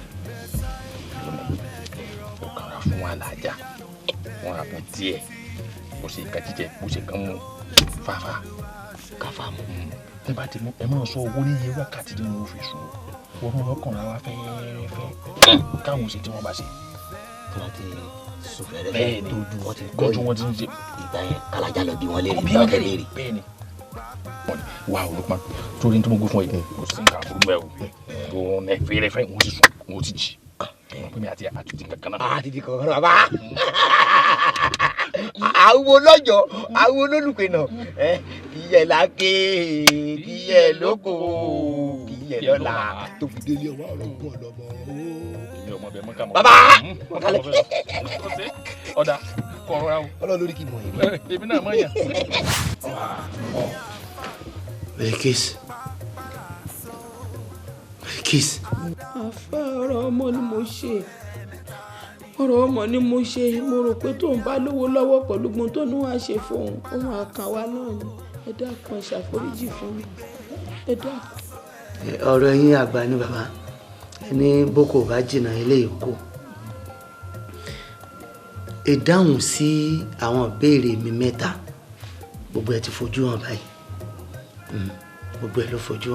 ọkàn fún wa làjà wọn àpò díẹ̀ bó ṣe nǹkan jíjẹ bó ṣe nǹkan mú fàáfàá káfà mú ẹ bá ti mú ẹ máa sọ owó ní iye wákàtí tí wọn ò fi sùn wọn lọkùnrin wa fẹ́ẹ́rẹ́fẹ́ káwọn ṣe tí wọ́n bá ṣe. tí wọ́n ti sùn fẹ́rẹ́fẹ́ tó dùn wọ́n ti kọ́ lójú wọn ti ń ṣe. ìgbà yẹn kálájà lọ bí wọ́n léèrè bí wọ́n tẹ̀ léèrè. bẹ́ẹ̀ni wà á olùpọ̀ torí ní tó mọ̀ gbé fún ẹ kò sí nǹkan àbúrú mẹ́ o tó ní fẹ́rẹ́fẹ́ wọ́n ti sùn wọ́n ti jí pé àti àtúntì kankan náà. àtúntì kankan náà bá àwọn lọ́jọ́ àwọn olólùpẹ̀ náà kíyẹ̀ lákè kíyẹ̀ lóko kíyẹ̀ lọ́la tó fi délé ọwọ́ ọ̀rọ̀ gbọ́ lọ́mọ. bàbá ọ̀dà kọ̀ọ̀rọ̀ ra o. ọlọ́run lórí kì í mọ̀ yìí. èmi náà mọ̀ yàn. Belkis. Belkis. àfa ọ̀rọ̀ ọmọ ni mo ṣe ọ̀rọ̀ ọmọ ni mo ṣe mo rò pé tóun bá lówó lọ́wọ́ pẹ̀lú gbọ́n tó ní wàá ṣe fóun òun àkànwá náà ni ẹ dákun ẹ ṣàforíjì fún mi ẹ dákun. ọ̀rọ̀ yín àgbà ni bàbá ẹni boko bá jìnnà ilé ìkó ìdáhùn sí àwọn ìbéèrè mi mẹ́ta gbogbo ẹ ti fojú hàn báyìí gbogbo ẹ ló fojú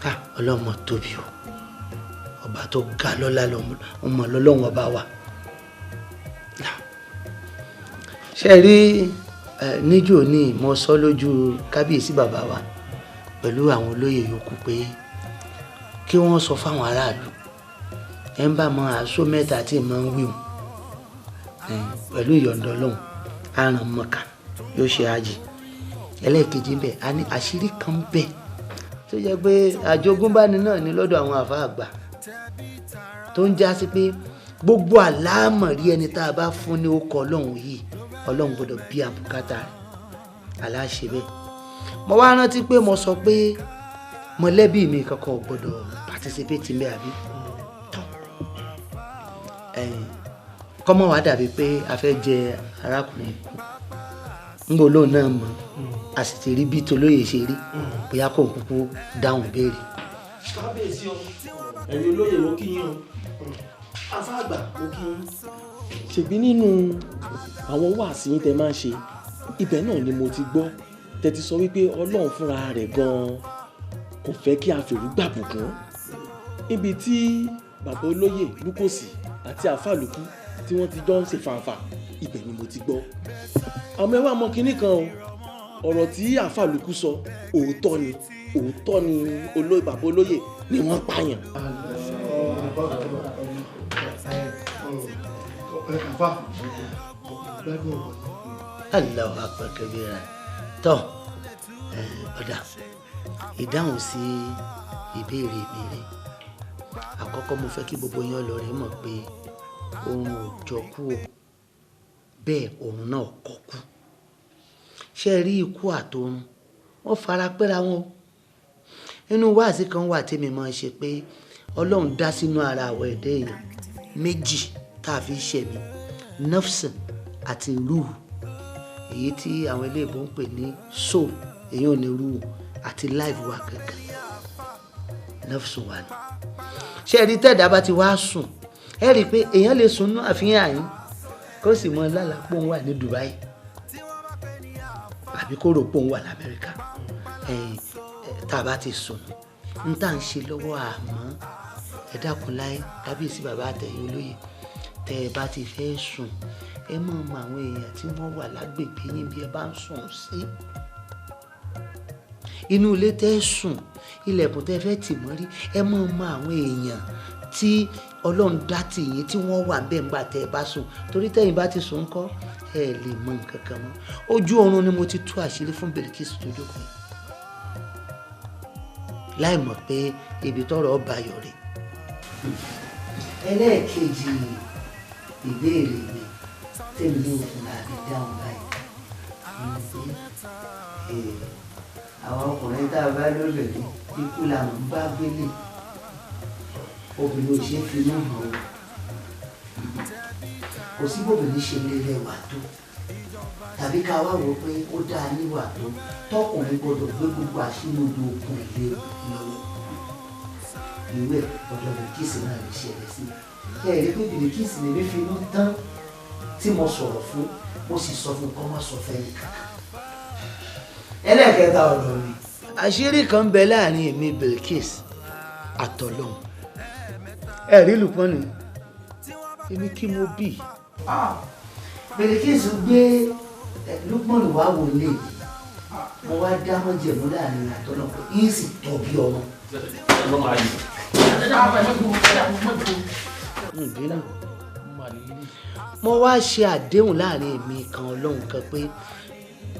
hàn ọlọ́mọ tóbi o ọba tó ga lọ́lá ọmọ lọ́lọ́run ọba wa ṣe rí níjó ní mo sọ lójú kábíyèsí bàbá wa pẹ̀lú àwọn olóyè yòókù pé kí wọ́n sọ fáwọn aráàlú ẹ ń bá mọ àṣọ mẹ́ta tí ì máa ń wíwù pẹ̀lú ìyọ̀ǹda Ọlọ́run àrùn mọ̀ká yóò ṣe àjì ẹlẹ́ẹ̀kejì bẹ́ẹ̀ a ní àṣírí kan bẹ́ẹ̀ tó jẹ́ pé àjogúnbáni náà ní lọ́dọ̀ àwọn àfa àgbà tó ń já sí pé gbogbo àlámọ̀rí ẹni tá a bá fún ní orúkọ Ọlọ́run yìí Ọlọ́run gbọ́dọ̀ bí àbùkátà rẹ̀ aláṣẹ bẹ́ẹ̀ mo wá rántí pé mo sọ pé mọ̀lẹ́bí mi kankan ò gbọ́dọ̀ participate mẹ́ àbí kọ́mọ wa dàbí pé a fẹ́ jẹ arákùnrin ń bò lóun náà mọ̀ a sì ti rí bí tolóyè ṣe rí bóyá kò kúkú dáhùn béèrè. kábíyèsí o ẹ̀yin olóyè mo kí yín o afáàgbà mo kí yín. ṣèbí nínú àwọn wáàsí yín tẹ máa ń ṣe ibẹ̀ náà ni mo ti gbọ́ tẹ ti sọ wípé Ọlọ́run fúnra rẹ̀ gan-an kò fẹ́ kí a fèrú gbàbùkún níbi tí bàbá olóyè Lúkòsì àti àfàlùkù tí wọ́n ti jọ ń ṣe fàǹfà ibẹ̀ ni mo ti gbọ́ àmọ́ ẹ wá mọ kinní kan o ọ̀rọ̀ tí àfàlùkù sọ òótọ́ ni bàbá olóyè ni wọ́n pààyàn. Allahu akbar kabira tó ọ̀dà ìdáhùn sí ìbéèrè mi rẹ̀ àkọ́kọ́ mo fẹ́ kí gbogbo yín lọ rẹ̀ mọ̀ pé òun ò jọ kú o bẹ́ẹ̀ òun náà kọ́ kú ṣe rí ikú àtòrun wọ́n fara pẹ́ra wọn inú wáàsí kan wà tèmi máa ń ṣe pé Ọlọ́run dá sínú ara àwọ̀ ẹ̀dá èèyàn méjì tá a fi ṣẹ̀mí nafsan àti ruhu èyí tí àwọn eléèbó ń pè ní soul èyí ò ní ruhu àti life wa kankan nafsu wa ni ṣe rí tẹ́ẹ̀dá bá ti wá sùn ẹ rí i pé èèyàn lè sùn nú àfihàn àyín kó sì mọ lálàpọ̀ òun wà ní Dubai àbí kó rò pé òun wà l'Amẹ́ríkà tá a bá ti sùn n tá à ń ṣe lọ́wọ́ àmọ́ ẹ dákun láyé kábíyèsí bàbá àtẹ̀yìn olóyè tẹ́ ẹ bá ti fẹ́ sùn ẹ mọ̀ mọ àwọn èèyàn tí wọ́n wà lágbègbè yín bí ẹ bá ń sùn sí inú ilé tẹ́ ẹ sùn ilẹ̀kùn tẹ́ fẹ́ tì mọ́rí ẹ mọ̀ mọ àwọn èèyàn tí Ọlọ́run dá tì yín tí wọ́n wà bẹ́ẹ̀ ńgbà tẹ́ ẹ bá sùn torí tẹ́yìn bá ti sùn ńkọ́ ẹ lè mọ nǹkan kan mọ́ ojú oorun ni mo ti tú àṣírí fún Belkis tó jókòó láì mọ̀ pé ibi tọ́rọ̀ ọba ayọ̀ rẹ̀. ẹlẹ́ẹ̀kejì ìbéèrè mi tèmi ní òfin àbí dáhùn báyìí àwọn ọkùnrin tá a bá lóbìnrin ikú làwọn ń bá gbélé obìnrin ò ṣe é fi inú hàn ó kò sí bóbìnrin ṣe lè rẹwà tó tàbí ká wá wò pé ó dáa níwà tó tọkùnrin gbọ́dọ̀ gbé gbogbo àṣírí okùn ilé lọ́wọ́ ìwé ọ̀dọ̀ Belkis náà lè ṣẹlẹ̀ sí ẹ rí pé Bìlíkísì lè rí finú tán tí mo sọ̀rọ̀ fún mo sì sọ fún kọ́ má sọ fẹ́ni kankan. ẹlẹ́ẹ̀kẹta ọ̀rọ̀ mi àṣírí kan bẹ láàrin èmi Bìlíkísì àtọ̀lọ́hun. ẹ rí Lùpọ́nù èmi kí mo bì. Bìlíkísì gbé Lùpọ́nù wá wọlé mo wá dá mọ́jẹ̀mú láàrin àtọ̀lọ́hun pé yín sì tọ́ bí ọmọ. mo wá ṣe àdéhùn láàrin èmi kan Ọlọ́run kan pé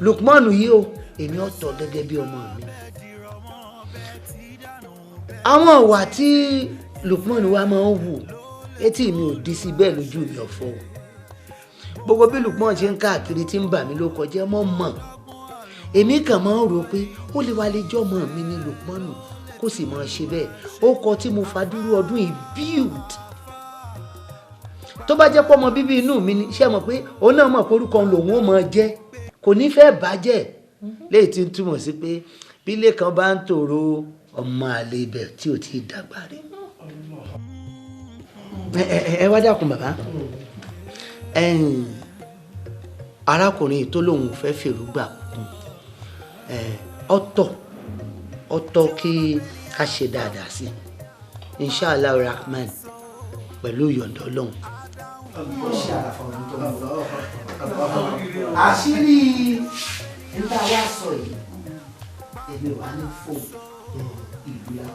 Lùpọ́nù yìí o èmi ò tọ́ gẹ́gẹ́ bí ọmọ mi. àwọn ìwà tí Lùpọ́nù wa máa ń hù etí mi ò di sí bẹ́ẹ̀ lójú mi ọ̀fọ́ gbogbo bí Lùpọ́nù ṣe ń káàkiri tí ń bà mí ló kọjá mọ́ mọ́ èmi kàn máa ń rò pé ó lè wá lè jọ́ ọmọ mi ní Lùpọ́nù kó sì máa ṣe bẹ́ẹ̀ ó kọ tí mo fa dúró ọdún yìí build tó bá jẹ́ pọ́ ọmọ bíbí inú mi ni ṣé mọ̀ pé òun náà mọ̀ pé orúkọ lòun ó máa jẹ́ kò ní fẹ́ bàjẹ́ léyìí tí ń túmọ̀ sí pé bí ilé kan bá ń tòrò ọmọ àlè ibẹ̀ tí ò tí ì dàgbà rẹ̀. ẹ wá dákun bàbá arákùnrin tó lóun fẹ́ fèrú gbà kún ọ̀tọ̀ kí a ṣe dáadáa sí inshallah rahman pẹ̀lú yọ̀ǹda Ọlọ́run. àṣírí nígbà wá sọ yìí èmi wà ní fóònù ìlú la.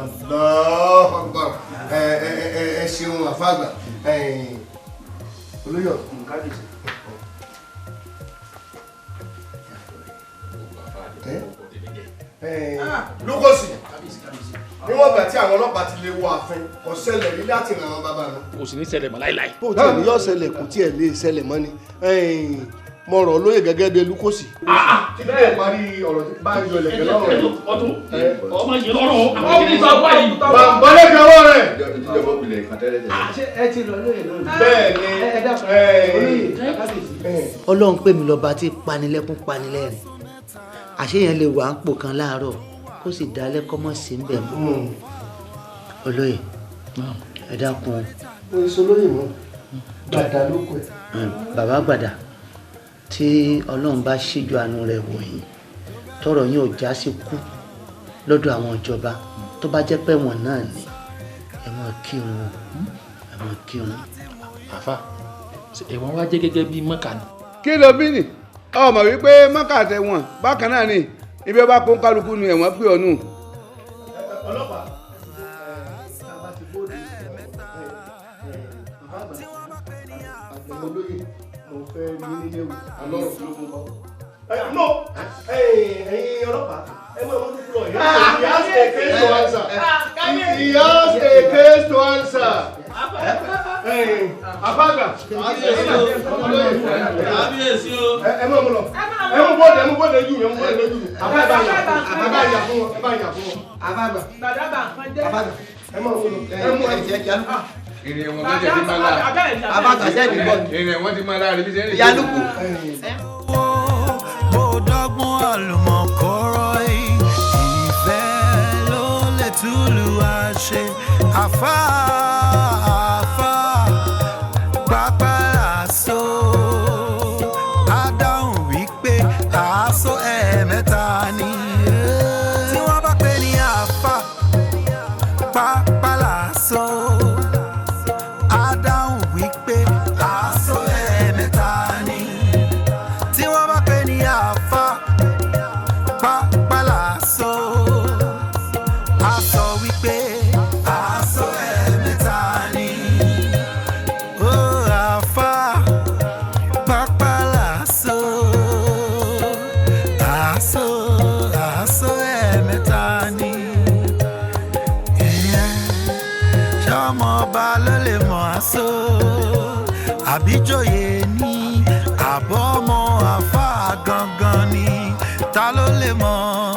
Allahu Akbar. ẹ ṣeun àfàgbà olóyè kábíyèsí. lókòsì níwọ̀n ìgbà tí àwọn ọlọ́pàá ti lè wọ ààfin kò ṣẹlẹ̀ rí láti ràn án bàbá mi. kò sì ní ṣẹlẹ̀ mọ́ láíláí. bó tiẹ̀ ní yọ̀ ṣẹlẹ̀ kò tiẹ̀ lè ṣẹlẹ̀ mọ́ ni mo rọ̀ lóye gẹ́gẹ́ bí Lúkòsì. tí bẹ́ẹ̀ parí ọ̀rọ̀ tí bá yọ ilẹ̀kẹ̀ lọ́rọ̀ rẹ̀. ọtún ọmọ yìí lọ́rọ̀ àwọn kìíní sọ báyìí. bọ́lẹ̀ fi ọwọ́ rẹ̀. ìjọba òpìlẹ̀ kan tẹ́lẹ̀ tẹ́lẹ̀. ṣé ẹ ti lọ lóye lónìí. bẹ́ẹ̀ ni Ọlọ́run pè mí lọ́ba tí panilẹ́kún panilẹ́rìn àṣeyàn lè wà ń pò kan láàárọ̀ kó sì dalẹ́ kọ́ mọ́ sí bẹ̀ mọ́. olóyè ẹ dákun. mo ń sọ lóyè mọ́ gbàdá ló kù ẹ̀. bàbá gbàdá tí Ọlọ́run bá ṣíjú àánú rẹ̀ wò yín tọ́rọ̀ yín ò já sí kú lọ́dọ̀ àwọn ìjọba tó bá jẹ́ pé wọ́n náà ni ẹ máa kírun ẹ máa kírun. àfà ẹ̀wọ̀n wá jẹ́ gẹ́gẹ́ bí mọ́kà ni. kí ló bí nì ọmọ wípé mọ́kà àtẹ̀wọ̀n bákan náà ni ibi ọba kó kálukú nu ẹ̀wọ̀n pé ọ̀nù. ọlọ́pàá olóyè mo fẹ́ rí nílé wò alọ́rọ̀ ló mú bọ́. no ẹ̀yin ọlọ́pàá ẹ mọ̀ ọ́n tó lọ yẹn. he has a case to answer. he has a case to answer. Abaga. Kábíyèsí o. Ẹ mọ̀ lọ. Ẹ mú bọ́ọ̀dù lójú mi. Abaga yà fún wọn. Abaga. Abaga. Ẹ mọ̀ lọ. Ẹ mú ẹ. Ìrìn wọn bá jẹ́ bí máa lára. Abaga sẹ́ni bọ́. Ìrìn wọn ti máa lára níbi sẹ́ni. Yanuku. Mo dọ́gbọ́n àlùmọ̀kọ́rọ́ ìfẹ́ ló lè túlù àṣẹ àfáà. Àbíjòyè ní àbọ̀mọ́ àfáà gangan ni ta ló lè mọ̀.